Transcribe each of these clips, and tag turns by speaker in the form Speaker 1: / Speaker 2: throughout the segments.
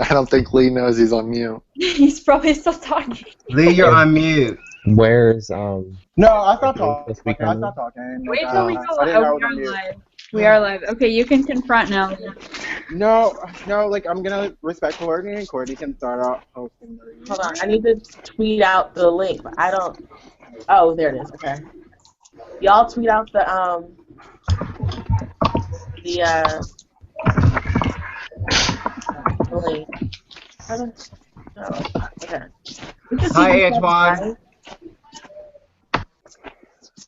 Speaker 1: I don't think Lee knows he's on mute.
Speaker 2: He's probably still talking.
Speaker 3: Lee, you're on mute.
Speaker 4: Where's
Speaker 5: No, I stopped
Speaker 4: supposed to be
Speaker 5: talking. I
Speaker 4: coming?
Speaker 5: stopped talking. Like,
Speaker 2: Wait till we go
Speaker 5: I didn't know I
Speaker 2: live.
Speaker 5: was on mute.
Speaker 2: We are live. Okay, you can confront now.
Speaker 5: No, like I'm gonna respect Courtney, and Courtney can start out hosting the reunion.
Speaker 6: Hold on, I need to tweet out the link, but I don't. Oh, there it is. Okay, y'all tweet out the link. Okay.
Speaker 3: Hi, Antoine.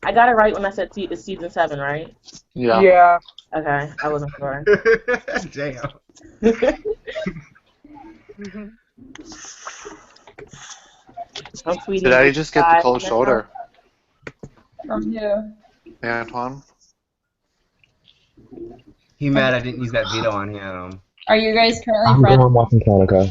Speaker 6: I got it right when I said it's season 7, right?
Speaker 1: Yeah.
Speaker 5: Yeah.
Speaker 6: Okay, I wasn't sure.
Speaker 3: Damn.
Speaker 6: I'm tweeting.
Speaker 1: Did I just get the cold shoulder?
Speaker 2: From who?
Speaker 1: Antoine?
Speaker 3: He mad I didn't use that veto on him.
Speaker 2: Are you guys currently
Speaker 4: I'm
Speaker 2: friends?
Speaker 4: going watching Canada.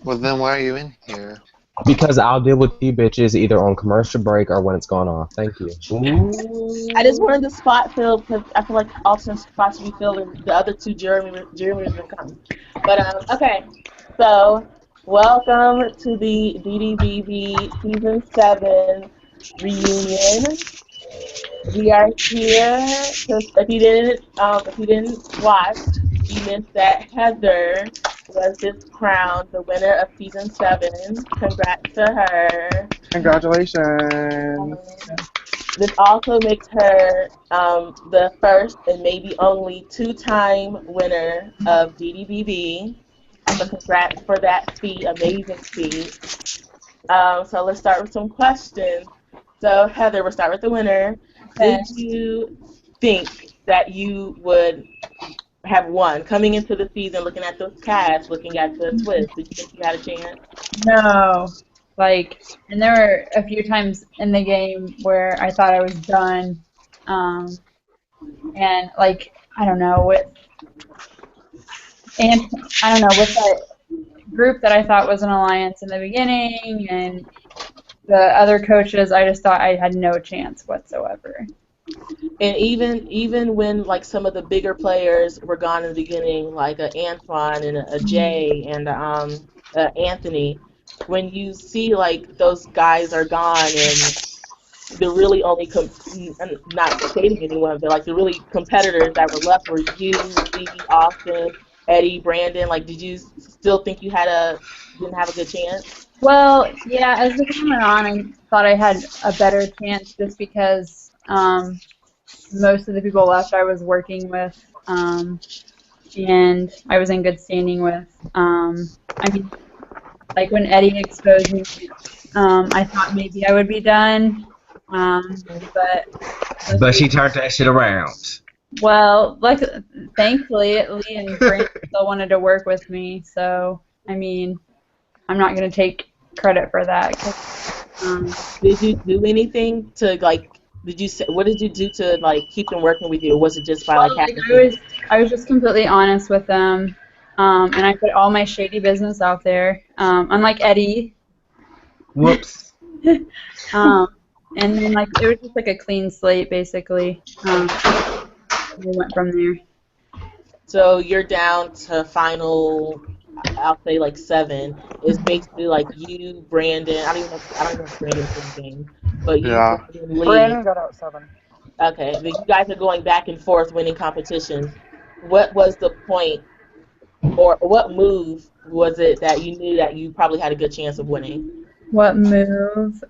Speaker 1: Well, then why are you in here?
Speaker 4: Because I'll deal with you bitches either on commercial break or when it's gone off. Thank you.
Speaker 6: I just wanted the spot filled because I feel like alternate spots should be filled and the other two Jeremy's gonna come. But okay, so welcome to the DDBB season 7 reunion. We are here because if you didn't watch, you missed that Heather was just crowned the winner of season 7. Congrats to her.
Speaker 5: Congratulations.
Speaker 6: This also makes her the first and maybe only 2-time winner of DDBB. So congrats for that feat, amazing feat. So let's start with some questions. So Heather, we'll start with the winner. Did you think that you would have won coming into the season, looking at the cast, looking at the twist? Did you think you had a chance?
Speaker 2: No. And there were a few times in the game where I thought I was done. And, I don't know, with that group that I thought was an alliance in the beginning and the other coaches, I just thought I had no chance whatsoever.
Speaker 6: And even when like some of the bigger players were gone in the beginning, like Antoine and a Jay and Anthony, when you see like those guys are gone and the really only not stating anyone, but like the really competitors that were left were you, Lee, Austin, Eddie, Brandon. Like, did you still think you didn't have a good chance?
Speaker 2: Well, yeah, as the game went on, I thought I had a better chance just because most of the people left I was working with, and I was in good standing with. Like when Eddie exposed me, I thought maybe I would be done,
Speaker 3: But she turned that shit around.
Speaker 2: Well, thankfully, Lee and Brandon still wanted to work with me, so, I'm not going to take credit for that.
Speaker 6: Did you do anything to, what did you do to, keep them working with you, or was it just by,
Speaker 2: I was just completely honest with them, and I put all my shady business out there, unlike Eddie.
Speaker 3: Whoops.
Speaker 2: And then, it was just, a clean slate, basically. We went from there.
Speaker 6: So you're down to final, I'll say, 7. It's basically, you, Brandon, I don't even know if Brandon's in the game, but you,
Speaker 1: Yeah.
Speaker 6: Lee.
Speaker 5: Brandon got out 7.
Speaker 6: Okay, but you guys are going back and forth winning competitions. What was the point, or what move was it that you knew that you probably had a good chance of winning?
Speaker 2: What move?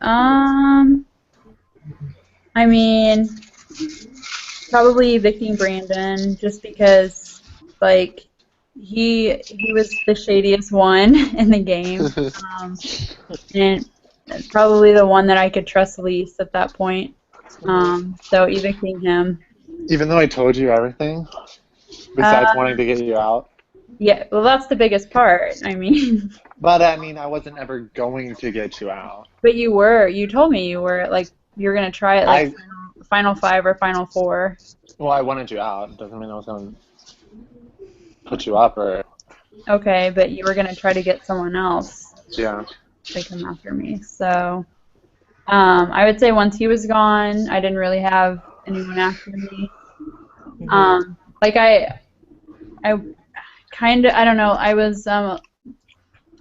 Speaker 2: Probably evicting Brandon, just because, he was the shadiest one in the game, and probably the one that I could trust least at that point. So evicting him.
Speaker 1: Even though I told you everything, besides wanting to get you out.
Speaker 2: Yeah, well, that's the biggest part.
Speaker 1: But I wasn't ever going to get you out.
Speaker 2: But you were. You told me you were you were gonna try it final 5 or final 4.
Speaker 1: Well, I wanted you out. Doesn't mean I was going to put you up or.
Speaker 2: Okay, but you were gonna try to get someone else.
Speaker 1: Yeah.
Speaker 2: To come after me. So, I would say once he was gone, I didn't really have anyone after me. I kind of, I don't know, I was a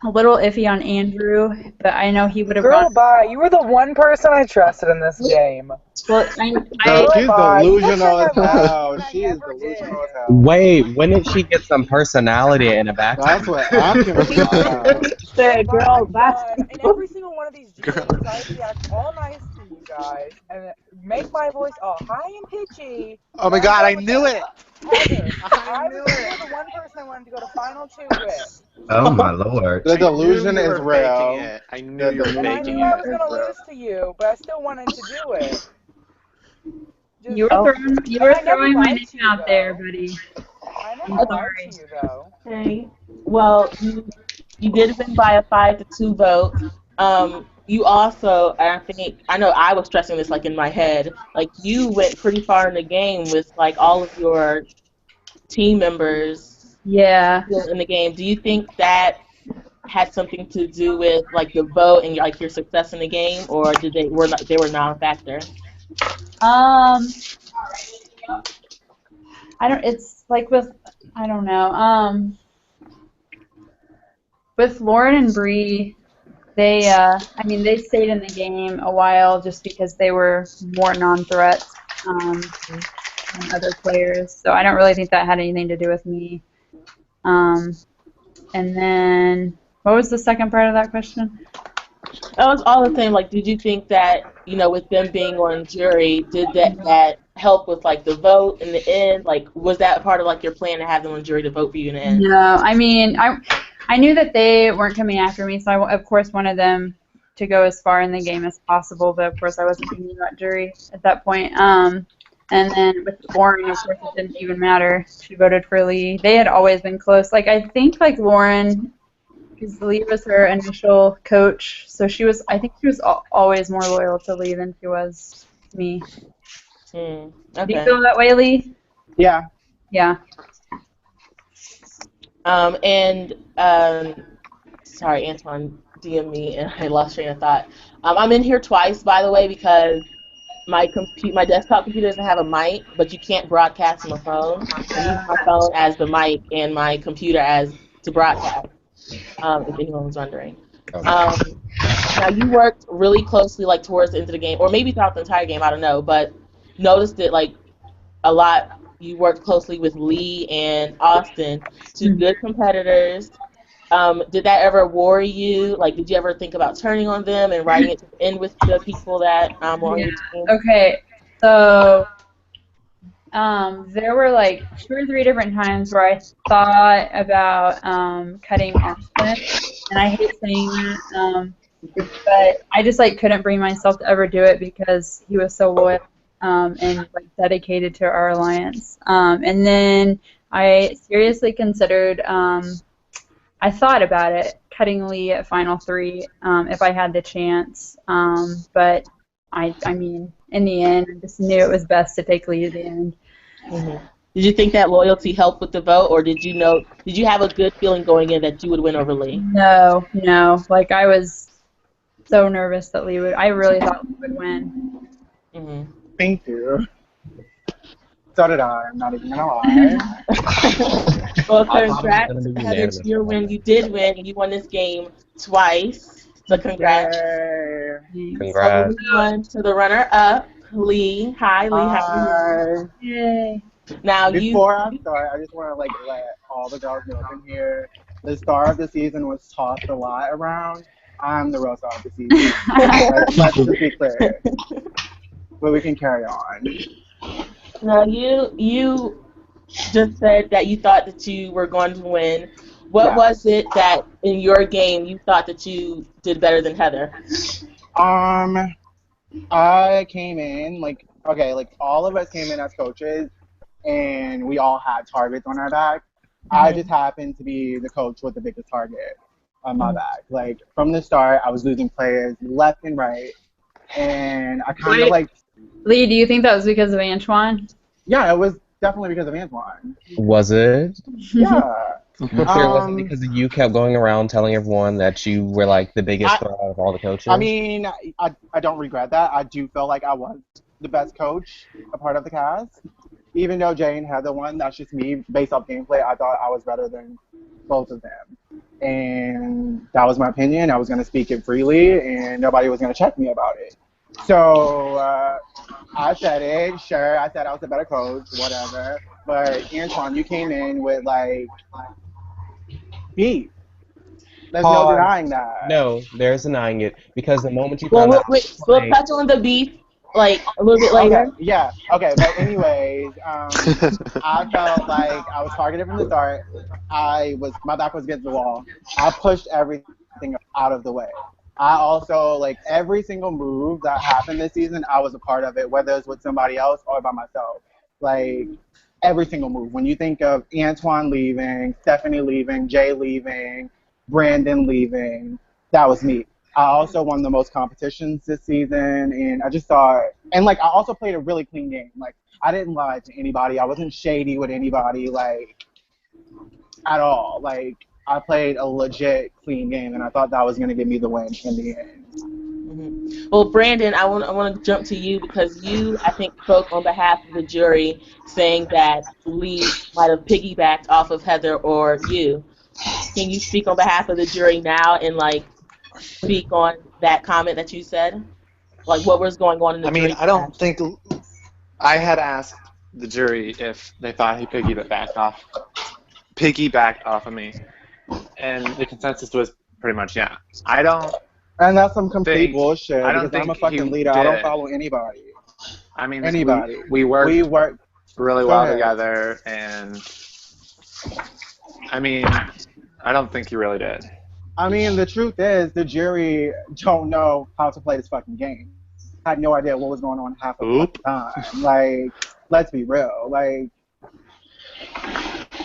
Speaker 2: little iffy on Andrew, but I know he would have
Speaker 7: Girl,
Speaker 2: gone.
Speaker 7: bye. You were the one person I trusted in this game.
Speaker 2: Well,
Speaker 5: No,
Speaker 2: I
Speaker 5: she's
Speaker 7: Bye. You
Speaker 5: delusional
Speaker 7: said
Speaker 5: as
Speaker 7: I liked you,
Speaker 5: hell.
Speaker 7: and I
Speaker 5: She is
Speaker 7: never
Speaker 5: delusional as
Speaker 7: did.
Speaker 5: hell.
Speaker 4: Wait, when did she get some personality in a back?
Speaker 5: That's what I'm confused about.
Speaker 6: Said,
Speaker 7: Bye,
Speaker 6: girl,
Speaker 7: I'm
Speaker 6: bye.
Speaker 7: done. In every single one of these games, I have to act all nice to you guys and make my voice all high and pitchy.
Speaker 5: Oh my
Speaker 7: and
Speaker 5: god,
Speaker 7: I'm
Speaker 5: I
Speaker 7: done with
Speaker 5: knew
Speaker 7: that.
Speaker 5: it!
Speaker 7: Heather,
Speaker 5: I knew
Speaker 7: you were
Speaker 5: it!
Speaker 7: the one person I wanted to go to Final 2 with.
Speaker 3: Oh my lord.
Speaker 5: The
Speaker 1: I knew
Speaker 5: delusion
Speaker 1: you
Speaker 5: is
Speaker 1: were faking
Speaker 5: real.
Speaker 1: it. I knew
Speaker 5: The
Speaker 1: you were
Speaker 7: And I
Speaker 1: faking
Speaker 7: knew I
Speaker 5: delusion
Speaker 7: was
Speaker 1: it.
Speaker 5: is
Speaker 7: going to
Speaker 5: real.
Speaker 7: lose to you, but I still wanted to do it. Just,
Speaker 2: you
Speaker 6: Oh,
Speaker 2: were
Speaker 7: I never
Speaker 2: throwing my
Speaker 7: lied
Speaker 2: name
Speaker 7: to you,
Speaker 2: out there,
Speaker 7: though.
Speaker 2: buddy.
Speaker 7: I
Speaker 2: I'm
Speaker 7: never lied to
Speaker 2: sorry.
Speaker 7: you, though.
Speaker 6: okay. Well, you did win by a 5-2 vote. You also, and I know I was stressing this like in my head, like you went pretty far in the game with like all of your team members
Speaker 2: Yeah.
Speaker 6: still in the game. Do you think that had something to do with like the vote and like your success in the game, or did they were non-factor?
Speaker 2: Um, it's like I don't know. With Lauren and Bree, I mean, they stayed in the game a while just because they were more non-threats than other players. So I don't really think that had anything to do with me. And then, what was the second part of that question?
Speaker 6: That was all the same. Like, did you think that, with them being on jury, did that help with like the vote in the end? Like, was that part of like your plan to have them on jury to vote for you in the end?
Speaker 2: No, I mean, I knew that they weren't coming after me, so I of course wanted them to go as far in the game as possible. But of course, I wasn't thinking about jury at that point. And then with Lauren, of course, it didn't even matter. She voted for Lee. They had always been close. Like I think, like Lauren, because Lee was her initial coach, so I think she was always more loyal to Lee than she was me.
Speaker 6: Okay.
Speaker 2: Do you feel that way, Lee?
Speaker 5: Yeah.
Speaker 2: Yeah.
Speaker 6: Sorry, Antoine DM me and I lost train of thought. I'm in here twice, by the way, because my desktop computer doesn't have a mic, but you can't broadcast from a phone. I use my phone as the mic and my computer as to broadcast. If anyone was wondering. Now you worked really closely, like towards the end of the game, or maybe throughout the entire game. I don't know, but noticed it like a lot. You worked closely with Lee and Austin, two good competitors. Did that ever worry you? Like, did you ever think about turning on them and writing it to end with the people that were on your team?
Speaker 2: Okay, so there were like 2 or 3 different times where I thought about cutting Austin, and I hate saying that, but I just like couldn't bring myself to ever do it because he was so loyal and like dedicated to our alliance. And then I seriously considered. I thought about it, cutting Lee at Final 3 if I had the chance, but I mean, in the end, I just knew it was best to take Lee to the end.
Speaker 6: Mm-hmm. Did you think that loyalty helped with the vote, or did you have a good feeling going in that you would win over Lee?
Speaker 2: No, like I was so nervous that I really thought Lee would win.
Speaker 6: Mm-hmm.
Speaker 5: Thank you. So did I. I'm not even gonna lie.
Speaker 6: Well,
Speaker 4: I thought it was
Speaker 6: congrats,
Speaker 4: gonna be
Speaker 6: Heather, to
Speaker 4: unanimous.
Speaker 6: your win. You did win, and you won this game twice. So congrats.
Speaker 5: Yay.
Speaker 2: Thanks.
Speaker 4: Congrats.
Speaker 6: So moving on to the runner-up, Lee. Hi, Lee. How are you?
Speaker 2: Yay.
Speaker 6: Now
Speaker 5: Before I start, I just want to like let all the girls know up in here. The star of the season was tossed a lot around. I'm the real star of the season. Let's just be clear. But we can carry on.
Speaker 6: Now you just said that you thought that you were going to win. What was it that in your game you thought that you did better than Heather?
Speaker 5: I came in like all of us came in as coaches, and we all had targets on our back. I just happened to be the coach with the biggest target on my back. Like from the start, I was losing players left and right, and I kind of like.
Speaker 2: Lee, do you think that was because of Antoine?
Speaker 5: Yeah, it was definitely because of Antoine.
Speaker 4: Was it?
Speaker 5: Yeah.
Speaker 4: You sure it wasn't because you kept going around telling everyone that you were like the biggest threat out of all the coaches?
Speaker 5: I mean, I don't regret that. I do feel like I was the best coach, a part of the cast. even though Jane had the one, that's just me. Based off gameplay, I thought I was better than both of them. And that was my opinion. I was going to speak it freely, and nobody was going to check me about it. So I said it. Sure, I said I was a better coach, whatever. But Antoine, you came in with, like, beef. There's no
Speaker 4: Pause.
Speaker 5: denying that.
Speaker 4: No, there's denying it because the moment you
Speaker 6: Well,
Speaker 4: found out,
Speaker 6: we'll touch on the beef like a little bit later.
Speaker 5: Okay, yeah, okay, but anyways, I felt like I was targeted from the start. My back was against the wall. I pushed everything out of the way. I also, like, every single move that happened this season, I was a part of it, whether it's with somebody else or by myself. Like, every single move. When you think of Antoine leaving, Stephanie leaving, Jay leaving, Brandon leaving, that was me. I also won the most competitions this season, and I just thought, and, like, I also played a really clean game. Like, I didn't lie to anybody. I wasn't shady with anybody, like, at all. Like, I played a legit clean game, and I thought that was going to give me the win in the end.
Speaker 6: Mm-hmm. Well, Brandon, I want to jump to you because you, I think, spoke on behalf of the jury saying that Lee might have piggybacked off of Heather or you. Can you speak on behalf of the jury now and, like, speak on that comment that you said? Like, what was going on in the jury?
Speaker 1: I don't think I had asked the jury if they thought he piggybacked off of me, and the consensus was pretty much yeah. I don't.
Speaker 5: And that's some complete
Speaker 1: think-
Speaker 5: bullshit
Speaker 1: I don't
Speaker 5: because I'm a
Speaker 1: think
Speaker 5: fucking
Speaker 1: he
Speaker 5: leader. I don't
Speaker 1: did.
Speaker 5: follow anybody.
Speaker 1: I mean,
Speaker 5: Anybody.
Speaker 1: we worked really
Speaker 5: Go
Speaker 1: well
Speaker 5: ahead.
Speaker 1: together, and I mean, I don't think he really did.
Speaker 5: I mean, the truth is, the jury don't know how to play this fucking game. I had no idea what was going on half of the
Speaker 1: Oop.
Speaker 5: time. Like, let's be real. Like,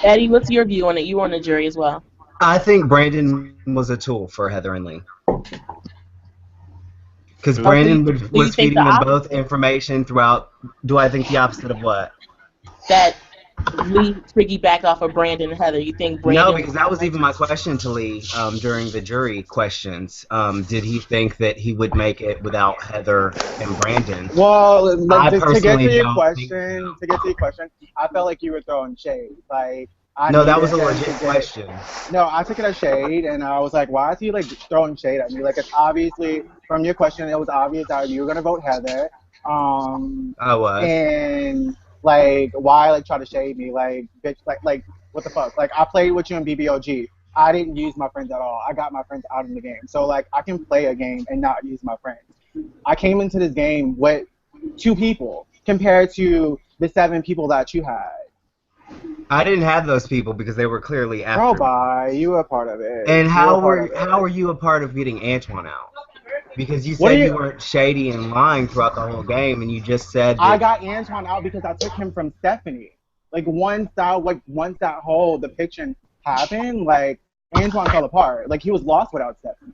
Speaker 6: Eddie, what's your view on it? You were on the jury as well.
Speaker 3: I think Brandon was a tool for Heather and Lee. Because Brandon
Speaker 6: do you
Speaker 3: was
Speaker 6: think
Speaker 3: feeding
Speaker 6: the
Speaker 3: them
Speaker 6: opposite?
Speaker 3: both information throughout. Do I think the opposite of what?
Speaker 6: That Lee piggybacked off of Brandon and Heather. You think Brandon?
Speaker 3: No, because that was even my question to Lee during the jury questions. Did he think that he would make it without Heather and Brandon?
Speaker 5: well,
Speaker 3: I
Speaker 5: like, to get
Speaker 3: personally
Speaker 5: to your
Speaker 3: don't think
Speaker 5: question, I felt like you were throwing shade. Like,
Speaker 3: No, that was a
Speaker 5: needed him
Speaker 3: legit
Speaker 5: to get-
Speaker 3: question.
Speaker 5: No, I took it as shade, and I was like, why is he, like, throwing shade at me? Like, it's obviously, from your question, it was obvious that you were going to vote Heather.
Speaker 3: I was.
Speaker 5: And, like, why, like, try to shade me? Like, bitch, like, what the fuck? Like, I played with you in BBOG. I didn't use my friends at all. I got my friends out in the game. So, like, I can play a game and not use my friends. I came into this game with 2 people compared to the 7 people that you had.
Speaker 3: I didn't have those people because they were clearly after
Speaker 5: Girl,
Speaker 3: me.
Speaker 5: bye. You were a part of it.
Speaker 3: And
Speaker 5: You
Speaker 3: how
Speaker 5: were a part of it.
Speaker 3: were you a part of getting Antoine out? Because you
Speaker 5: What
Speaker 3: said
Speaker 5: do
Speaker 3: you
Speaker 5: you-
Speaker 3: weren't shady and lying throughout the whole game, and you just said that
Speaker 5: I got Antoine out because I took him from Stephanie. Like, once that whole depiction happened, like, Antoine fell apart. Like, he was lost without Stephanie.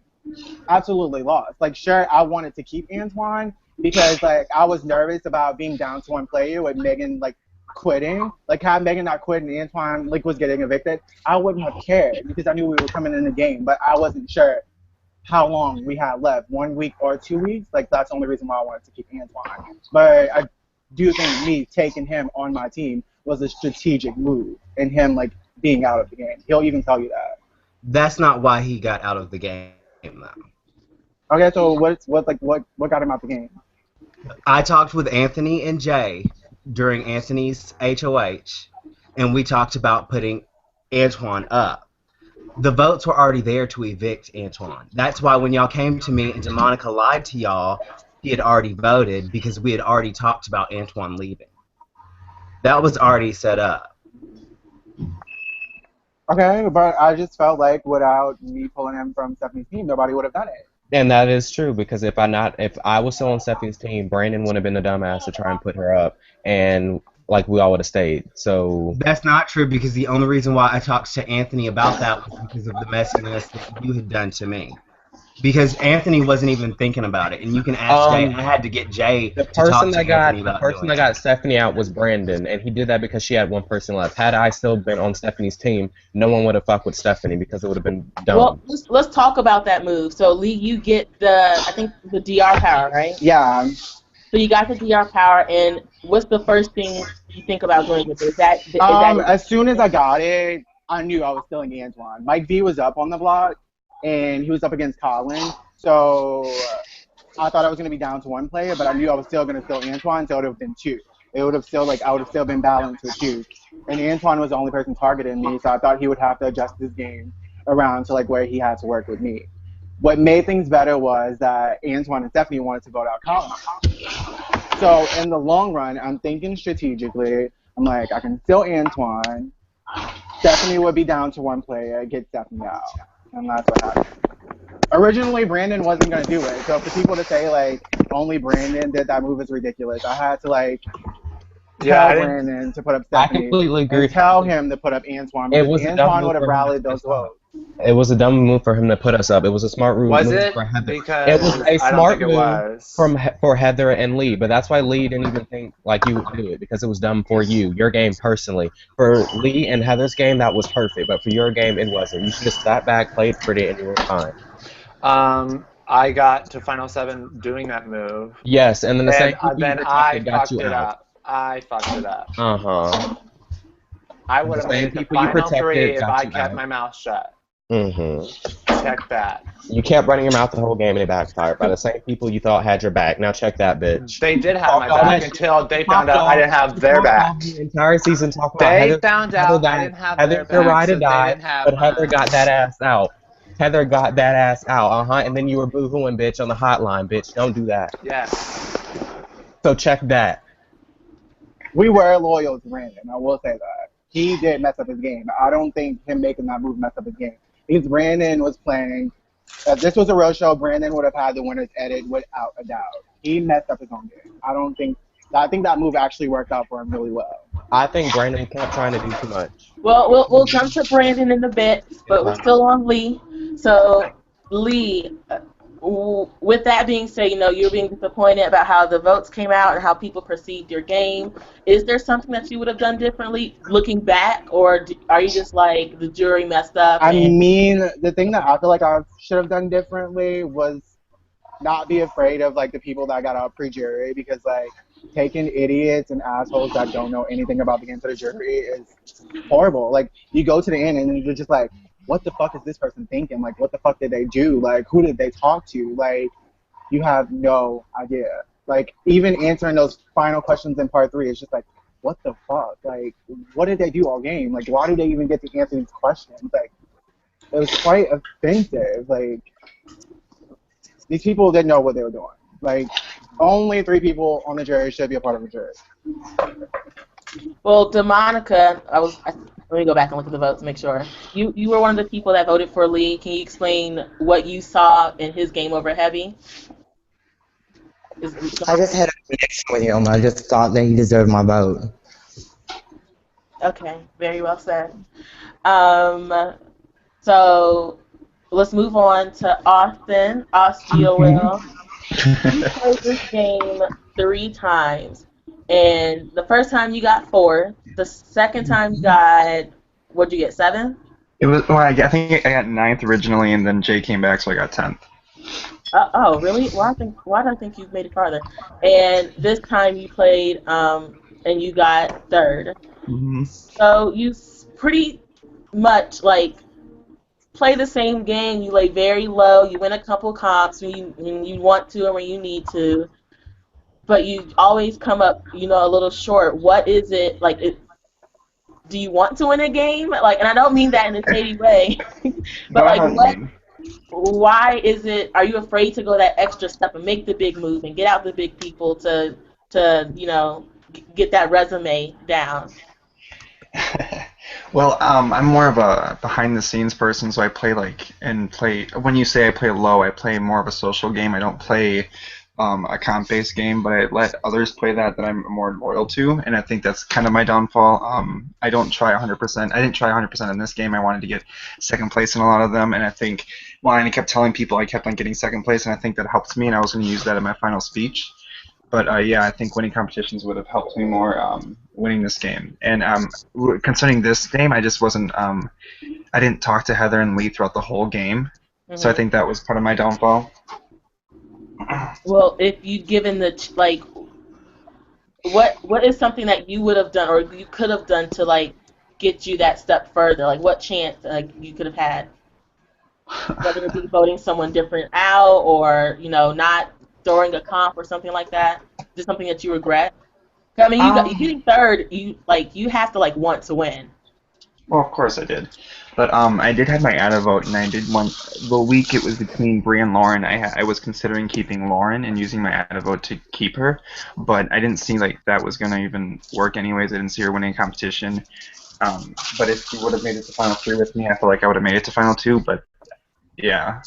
Speaker 5: Absolutely lost. Like, sure, I wanted to keep Antoine because, like, I was nervous about being down to 1 player with Megan, like, quitting. Like, had Megan not quit and Antoine, like, was getting evicted, I wouldn't have cared because I knew we were coming in the game, but I wasn't sure how long we had left, 1 week or 2 weeks. Like, that's the only reason why I wanted to keep Antoine. But I do think me taking him on my team was a strategic move, and him, like, being out of the game. He'll even tell you that.
Speaker 3: that's not why he got out of the game, though.
Speaker 5: Okay, so what got him out the game?
Speaker 3: I talked with Anthony and Jay during Anthony's HOH, and we talked about putting Antoine up. The votes were already there to evict Antoine. That's why when y'all came to me and DeMonica lied to y'all, he had already voted because we had already talked about Antoine leaving. That was already set up.
Speaker 5: Okay, but I just felt like without me pulling him from Stephanie's team, nobody would have done it.
Speaker 4: And that is true because if I was still on Stephanie's team, Brandon wouldn't have been the dumbass to try and put her up, and like we all would have stayed. So
Speaker 3: That's not true because the only reason why I talked to Anthony about that was because of the messiness that you had done to me. Because Anthony wasn't even thinking about it, and you can ask Jay. I had to get Jay
Speaker 4: the
Speaker 3: to talk
Speaker 4: person
Speaker 3: to
Speaker 4: that got
Speaker 3: Anthony about doing
Speaker 4: that
Speaker 3: it.
Speaker 4: got Stephanie out was Brandon, and he did that because she had 1 person left. Had I still been on Stephanie's team, no one would have fucked with Stephanie because it would have been dumb.
Speaker 6: Well, let's talk about that move. So Lee, you get I think the DR power, right?
Speaker 5: Yeah.
Speaker 6: So you got the DR power, and what's the first thing you think about doing with it? Is that
Speaker 5: As soon as I got it, I knew I was stealing Antoine. Mike V was up on the block, and he was up against Colin. So I thought I was going to be down to one player, but I knew I was still going to steal Antoine, so it would have been two. It would have still, like, I would have still been balanced with two. And Antoine was the only person targeting me, so I thought he would have to adjust his game around to, like, where he had to work with me. What made things better was that Antoine and Stephanie wanted to vote out Colin. So in the long run, I'm thinking strategically. I'm like, I can steal Antoine. Stephanie would be down to one player, get Stephanie out. And that's what happened. Originally, Brandon wasn't going to do it. So for people to say, like, only Brandon did that move is ridiculous. I had to, like, tell Brandon to put up
Speaker 4: I
Speaker 5: Stephanie
Speaker 4: completely agree.
Speaker 5: and tell him to put up Antoine because Antoine would have rallied those votes.
Speaker 4: It was a dumb move for him to put us up. It was a smart move.
Speaker 1: Was it?
Speaker 4: For Heather.
Speaker 1: Because
Speaker 4: it was a
Speaker 1: I don't
Speaker 4: smart
Speaker 1: think it was.
Speaker 4: move for Heather and Lee, but that's why Lee didn't even think like you would do it because it was dumb for you, your game personally. For Lee and Heather's game, that was perfect, but for your game, it wasn't. You should have sat back, played pretty, and you were fine.
Speaker 1: I got to Final 7 doing that move.
Speaker 4: Yes, and then the same people
Speaker 1: then
Speaker 4: you
Speaker 1: I
Speaker 4: got
Speaker 1: fucked
Speaker 4: you
Speaker 1: it
Speaker 4: out.
Speaker 1: up. I fucked it up.
Speaker 4: Uh-huh.
Speaker 1: I would have made the
Speaker 4: people you
Speaker 1: final
Speaker 4: protected
Speaker 1: 3 if
Speaker 4: got
Speaker 1: I
Speaker 4: you
Speaker 1: kept
Speaker 4: out.
Speaker 1: my mouth shut.
Speaker 4: Mm-hmm.
Speaker 1: Check that.
Speaker 4: You kept running your mouth the whole game and it backfired by the same people you thought had your back. Now check that, bitch.
Speaker 1: They did have my back until they found out I didn't have their back.
Speaker 4: The entire season talking about
Speaker 1: They
Speaker 4: Heather,
Speaker 1: found out I didn't have their
Speaker 4: Heather's your
Speaker 1: back,
Speaker 4: ride
Speaker 1: so
Speaker 4: or
Speaker 1: they
Speaker 4: die,
Speaker 1: didn't have
Speaker 4: but Heather
Speaker 1: mine.
Speaker 4: got that ass out. Heather got that ass out, and then you were boo-hooing, bitch, on the hotline, bitch. Don't do that.
Speaker 1: Yes.
Speaker 4: So check that.
Speaker 5: We were loyal to Brandon, I will say that. He did mess up his game. I don't think him making that move messed up his game. Because Brandon was playing. If this was a real show, Brandon would have had the winner's edit without a doubt. He messed up his own game. I think that move actually worked out for him really well.
Speaker 4: I think Brandon kept trying to do too much.
Speaker 6: Well, we'll jump to Brandon in a bit, but we're still on Lee. So, Lee, with that being said, you're being disappointed about how the votes came out and how people perceived your game. Is there something that you would have done differently looking back, or are you just like the jury messed up?
Speaker 5: I mean, the thing that I feel like I should have done differently was not be afraid of like the people that got out pre-jury, because like taking idiots and assholes that don't know anything about the game to the jury is horrible. Like you go to the end and you're just like, what the fuck is this person thinking? Like, what the fuck did they do? Like, who did they talk to? Like, you have no idea. Like, even answering those final questions in part 3 is just like, what the fuck? Like, what did they do all game? Like, why did they even get to answer these questions? Like, it was quite offensive. Like, these people didn't know what they were doing. Like, only 3 people on the jury should be a part of the jury.
Speaker 6: Well, DeMonica, let me go back and look at the votes to make sure. You were one of the people that voted for Lee. Can you explain what you saw in his game over Heavy?
Speaker 8: I just had a connection with him. I just thought that he deserved my vote.
Speaker 6: Okay, very well said. So let's move on to Austin. Osteo. You played this game 3 times. And the first time you got 4. The second time you got, what'd you get, 7?
Speaker 9: It was. Well, I think I got 9th originally, and then Jay came back, so I got 10th.
Speaker 6: Oh, really? Why do I think you've made it farther? And this time you played, and you got 3rd.
Speaker 9: Mm-hmm.
Speaker 6: So you pretty much like play the same game. You lay very low. You win a couple comps when you want to or when you need to. But you always come up, a little short. What is it like? Do you want to win a game? Like, and I don't mean that in a shady way, but like, why is it? Are you afraid to go that extra step and make the big move and get out the big people to get that resume down?
Speaker 9: Well, I'm more of a behind-the-scenes person, so I play when you say I play low, I play more of a social game. I don't play a comp-based game, but I let others play that I'm more loyal to, and I think that's kind of my downfall. I don't try 100%. I didn't try 100% in this game. I wanted to get 2nd place in a lot of them, and I think I kept telling people I kept on getting 2nd place, and I think that helped me, and I was going to use that in my final speech. But yeah, I think winning competitions would have helped me more winning this game. And concerning this game, I just wasn't. I didn't talk to Heather and Lee throughout the whole game, so I think that was part of my downfall.
Speaker 6: Well, if you'd given what is something that you would have done or you could have done to like get you that step further? Like what chance like you could have had? Whether it be voting someone different out or, not throwing a comp or something like that. Just something that you regret? 'Cause, I mean,
Speaker 9: Um,
Speaker 6: getting third, you have to like want to win.
Speaker 9: well, of course I did, but I did have my ADA vote, and I did want the week it was between Bree and Lauren. I was considering keeping Lauren and using my ADA vote to keep her, but I didn't see like that was gonna even work anyways. I didn't see her winning competition. But if she would have made it to final three with me, I feel like I would have made it to final two. But yeah.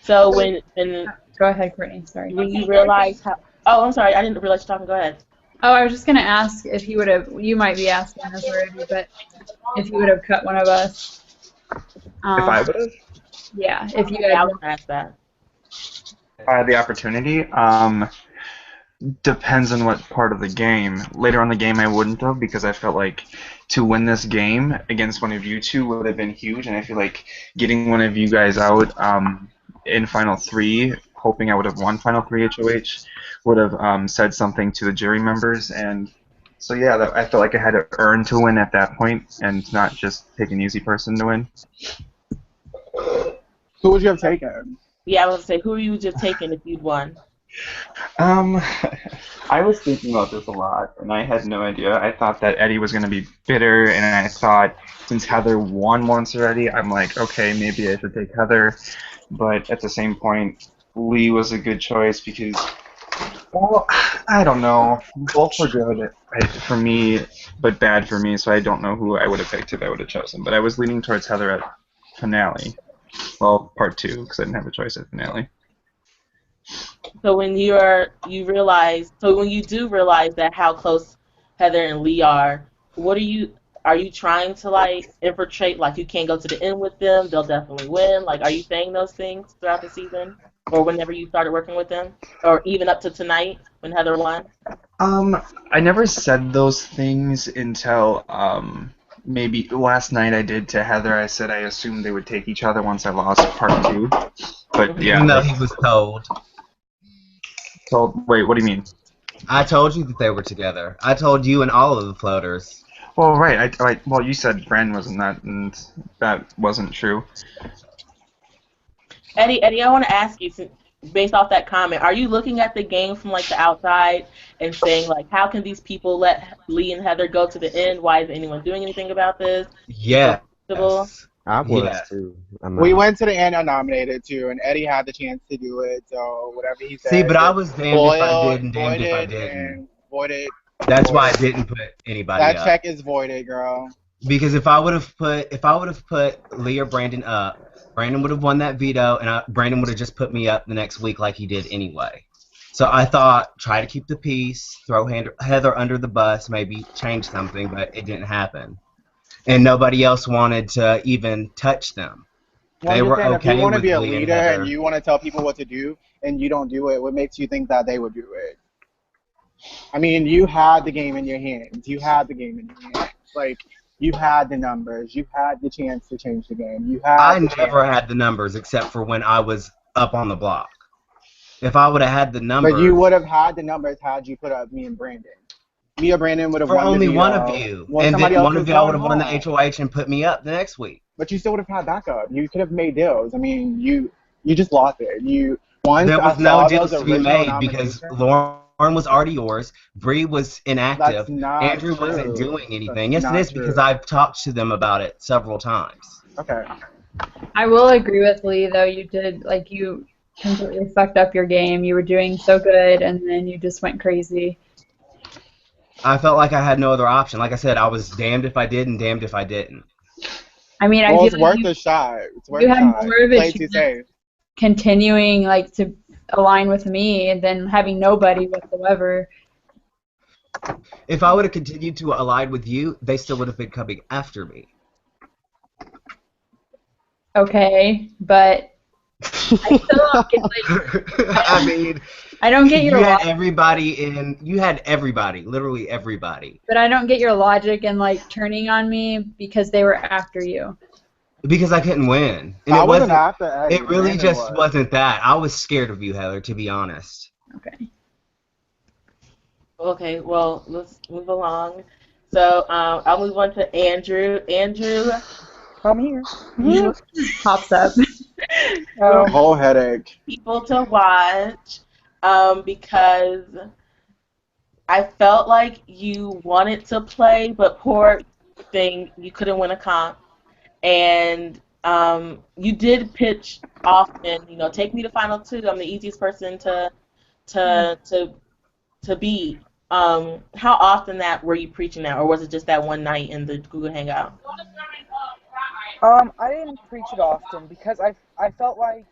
Speaker 6: So when
Speaker 2: Go ahead, Courtney. Sorry.
Speaker 6: when you realize how, oh, I'm sorry, I didn't realize you're talking. Go ahead.
Speaker 2: Oh, I was just gonna ask if he would have. You might be asking this already, but if you would have cut one of us.
Speaker 9: If I would have,
Speaker 2: Yeah, if you
Speaker 6: Yeah, I
Speaker 2: had.
Speaker 6: was gonna ask that.
Speaker 9: if I had the opportunity, depends on what part of the game. Later on in the game, I wouldn't have because I felt like to win this game against one of you two would have been huge, and I feel like getting one of you guys out in final three, hoping I would have won final three HOH, would have said something to the jury members, and so yeah, I felt like I had to earn to win at that point, and not just take an easy person to win.
Speaker 5: Who would you have taken?
Speaker 6: Yeah, I was gonna say, who are you just taking if you'd won?
Speaker 9: I was thinking about this a lot, and I had no idea. I thought that Eddie was going to be bitter, and I thought since Heather won once already, I'm like, okay, maybe I should take Heather. But at the same point, Lee was a good choice because, well, I don't know. Both were good for me, but bad for me, so I don't know who I would have picked if I would have chosen. But I was leaning towards Heather at finale. Well, part two, because I didn't have a choice at finale.
Speaker 6: So when you do realize that how close Heather and Lee are you trying to like infiltrate, like you can't go to the end with them, they'll definitely win? Like, are you saying those things throughout the season? Or whenever you started working with them? Or even up to tonight when Heather won?
Speaker 9: I never said those things until maybe last night I did to Heather. I said I assumed they would take each other once I lost part two. But yeah.
Speaker 3: Even though he was told.
Speaker 9: Wait, what do you mean?
Speaker 3: I told you that they were together. I told you and all of the floaters.
Speaker 9: Well, right. Well, you said Brandon wasn't that, and that wasn't true.
Speaker 6: Eddie, I want to ask you, based off that comment, are you looking at the game from like the outside and saying like, how can these people let Lee and Heather go to the end? Why isn't anyone doing anything about this?
Speaker 3: Yeah.
Speaker 4: I was
Speaker 3: Yeah.
Speaker 4: too.
Speaker 5: We went to the end unnominated too, and Eddie had the chance to do it. So whatever he said.
Speaker 3: See, but I was damned if I did and damned
Speaker 5: voided
Speaker 3: if I didn't.
Speaker 5: and voided.
Speaker 3: That's why I didn't put anybody
Speaker 5: That
Speaker 3: up.
Speaker 5: check is voided, girl.
Speaker 3: Because if I would have put Lee or Brandon up, Brandon would have won that veto, and Brandon would have just put me up the next week like he did anyway. So I thought, try to keep the peace, throw Heather under the bus, maybe change something, but it didn't happen. And nobody else wanted to even touch them.
Speaker 5: Well,
Speaker 3: They
Speaker 5: I'm just
Speaker 3: were
Speaker 5: saying,
Speaker 3: okay
Speaker 5: if you want to
Speaker 3: with
Speaker 5: be a
Speaker 3: Lee and
Speaker 5: leader
Speaker 3: Heather.
Speaker 5: and you want to tell people what to do and you don't do it, what makes you think that they would do it? I mean, you had the game in your hands. You had the game in your hands. Like, you had the numbers. You had the chance to change the game.
Speaker 3: I never had the numbers except for when I was up on the block. If I would have had the numbers.
Speaker 5: But you would have had the numbers had you put up me and Brandon. Me or Brandon would have
Speaker 3: for
Speaker 5: won
Speaker 3: only
Speaker 5: the veto.
Speaker 3: one of you.
Speaker 5: Well,
Speaker 3: And
Speaker 5: somebody
Speaker 3: then
Speaker 5: else
Speaker 3: one
Speaker 5: was
Speaker 3: of y'all would
Speaker 5: going
Speaker 3: have won the
Speaker 5: home.
Speaker 3: HOH and put me up the next week.
Speaker 5: But you still would have had backup. You could have made deals. I mean, you just lost it.
Speaker 3: There was no deals to be made because
Speaker 5: Lauren.
Speaker 3: Lauren was already yours. Bree was inactive.
Speaker 5: That's not
Speaker 3: Andrew
Speaker 5: true.
Speaker 3: wasn't doing anything.
Speaker 5: That's
Speaker 3: Yes, it
Speaker 5: not
Speaker 3: is
Speaker 5: true.
Speaker 3: because I've talked to them about it several times.
Speaker 5: Okay.
Speaker 2: I will agree with Lee, though. You did, like, you completely fucked up your game. You were doing so good, and then you just went crazy.
Speaker 3: I felt like I had no other option. Like I said, I was damned if I did and damned if I didn't.
Speaker 2: I mean,
Speaker 5: Well,
Speaker 2: I
Speaker 5: it's
Speaker 2: feel like
Speaker 5: worth a shot. It's worth
Speaker 2: you
Speaker 5: a
Speaker 2: had
Speaker 5: shot.
Speaker 2: more of a
Speaker 5: Play too
Speaker 2: chance
Speaker 5: safe.
Speaker 2: continuing, like, to align with me than having nobody whatsoever.
Speaker 3: If I would have continued to align with you, they still would have been coming after me.
Speaker 2: Okay, but I still don't get, like,
Speaker 3: I mean,
Speaker 2: I don't get your
Speaker 3: you had
Speaker 2: logic,
Speaker 3: everybody, literally everybody.
Speaker 2: but I don't get your logic in, like, turning on me because they were after you.
Speaker 3: Because I couldn't win. And
Speaker 5: I
Speaker 3: it
Speaker 5: wasn't
Speaker 3: wasn't
Speaker 5: after Eddie.
Speaker 3: it really
Speaker 5: Brandon
Speaker 3: just
Speaker 5: was.
Speaker 3: wasn't that. I was scared of you, Heather, to be honest.
Speaker 2: Okay.
Speaker 6: Okay, well, let's move along. So I'll move on to Andrew. Andrew,
Speaker 7: I'm here.
Speaker 6: you
Speaker 2: Pops up.
Speaker 6: were
Speaker 7: Um,
Speaker 5: Whole headache.
Speaker 6: people to watch because I felt like you wanted to play, but poor thing, you couldn't win a comp. And you did pitch often, take me to final two. I'm the easiest person to to to beat. How often that were you preaching that, or was it just that one night in the Google Hangout?
Speaker 7: I didn't preach it often because I felt like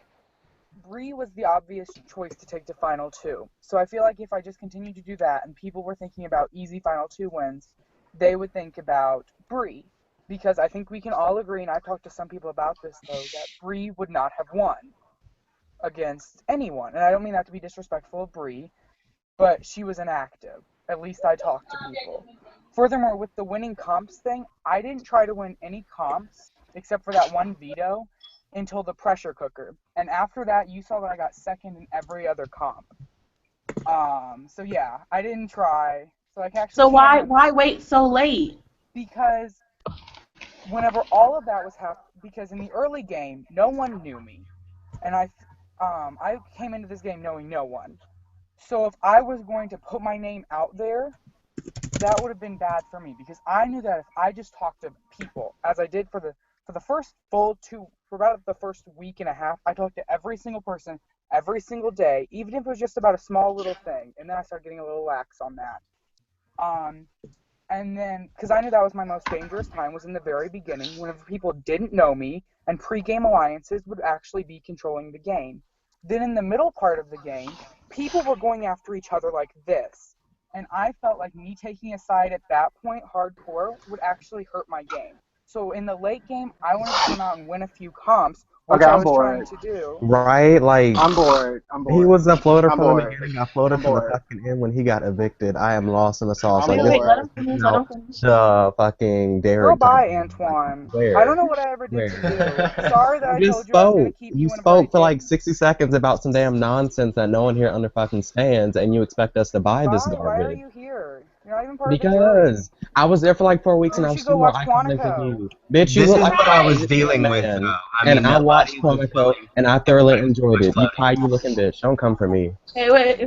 Speaker 7: Bree was the obvious choice to take to final two. So I feel like if I just continued to do that and people were thinking about easy final two wins, they would think about Bree. Because I think we can all agree, and I've talked to some people about this though, that Bree would not have won against anyone. And I don't mean that to be disrespectful of Bree, but she was inactive. At least I talked to people. Furthermore, with the winning comps thing, I didn't try to win any comps except for that one veto until the pressure cooker. And after that, you saw that I got second in every other comp. So yeah, I didn't try. So I actually
Speaker 6: So why
Speaker 7: can't
Speaker 6: why wait so late?
Speaker 7: because whenever all of that was happening, because in the early game, no one knew me, and I came into this game knowing no one. So if I was going to put my name out there, that would have been bad for me because I knew that if I just talked to people, as I did for the first for about the first week and a half, I talked to every single person every single day, even if it was just about a small little thing, and then I started getting a little lax on that. Um, and then, because I knew that was my most dangerous time, was in the very beginning, whenever people didn't know me, and pre-game alliances would actually be controlling the game. Then in the middle part of the game, people were going after each other like this. And I felt like me taking a side at that point, hardcore, would actually hurt my game. So in the late game, I wanted to come out and win a few comps, which
Speaker 5: Okay,
Speaker 7: I
Speaker 5: I'm
Speaker 7: was trying
Speaker 5: bored.
Speaker 7: to do.
Speaker 4: Right? Like,
Speaker 5: I'm bored. I'm
Speaker 4: he
Speaker 5: bored.
Speaker 4: was a floater
Speaker 5: I'm
Speaker 4: from the
Speaker 5: bored.
Speaker 4: beginning. I floated
Speaker 5: I'm
Speaker 4: from the
Speaker 5: bored.
Speaker 4: fucking end when he got evicted. I am lost in the sauce.
Speaker 5: I'm
Speaker 4: Like,
Speaker 6: Wait,
Speaker 4: this
Speaker 6: wait, let
Speaker 5: bored.
Speaker 6: him
Speaker 4: is
Speaker 6: finish. Let
Speaker 4: now
Speaker 6: him finish.
Speaker 4: the fucking
Speaker 7: Girl,
Speaker 4: Derek type
Speaker 7: bye,
Speaker 4: of like,
Speaker 7: Antoine. I don't
Speaker 4: where?
Speaker 7: know what I ever did to
Speaker 4: Where?
Speaker 7: you. Sorry that I
Speaker 4: You just
Speaker 7: told you I was going
Speaker 4: spoke.
Speaker 7: to keep
Speaker 4: You
Speaker 7: you whenever I
Speaker 4: spoke for like
Speaker 7: didn't.
Speaker 4: 60 seconds about some damn nonsense that no one here under fucking stands, and you expect us to buy this
Speaker 7: Bye. Why are
Speaker 4: garbage.
Speaker 7: you here? You're not even part of the jury.
Speaker 4: Because I was there for like 4 weeks
Speaker 7: Maybe
Speaker 4: and
Speaker 7: we
Speaker 4: I
Speaker 7: should
Speaker 4: was
Speaker 7: go
Speaker 4: two more
Speaker 7: watch
Speaker 4: iconic than
Speaker 7: Quantico.
Speaker 4: you. Bitch, you
Speaker 3: This
Speaker 4: look
Speaker 3: is
Speaker 4: like
Speaker 3: what
Speaker 4: a
Speaker 3: I was
Speaker 4: fucking
Speaker 3: dealing with,
Speaker 4: man.
Speaker 3: though. I
Speaker 4: And
Speaker 3: mean,
Speaker 4: I watched
Speaker 3: nobody was
Speaker 4: Quantico
Speaker 3: voting.
Speaker 4: and I thoroughly enjoyed
Speaker 3: Was
Speaker 4: it. You
Speaker 3: voting
Speaker 4: pie, you
Speaker 3: for
Speaker 4: looking bitch. Don't come for me.
Speaker 6: Hey, wait.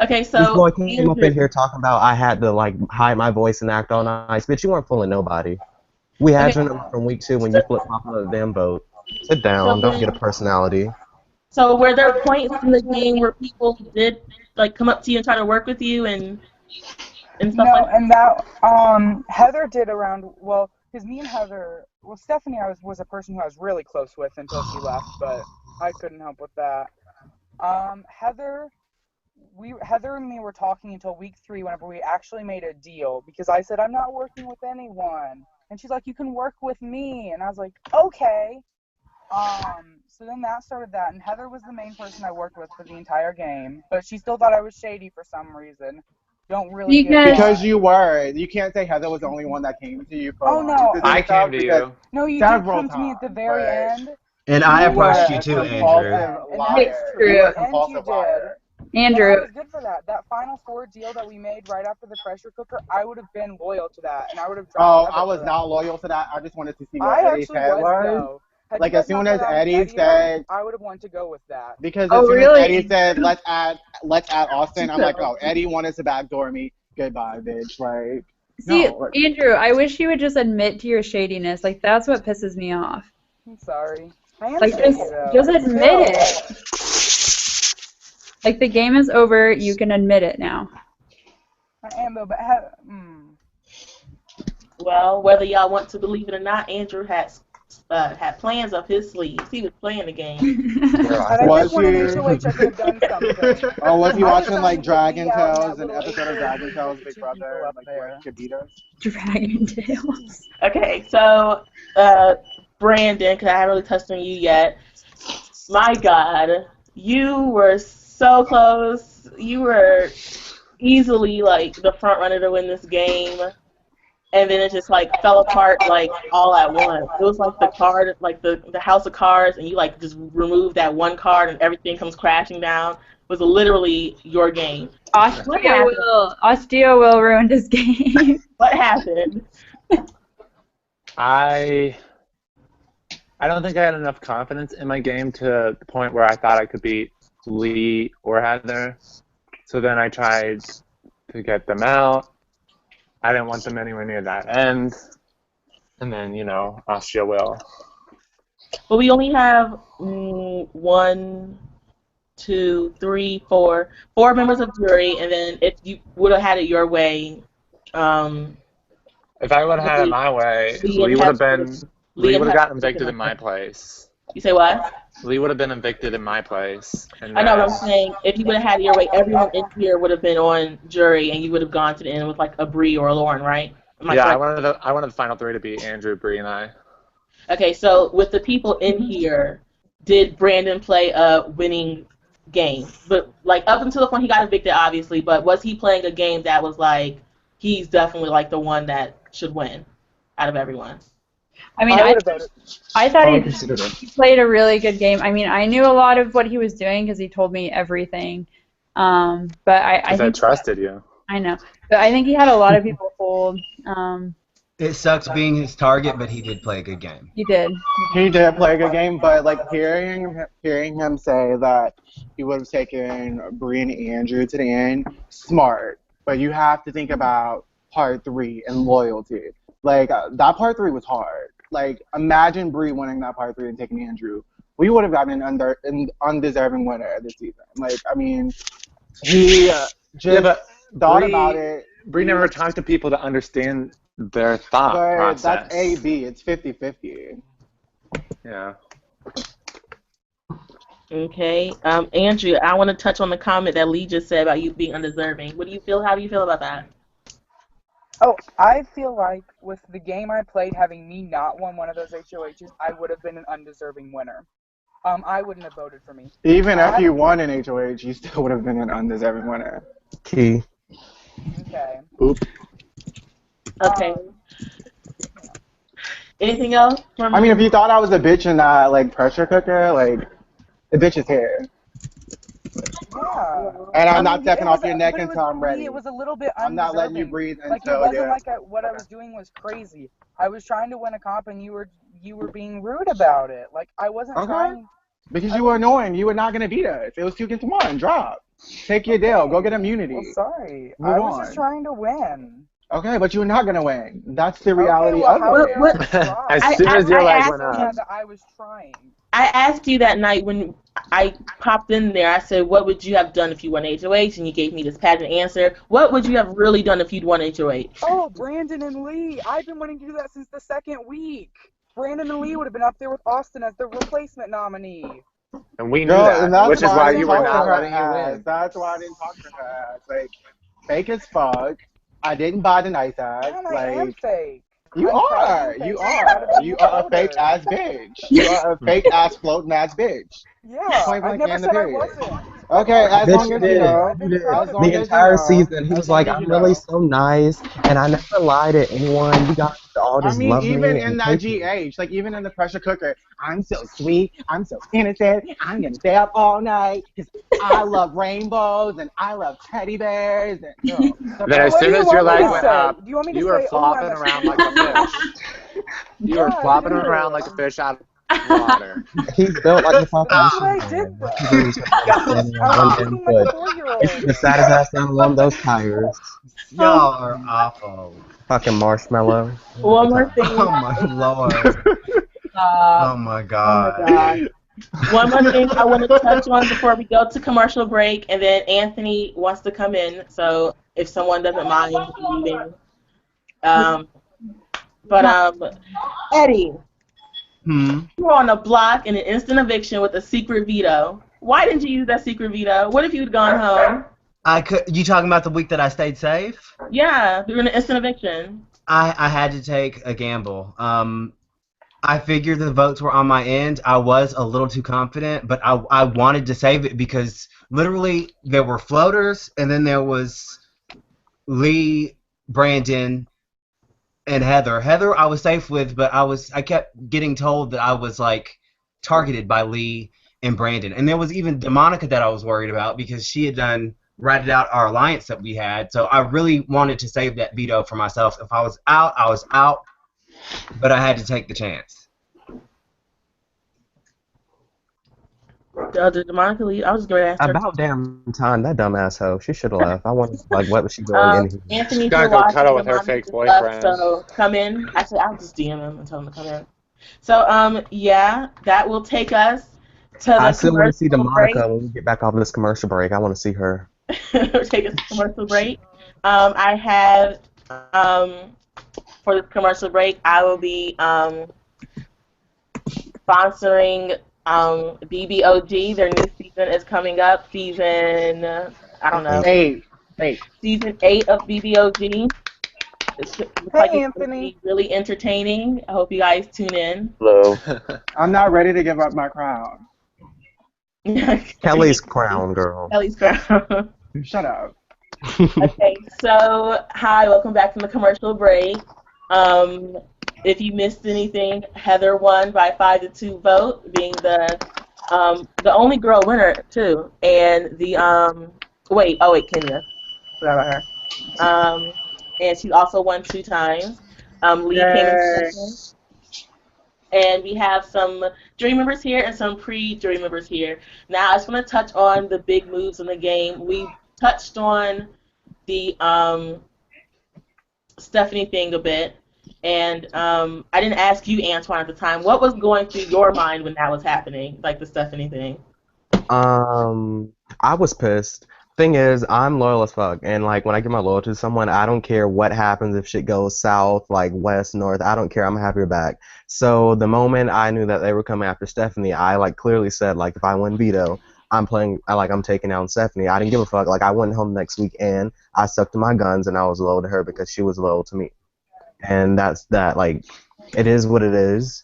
Speaker 6: Okay,
Speaker 4: This
Speaker 6: so
Speaker 4: boy came up
Speaker 6: Andrew.
Speaker 4: in here talking about I had to like hide my voice and act all nice. Bitch, you weren't fooling nobody. We had
Speaker 6: Okay,
Speaker 4: your number from week 2 when you flip flop on the damn boat. Sit
Speaker 6: so
Speaker 4: down. Don't get a
Speaker 6: then,
Speaker 4: personality.
Speaker 6: so were there points in the game where people did like come up to you and try to work with you and stuff
Speaker 7: No,
Speaker 6: like
Speaker 7: and that Heather did around well, because me and Heather, well, Stephanie, was a person who I was really close with until she left, but I couldn't help with that. Heather, Heather and me were talking until week 3 whenever we actually made a deal because I said I'm not working with anyone, and she's like, you can work with me, and I was like, okay. So then that started that, and Heather was the main person I worked with for the entire game, but she still thought I was shady for some reason. Don't really get
Speaker 2: Because
Speaker 5: Because
Speaker 7: why.
Speaker 5: you were. You can't say Heather was the only one that came to you for
Speaker 7: Oh no,
Speaker 5: alliances
Speaker 1: I
Speaker 5: and
Speaker 1: came
Speaker 5: stuff
Speaker 1: to
Speaker 5: because
Speaker 1: you.
Speaker 7: no, you did
Speaker 5: several
Speaker 7: come to me at the
Speaker 5: times,
Speaker 7: very
Speaker 5: but
Speaker 7: end.
Speaker 3: And I
Speaker 5: you
Speaker 7: You
Speaker 5: were
Speaker 3: approached
Speaker 7: did
Speaker 3: you
Speaker 5: a
Speaker 3: too,
Speaker 7: come to me at the
Speaker 3: Andrew.
Speaker 5: compulsive
Speaker 7: end, and
Speaker 2: it's
Speaker 5: liar. You
Speaker 2: true.
Speaker 5: were a
Speaker 7: you
Speaker 5: compulsive
Speaker 7: did.
Speaker 5: liar.
Speaker 7: But I
Speaker 2: Andrew,
Speaker 7: was good for that. That Final Four deal that we made right after the pressure cooker, I would have been loyal to that, and I would have dropped
Speaker 5: Oh, I
Speaker 7: Heather
Speaker 5: was
Speaker 7: for
Speaker 5: not
Speaker 7: that.
Speaker 5: loyal to that. I just wanted to see what
Speaker 7: I
Speaker 5: Eddie's
Speaker 7: actually
Speaker 5: head
Speaker 7: was
Speaker 5: was.
Speaker 7: though. Had you
Speaker 5: Like as
Speaker 7: guys
Speaker 5: soon
Speaker 7: not
Speaker 5: as
Speaker 7: got out of
Speaker 5: Eddie
Speaker 7: Eddie early,
Speaker 5: said,
Speaker 7: I would have wanted to go with that.
Speaker 5: because as
Speaker 2: oh
Speaker 5: soon as Eddie
Speaker 2: really?
Speaker 5: said let's add Austin, I'm like, oh, Eddie wanted to backdoor me. Goodbye, bitch. Like,
Speaker 2: See,
Speaker 5: no, like,
Speaker 2: Andrew, I wish you would just admit to your shadiness. Like that's what pisses me off.
Speaker 7: I'm sorry. I am
Speaker 2: Like
Speaker 7: shady
Speaker 2: just
Speaker 7: though.
Speaker 2: admit
Speaker 7: Still.
Speaker 2: it. Like the game is over, you can admit it now.
Speaker 7: I am though, but
Speaker 6: well, whether y'all want to believe it or not, Andrew had plans up his sleeves. He was playing the game.
Speaker 4: Girl, I
Speaker 7: had I
Speaker 4: said
Speaker 7: just
Speaker 5: was
Speaker 7: won an
Speaker 5: he?
Speaker 7: HOH, I could have done something.
Speaker 5: Or was he
Speaker 7: I
Speaker 5: watching
Speaker 7: decided
Speaker 5: like
Speaker 7: to get
Speaker 5: Dragon
Speaker 7: Lee out in that
Speaker 5: Tales, an
Speaker 7: little
Speaker 5: episode of
Speaker 7: HOH
Speaker 5: Dragon
Speaker 7: just to
Speaker 5: Tales,
Speaker 7: get the
Speaker 5: Big
Speaker 7: two people
Speaker 5: Brother, and
Speaker 7: up
Speaker 5: like doing
Speaker 7: there.
Speaker 5: Kabitas?
Speaker 2: Dragon Tales.
Speaker 6: Okay, so Brandon, because I haven't really touched on you yet. My God, you were so close. You were easily like the front runner to win this game. and then it just like fell apart like all at once. It was like the card, like the house of cards, and you like just remove that one card and everything comes crashing down. It was literally your game. What happened?
Speaker 2: Osteo will ruined his game.
Speaker 6: What happened?
Speaker 1: I don't think I had enough confidence in my game to the point where I thought I could beat Lee or Heather. So then I tried to get them out. I didn't want them anywhere near that end. And then, Austria will.
Speaker 6: But we only have 1, 2, 3, 4 members of jury, and then if you would have had it your way,
Speaker 1: if I would have had it my way, Lee would have gotten evicted in my place.
Speaker 6: You say what?
Speaker 1: Lee would have been evicted in my place. And
Speaker 6: I know what I'm saying. If you would have had it your way, everyone in here would have been on jury, and you would have gone to the end with like a Bree or a Lauren, right?
Speaker 1: Yeah, I wanted the final 3 to be Andrew, Bree, and I.
Speaker 6: Okay, so with the people in here, did Brandon play a winning game? But like up until the point he got evicted, obviously, but was he playing a game that was like he's definitely like the one that should win out of everyone?
Speaker 2: I mean, I thought he played a really good game. I mean, I knew a lot of what he was doing because he told me everything. But I think
Speaker 1: I trusted you.
Speaker 2: I know, but I think he had a lot of people fooled.
Speaker 3: It sucks being his target, but he did play a good game.
Speaker 2: He did.
Speaker 5: He did play a good game, but like hearing him say that he would have taken Bree and Andrew to the end, smart. But you have to think about part 3 and loyalty. Like that part 3 was hard. Like imagine Bree winning that part 3 and taking Andrew. We would have gotten an undeserving winner this season. Like I mean, he just thought about it.
Speaker 1: Bree never talked to people to understand their thought process.
Speaker 5: That's A/B. It's 50-50.
Speaker 1: Yeah.
Speaker 6: Okay. Andrew, I want to touch on the comment that Lee just said about you being undeserving. What do you feel? How do you feel about that?
Speaker 7: Oh, I feel like with the game I played, having me not won one of those HOHs, I would have been an undeserving winner. I wouldn't have voted for me.
Speaker 5: Even if you won an HOH, you still would have been an undeserving winner.
Speaker 8: Key.
Speaker 7: Okay.
Speaker 1: Oop.
Speaker 6: Okay. Anything else?
Speaker 5: I mean, if you thought I was a bitch in that like pressure cooker, like the bitch is here.
Speaker 7: Yeah.
Speaker 5: And I'm not stepping off your neck until I'm ready.
Speaker 7: It was a little bit
Speaker 5: I'm not letting you breathe until
Speaker 7: like it wasn't like what I was doing was crazy. I was trying to win a comp and you were being rude about it. Like I wasn't trying.
Speaker 5: Because you were annoying. You were not gonna beat us. It was 2 against 1. Drop. Take your deal. Go get immunity.
Speaker 7: Well, sorry.
Speaker 5: Move
Speaker 7: I was
Speaker 5: on.
Speaker 7: just trying to win.
Speaker 5: Okay, but you're not gonna win. That's the reality
Speaker 6: of
Speaker 5: it.
Speaker 1: As soon as your leg went up.
Speaker 7: I was trying.
Speaker 6: I asked you that night when I popped in there, I said, what would you have done if you won HOH? And you gave me this pageant answer. What would you have really done if you'd won HOH?
Speaker 7: Oh, Brandon and Lee. I've been wanting to do that since the 2nd week. Brandon and Lee would have been up there with Austin as the replacement nominee.
Speaker 1: And we knew that, which is why you were not letting you win.
Speaker 5: That's why I didn't talk to her. It's like, fake as fuck. I didn't buy the nice ass.
Speaker 7: I am fake.
Speaker 5: You are a fake ass bitch. You are a fake ass floating ass bitch.
Speaker 7: Yeah, I never said I wasn't.
Speaker 5: Okay, as long as you know.
Speaker 4: The entire season, he was like, I'm really so nice, and I never lie to anyone. You guys all just love me.
Speaker 5: Even in that GH, like even in the pressure cooker, I'm so sweet, I'm so innocent, I'm gonna stay up all night because I love rainbows and I love teddy bears. And,
Speaker 1: then as soon as your leg went up, you were flopping around like a fish. You were flopping around like a fish out of water.
Speaker 4: He's built like a fucking
Speaker 7: I did
Speaker 4: You should have sat his ass down and warmed those tires.
Speaker 3: Y'all are awful.
Speaker 4: Fucking marshmallow.
Speaker 6: One more thing.
Speaker 3: Oh my lord. Oh my god.
Speaker 6: Oh my god. One more thing I want to touch on before we go to commercial break, and then Anthony wants to come in, so if someone doesn't mind leaving. Eddie, you were on a block in an instant eviction with a secret veto. Why didn't you use that secret veto? What if you'd gone home?
Speaker 3: You talking about the week that I stayed safe?
Speaker 6: Yeah, you were in an instant eviction.
Speaker 3: I had to take a gamble. I figured the votes were on my end. I was a little too confident, but I wanted to save it because literally there were floaters, and then there was Lee, Brandon, and Heather. Heather, I was safe with, but I kept getting told that I was like targeted by Lee and Brandon, and there was even Demonica that I was worried about because she had ratted out our alliance that we had. So I really wanted to save that veto for myself. If I was out, I was out, but I had to take the chance.
Speaker 6: Did Monica leave? I was going to ask her.
Speaker 4: About damn time, that dumbass hoe. She should have left. I wonder, like, what was she doing in here?
Speaker 6: Anthony, if
Speaker 1: Gotta
Speaker 6: you're
Speaker 1: go
Speaker 6: watching,
Speaker 1: cuddle with her
Speaker 6: Monica
Speaker 1: fake
Speaker 6: just left,
Speaker 1: boyfriend.
Speaker 6: so come in. Actually, I'll just DM him and tell him to come in. So, yeah, that will take us to the
Speaker 4: I still want to see
Speaker 6: commercial break.
Speaker 4: Demonica when we get back off of this commercial break. I want to see her.
Speaker 6: Take us to commercial break. I have for this commercial break, I will be sponsoring BBOG. Their new season is coming up. Season I don't know.
Speaker 5: Hey.
Speaker 6: Season 8 of BBOG. Looks like it's going to
Speaker 7: Anthony.
Speaker 6: be really entertaining. I hope you guys tune in.
Speaker 4: Hello.
Speaker 5: I'm not ready to give up my crown.
Speaker 4: Kelly's crown, girl.
Speaker 6: Kelly's crown.
Speaker 5: Shut up.
Speaker 6: Okay, so hi, welcome back from the commercial break. If you missed anything, Heather won by 5-2 vote, being the only girl winner too. And the Kenya, forgot about her. And she also won 2 times. Lee came in second. And we have some jury members here and some pre-jury members here. Now I just want to touch on the big moves in the game. We touched on the Stephanie thing a bit, and I didn't ask you, Antoine, at the time. What was going through your mind when that was happening, like the Stephanie thing?
Speaker 4: I was pissed. Thing is, I'm loyal as fuck, and like when I give my loyalty to someone, I don't care what happens if shit goes south, like west, north. I don't care. I'm happy you're back. So the moment I knew that they were coming after Stephanie, I like clearly said like if I win veto, I'm taking down Stephanie. I didn't give a fuck. Like I went home next week and I stuck to my guns and I was loyal to her because she was loyal to me, and that's that. Like it is what it is.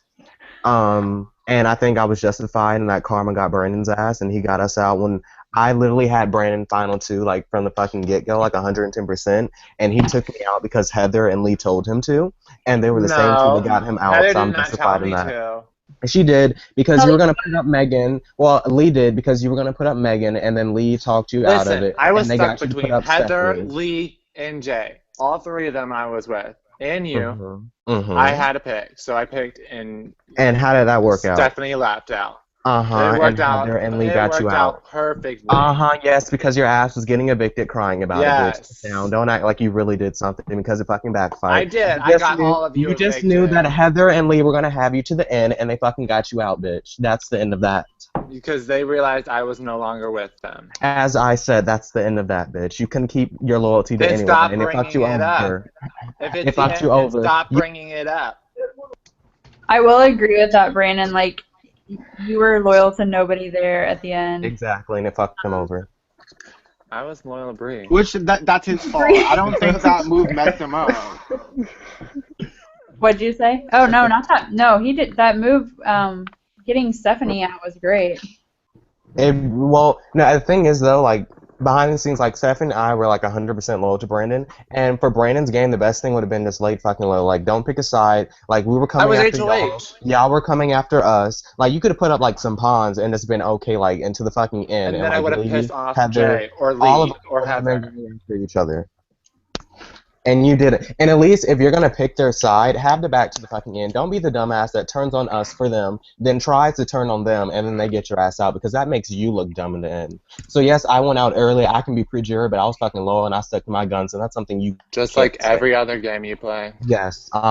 Speaker 4: And I think I was justified in that karma got Brandon's ass and he got us out when I literally had Brandon final 2, like from the fucking get-go, like 110%, and he took me out because Heather and Lee told him to, and they were the same two that got him out,
Speaker 1: Heather
Speaker 4: so I'm
Speaker 1: did not
Speaker 4: justified
Speaker 1: tell
Speaker 4: in
Speaker 1: me
Speaker 4: that.
Speaker 1: to.
Speaker 4: She did, because you were going to put up Megan. Well, Lee did, because you were going to put up Megan, and then Lee talked you out of it.
Speaker 1: I was
Speaker 4: and they
Speaker 1: stuck
Speaker 4: got you to
Speaker 1: between
Speaker 4: put up
Speaker 1: Heather,
Speaker 4: Stephanie.
Speaker 1: Lee, and Jay. All 3 of them I was with. And you.
Speaker 4: Mm-hmm.
Speaker 1: I had to pick, so I picked, and
Speaker 4: how did that work out?
Speaker 1: Stephanie lapped out.
Speaker 4: It worked out. And Lee got you out
Speaker 1: perfectly.
Speaker 4: Yes, because your ass was getting evicted crying about it, bitch. Down. Don't act like you really did something because it fucking backfired.
Speaker 1: I did. I got all of you
Speaker 4: You just
Speaker 1: evicted.
Speaker 4: knew that Heather and Lee were going to have you to the end, and they fucking got you out, bitch. That's the end of that.
Speaker 1: Because they realized I was no longer with them.
Speaker 4: As I said, that's the end of that, bitch. You can keep your loyalty to anyone,
Speaker 1: stop
Speaker 4: and it fucked you
Speaker 1: bringing it
Speaker 4: over.
Speaker 1: It fucked
Speaker 4: you over.
Speaker 1: Stop bringing it up.
Speaker 2: I will agree with that, Brandon. Like, you were loyal to nobody there at the end.
Speaker 4: Exactly, and it fucked him over.
Speaker 1: I was loyal to Bree.
Speaker 5: Which that's his fault. I don't think that move messed him up.
Speaker 2: What'd you say? Oh no, not that. No, he did that move. Getting Stephanie out was great.
Speaker 4: No, the thing is though, like behind the scenes, like Steph and I were like 100% loyal to Brandon, and for Brandon's game, the best thing would have been just laid fucking low. Like, don't pick a side. Like, we were coming after y'all. Y'all were coming after us. Like, you could have put up like some pawns and just been okay, like into the fucking end.
Speaker 1: And then
Speaker 4: like,
Speaker 1: I would have pissed off
Speaker 4: Heather,
Speaker 1: Jay or Lee
Speaker 4: all of
Speaker 1: or Heather.
Speaker 4: after each other. And you did it. And at least if you're gonna pick their side, have the back to the fucking end. Don't be the dumbass that turns on us for them, then tries to turn on them, and then they get your ass out because that makes you look dumb in the end. So yes, I went out early. I can be pre-jury, but I was fucking low and I stuck to my guns, and that's something you
Speaker 1: just like every other game you play.
Speaker 4: Yes. And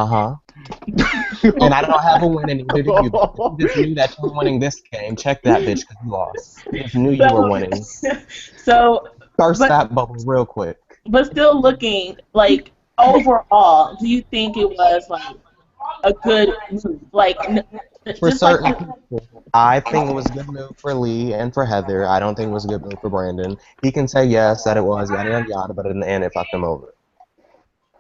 Speaker 4: I don't have a win, and neither do you. You just knew that you were winning this game. Check that, bitch, because you lost. You just knew you were winning.
Speaker 6: So
Speaker 4: burst that bubble real quick.
Speaker 6: But still looking, like, overall, do you think it was, like, a good move? Like,
Speaker 4: for certain people, I think it was a good move for Lee and for Heather. I don't think it was a good move for Brandon. He can say yes, that it was, yada, yada, yada, but in the end, it fucked him over.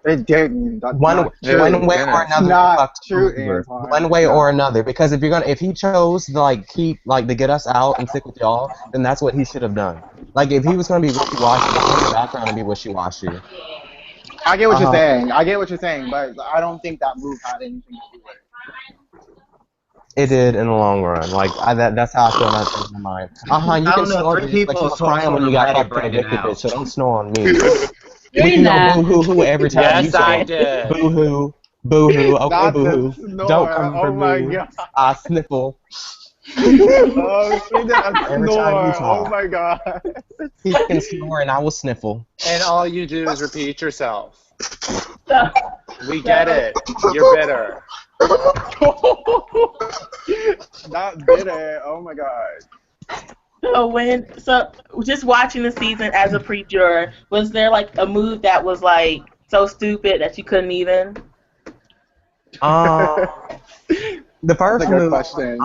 Speaker 5: It didn't.
Speaker 4: One way or another,
Speaker 5: not true,
Speaker 4: one way or another, because if he chose to like keep like to get us out and stick with y'all, then that's what he should have done. Like if he was gonna be wishy-washy, go in the background and be wishy-washy.
Speaker 5: I get what you're
Speaker 4: Uh-huh.
Speaker 5: saying. I get what you're saying, but I don't think that move had anything to do with it.
Speaker 4: It did in the long run. Like that's how I feel. Not in my mind. You
Speaker 3: I
Speaker 4: can
Speaker 3: don't know.
Speaker 4: snore,
Speaker 3: 3
Speaker 4: bitch, but
Speaker 3: people
Speaker 4: you were
Speaker 3: sort
Speaker 4: crying when
Speaker 3: of
Speaker 4: you got
Speaker 3: ratted
Speaker 4: fucking
Speaker 3: Brandon
Speaker 4: evicted, bitch.
Speaker 3: out.
Speaker 4: So don't snore on me. We
Speaker 2: Doing
Speaker 4: can go
Speaker 2: that.
Speaker 4: boo hoo hoo every time you
Speaker 1: Yes,
Speaker 4: say
Speaker 1: I
Speaker 4: it.
Speaker 1: did.
Speaker 4: Boo hoo, boo hoo. Okay,
Speaker 5: Not
Speaker 4: boo
Speaker 5: the
Speaker 4: hoo. Don't
Speaker 5: snore.
Speaker 4: come for
Speaker 5: Oh my
Speaker 4: me.
Speaker 5: god.
Speaker 4: I sniffle
Speaker 5: Oh, she did a
Speaker 4: every time you
Speaker 5: snore. Oh
Speaker 4: talk.
Speaker 5: my god.
Speaker 4: He can snore and I will sniffle.
Speaker 1: And all you do is repeat yourself.
Speaker 6: So,
Speaker 1: We get it. You're bitter.
Speaker 5: Not bitter. Oh my god.
Speaker 6: so just watching the season as a pre-juror, was there like a move that was like so stupid that you couldn't even?
Speaker 4: Um, the
Speaker 5: That's a
Speaker 4: first
Speaker 5: good
Speaker 4: move
Speaker 5: question.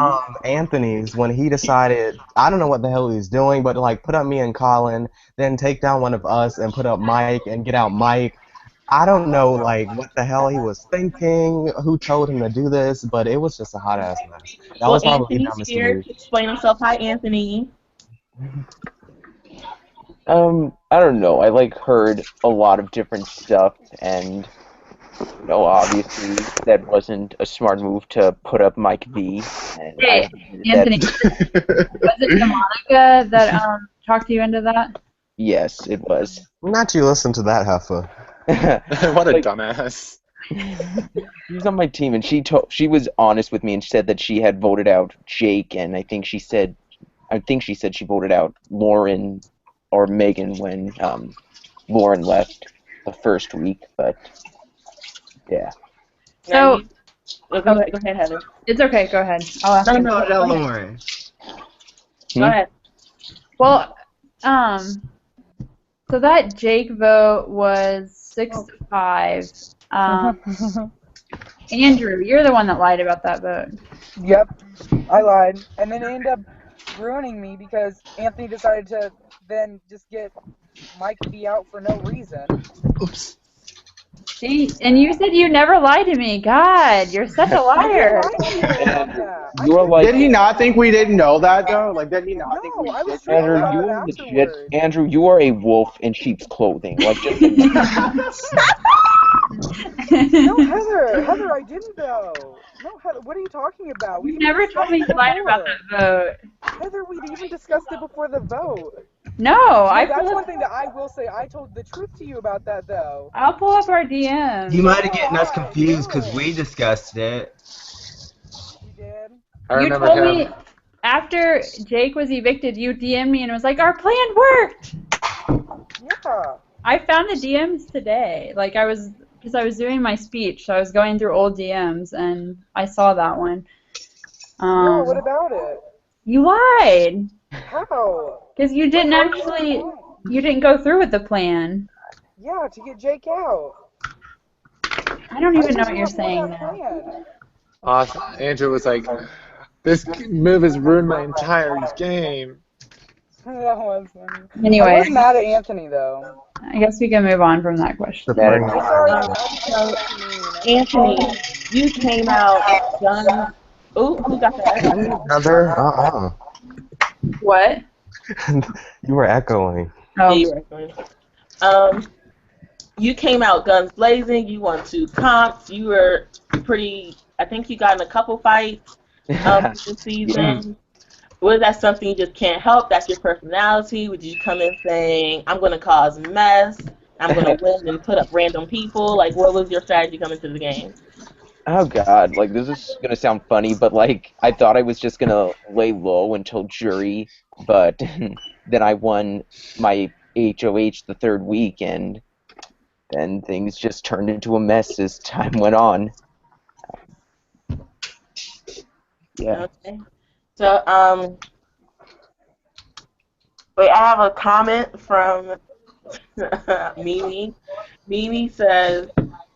Speaker 4: Anthony's when he decided I don't know what the hell he was doing, but like put up me and Colin, then take down one of us and put up Mike and get out Mike. I don't know like what the hell he was thinking, who told him to do this, but it was just a hot ass mess. That
Speaker 6: Well,
Speaker 4: was probably the
Speaker 6: Anthony's
Speaker 4: dumbest
Speaker 6: here
Speaker 4: move.
Speaker 6: to explain himself. Hi, Anthony.
Speaker 10: I don't know. I like heard a lot of different stuff, and obviously that wasn't a smart move to put up Mike V. And I
Speaker 2: Hey,
Speaker 10: heard that
Speaker 2: Anthony, was it Demonica that talked you into that?
Speaker 10: yes, it was.
Speaker 4: Not you listen to that heifer.
Speaker 1: What a
Speaker 10: Like,
Speaker 1: dumbass.
Speaker 10: she was on my team, and she was honest with me and said that she had voted out Jake, and I think she said she voted out Lauren or Megan when Lauren left the first week, but yeah.
Speaker 6: Now
Speaker 2: So,
Speaker 6: go ahead, Heather.
Speaker 2: it's okay. Go ahead. I'll ask you.
Speaker 3: No,
Speaker 6: go ahead.
Speaker 3: Lauren.
Speaker 6: Go ahead.
Speaker 2: Well, so that Jake vote was 6-5. Andrew, you're the one that lied about that vote.
Speaker 7: Yep, I lied, and then it ended up ruining me because Anthony decided to then just get Mike V out for no reason.
Speaker 3: Oops.
Speaker 2: See, and you said you never lied to me. God, you're such a
Speaker 7: I didn't
Speaker 2: liar.
Speaker 7: lie to you though about that. I
Speaker 10: You're
Speaker 7: can't
Speaker 10: like
Speaker 5: Did he not think we didn't know that though? Like, did he not think
Speaker 7: No,
Speaker 5: we
Speaker 7: I was
Speaker 5: did know
Speaker 7: dreaming
Speaker 10: Andrew,
Speaker 7: about
Speaker 5: that?
Speaker 10: you
Speaker 7: it
Speaker 10: are legit.
Speaker 7: afterwards.
Speaker 10: Andrew, you are a wolf in sheep's clothing. Like, just
Speaker 7: No, Heather, I didn't though. No, Heather, what are you talking about? We
Speaker 2: You
Speaker 7: even
Speaker 2: never told
Speaker 7: discussed
Speaker 2: me
Speaker 7: it
Speaker 2: you lied about
Speaker 7: before.
Speaker 2: that vote.
Speaker 7: Heather, we'd even discussed it before the vote.
Speaker 2: No,
Speaker 7: No, that's one thing that I will say. I told the truth to you about that though.
Speaker 2: I'll pull up our DMs.
Speaker 3: You might have
Speaker 7: No,
Speaker 3: getting us
Speaker 7: alright,
Speaker 3: confused
Speaker 7: do
Speaker 3: because we
Speaker 7: it.
Speaker 3: discussed it.
Speaker 7: We did.
Speaker 1: I
Speaker 2: You
Speaker 1: remember
Speaker 2: told
Speaker 1: him.
Speaker 2: me after Jake was evicted, you DM'd me and was like, our plan worked.
Speaker 7: Yeah.
Speaker 2: I found the DMs today. Like because I was doing my speech, so I was going through old DMs and I saw that one.
Speaker 7: Yeah, what about it?
Speaker 2: You lied.
Speaker 7: How?
Speaker 2: Because you didn't
Speaker 7: How did I lie?
Speaker 2: you didn't go through with the plan.
Speaker 7: Yeah, to get Jake out.
Speaker 2: I don't even know what
Speaker 7: I
Speaker 2: you're
Speaker 7: told you
Speaker 2: saying
Speaker 7: that
Speaker 2: now.
Speaker 7: plan.
Speaker 1: Awesome. Andrew was like, this move has ruined my entire game.
Speaker 7: That was funny.
Speaker 2: Anyway,
Speaker 7: I was mad at Anthony though.
Speaker 2: I guess we can move on from that question.
Speaker 10: Mad
Speaker 7: I'm sorry. I
Speaker 6: So,
Speaker 7: was mean.
Speaker 6: Anthony, you came out guns. Ooh, who got that?
Speaker 4: Heather,
Speaker 2: What?
Speaker 4: you were echoing.
Speaker 2: Oh,
Speaker 6: You were- you came out guns blazing. You won 2 comps. You were pretty. I think you got in a couple fights this season. Was that something you just can't help? That's your personality? Would you come in saying, "I'm going to cause mess. I'm going to win and put up random people"? Like, what was your strategy coming to the game?
Speaker 10: Oh God, like this is gonna sound funny, but like I thought I was just gonna lay low until jury, but then I won my HOH the third week, and then things just turned into a mess as time went on. Yeah.
Speaker 6: Okay. So, wait, I have a comment from Mimi. Mimi says,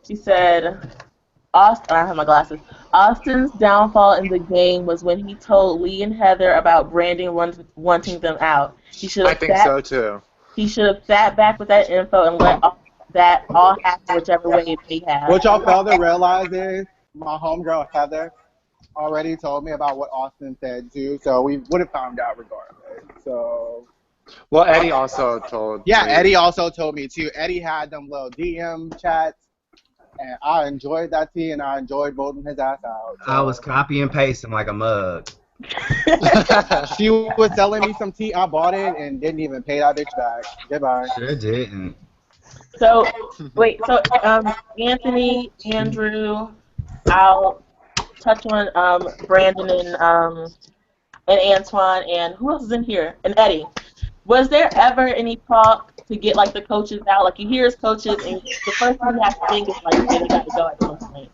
Speaker 6: she said, Austin, I have my glasses. Austin's downfall in the game was when he told Lee and Heather about Brandon wanting them out. He should
Speaker 1: I
Speaker 6: have
Speaker 1: think so too.
Speaker 6: He should have sat back with that info and let that all happen whichever way it may have.
Speaker 5: What y'all fail to realize is my homegirl Heather already told me about what Austin said too, so we would have found out regardless. So
Speaker 1: Well, Eddie also told
Speaker 5: Yeah,
Speaker 1: me.
Speaker 5: Eddie also told me too. Eddie had them little DM chats, and I enjoyed that tea, and I enjoyed voting his ass out.
Speaker 3: I was copy and pasting like a mug.
Speaker 5: She was selling me some tea. I bought it and didn't even pay that bitch back. Goodbye.
Speaker 3: Sure didn't.
Speaker 6: So wait, so Anthony, Andrew, I'll touch on Brandon and Antoine, and who else is in here? And Eddie. Was there ever any talk to get like the coaches out? Like you hear as coaches, and the first thing you have to think is like, okay, they got to go at some point.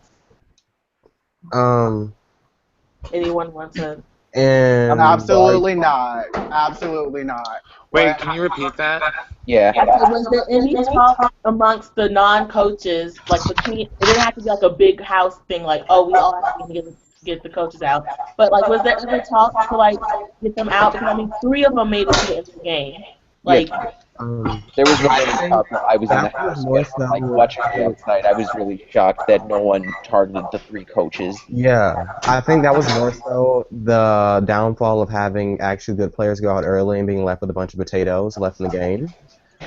Speaker 6: Anyone want to?
Speaker 4: And
Speaker 5: Absolutely not. Absolutely not.
Speaker 1: Wait, can you repeat that?
Speaker 10: Yeah.
Speaker 6: I said, was there any talk amongst the non-coaches, like between? It didn't have to be like a big house thing, like oh, we all have to get the coaches out. But like, was there ever talk to like get them out? Because I mean, 3 of them made it to the end of the game. Like,
Speaker 10: there was no talk. I was in the house, but like watching the outside, I was really shocked that no one targeted the 3 coaches.
Speaker 4: Yeah, I think that was more so the downfall of having actually good players go out early and being left with a bunch of potatoes left in the game.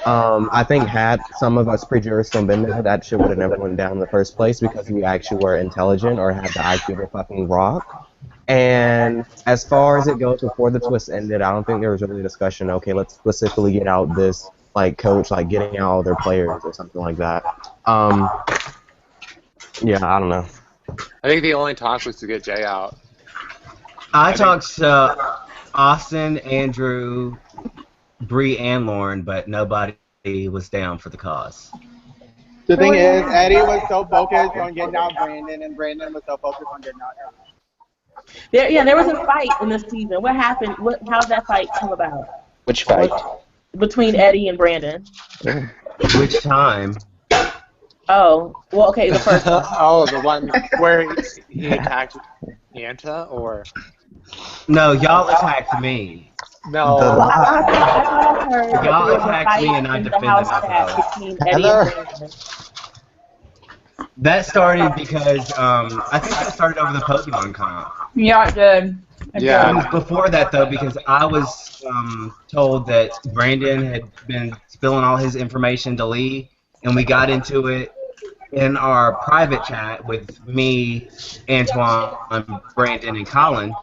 Speaker 4: I think had some of us pre-jurists been there, that shit would have never went down in the first place because we actually were intelligent or had the IQ of a fucking rock. And as far as it goes before the twist ended, I don't think there was really a discussion, okay, let's specifically get out this, like, coach, like, getting out all their players or something like that. Yeah, I don't know.
Speaker 1: I think the only talk was to get Jay out.
Speaker 3: I talked to Austin, Andrew, Bree, and Lauren, but nobody was down for the cause.
Speaker 5: The thing is, Eddie was so focused on getting out Brandon, and Brandon was so focused on getting out Eddie.
Speaker 6: There was a fight in this season. What happened? How did that fight come about?
Speaker 10: Which fight?
Speaker 6: Between Eddie and Brandon.
Speaker 3: Which time?
Speaker 6: Oh, well, okay, the first one.
Speaker 1: Oh, the one where he attacked Yanta, or?
Speaker 3: No, y'all attacked me.
Speaker 1: No.
Speaker 6: I heard
Speaker 3: Y'all
Speaker 6: there was a
Speaker 3: attacked
Speaker 6: fight
Speaker 3: me and I
Speaker 6: in the
Speaker 3: defended
Speaker 6: house
Speaker 3: myself.
Speaker 6: chat between Eddie and Brandon.
Speaker 3: That started because I think that started over the Pokemon comp.
Speaker 2: Yeah, it did.
Speaker 1: Yeah.
Speaker 3: It was before that though, because I was told that Brandon had been spilling all his information to Lee, and we got into it in our private chat with me, Antoine, Brandon, and Colin.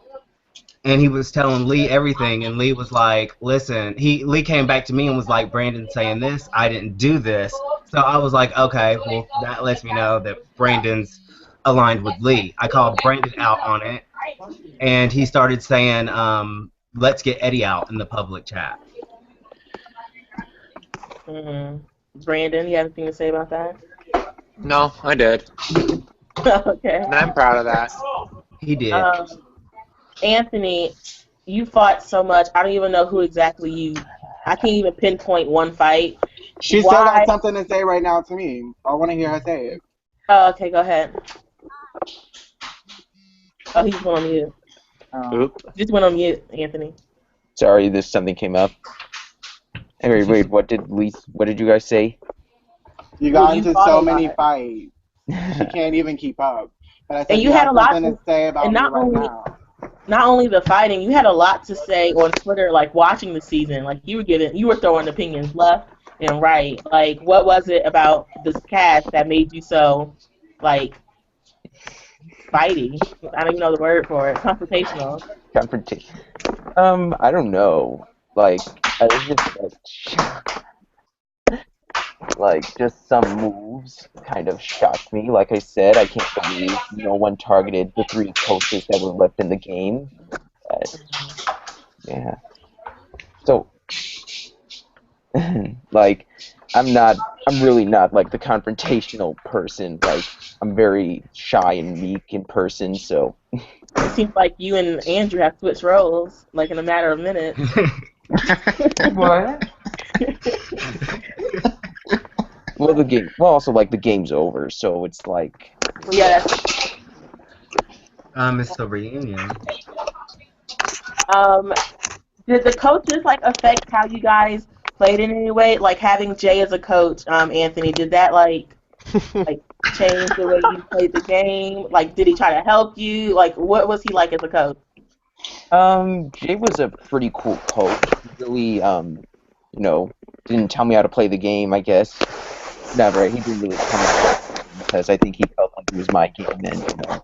Speaker 3: And he was telling Lee everything, and Lee was like, listen, Lee came back to me and was like, Brandon's saying this, I didn't do this. So I was like, okay, well, that lets me know that Brandon's aligned with Lee. I called Brandon out on it, and he started saying, let's get Eddie out in the public chat.
Speaker 6: Brandon, you have anything to say about that?
Speaker 1: No, I did.
Speaker 6: Okay.
Speaker 1: And I'm proud of that.
Speaker 3: He did.
Speaker 6: Anthony, you fought so much. I don't even know who exactly you. I can't even pinpoint one fight.
Speaker 5: She still got something to say right now to me. I want to hear her say it.
Speaker 6: Oh, okay, go ahead. Oh, he just went on mute.
Speaker 1: Oop.
Speaker 6: Just went on mute, Anthony.
Speaker 10: Sorry, something came up. Anyway, wait, what did you guys say?
Speaker 5: You got into so many fights. She can't even keep up. But I said
Speaker 6: And you had a lot
Speaker 5: to say about
Speaker 6: and
Speaker 5: me
Speaker 6: not
Speaker 5: right
Speaker 6: only
Speaker 5: now.
Speaker 6: not only the fighting, you had a lot to say on Twitter, like watching the season. Like you were throwing opinions left and right. Like what was it about this cast that made you so like fighty? I don't even know the word for it. Confrontational.
Speaker 10: Confrontation. I don't know. Like I was just like just some moves kind of shocked me. Like I said, I can't believe no one targeted the 3 coaches that were left in the game. But, yeah. So, like, I'm really not like the confrontational person. Like, I'm very shy and meek in person. So.
Speaker 6: It seems like you and Andrew have switched roles, like in a matter of minutes.
Speaker 10: What? Well, also like the game's over, so it's like.
Speaker 6: Yeah.
Speaker 3: It's the reunion.
Speaker 6: Did the coaches like affect how you guys played in any way? Like having Jay as a coach, Anthony, did that like change the way you played the game? Like, did he try to help you? Like, what was he like as a coach?
Speaker 10: Jay was a pretty cool coach. Really, didn't tell me how to play the game, I guess. Never. He didn't really tell me how to play it because I think he felt like it was my game and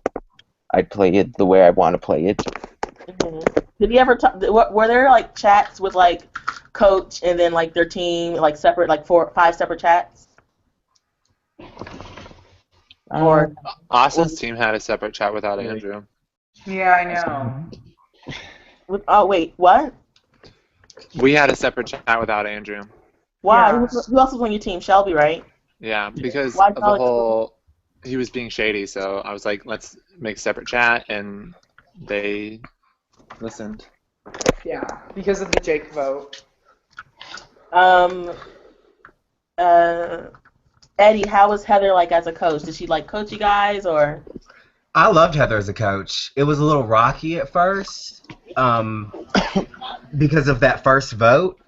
Speaker 10: I'd play it the way I want to play it.
Speaker 6: Did he ever were there like chats with like coach and then like their team, like separate, like 4 or 5 separate chats? Or
Speaker 1: Austin's team had a separate chat without Andrew.
Speaker 7: Yeah, I know.
Speaker 6: oh wait, what?
Speaker 1: We had a separate chat without Andrew.
Speaker 6: Why?
Speaker 7: Yeah.
Speaker 6: Who else was on your team? Shelby, right?
Speaker 1: Yeah, because
Speaker 6: Why
Speaker 1: of the
Speaker 6: Shelby?
Speaker 1: whole, he was being shady, so I was like, let's make a separate chat, and they listened.
Speaker 7: Yeah, because of the Jake vote.
Speaker 6: Eddie, how was Heather like as a coach? Did she like coach you guys or?
Speaker 3: I loved Heather as a coach. It was a little rocky at first because of that first vote,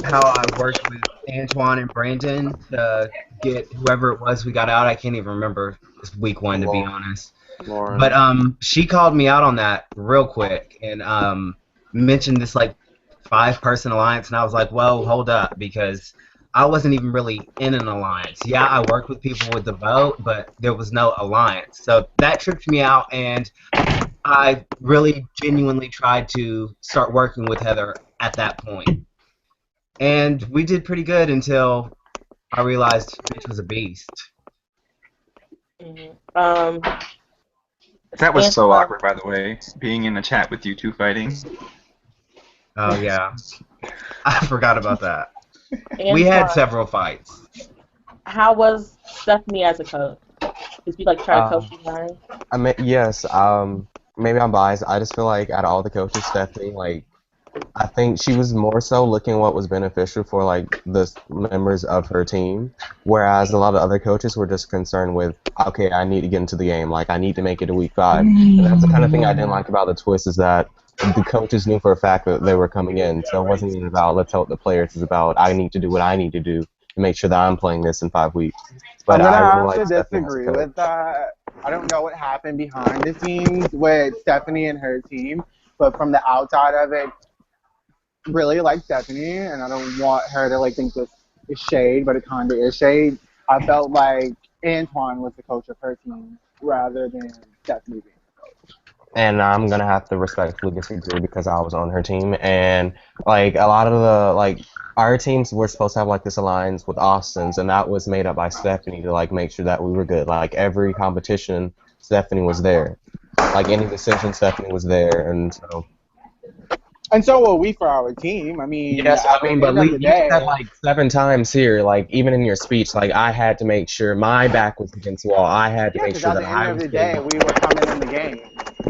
Speaker 3: how I worked with Antoine and Brandon to get whoever it was we got out. I can't even remember. It's week 1, to be honest.
Speaker 1: Lauren.
Speaker 3: But she called me out on that real quick and mentioned this like 5-person alliance, and I was like, whoa, hold up, because I wasn't even really in an alliance. Yeah, I worked with people with the vote, but there was no alliance. So that tripped me out, and I really genuinely tried to start working with Heather at that point. And we did pretty good until I realized bitch was a beast.
Speaker 9: That was so awkward, by the way, being in a chat with you two fighting.
Speaker 3: Oh, yeah. I forgot about that. We had several fights.
Speaker 6: How was Stephanie as a coach? Did you like try to coach you guys?
Speaker 4: I mean, yes. Maybe I'm biased. I just feel like out of all the coaches, Stephanie, like, I think she was more so looking what was beneficial for like the members of her team, whereas a lot of other coaches were just concerned with, okay, I need to get into the game, like I need to make it to week 5. And that's the kind of thing I didn't like about the twist, is that the coaches knew for a fact that they were coming in, so it wasn't even about let's help the players. It's about I need to do what I need to do to make sure that I'm playing this in 5 weeks. But
Speaker 5: I'm
Speaker 4: I
Speaker 5: gonna
Speaker 4: really
Speaker 5: have to
Speaker 4: like Stephanie as a
Speaker 5: disagree
Speaker 4: coach.
Speaker 5: with that. I don't know what happened behind the scenes with Stephanie and her team, but from the outside of it, really like Stephanie, and I don't want her to like think this is shade, but it kind of is shade. I felt like Antoine was the coach of her team rather than Stephanie being the coach.
Speaker 4: And I'm gonna have to respectfully disagree because I was on her team, and like a lot of the like our teams were supposed to have like this alliance with Austin's, and that was made up by Stephanie to like make sure that we were good. Like every competition, Stephanie was there. Like any decision, Stephanie was there, and so.
Speaker 5: And so were we for our team. I mean,
Speaker 4: Yes, I mean, but
Speaker 5: at the end
Speaker 4: Lee,
Speaker 5: of
Speaker 4: you
Speaker 5: the day,
Speaker 4: said like 7 times here, like even in your speech, like I had to make sure my back was against the wall. I had to
Speaker 5: yeah,
Speaker 4: make
Speaker 5: because
Speaker 4: sure
Speaker 5: at
Speaker 4: that
Speaker 5: the
Speaker 4: I
Speaker 5: end of
Speaker 4: was
Speaker 5: the day,
Speaker 4: getting.
Speaker 5: we were coming in the game.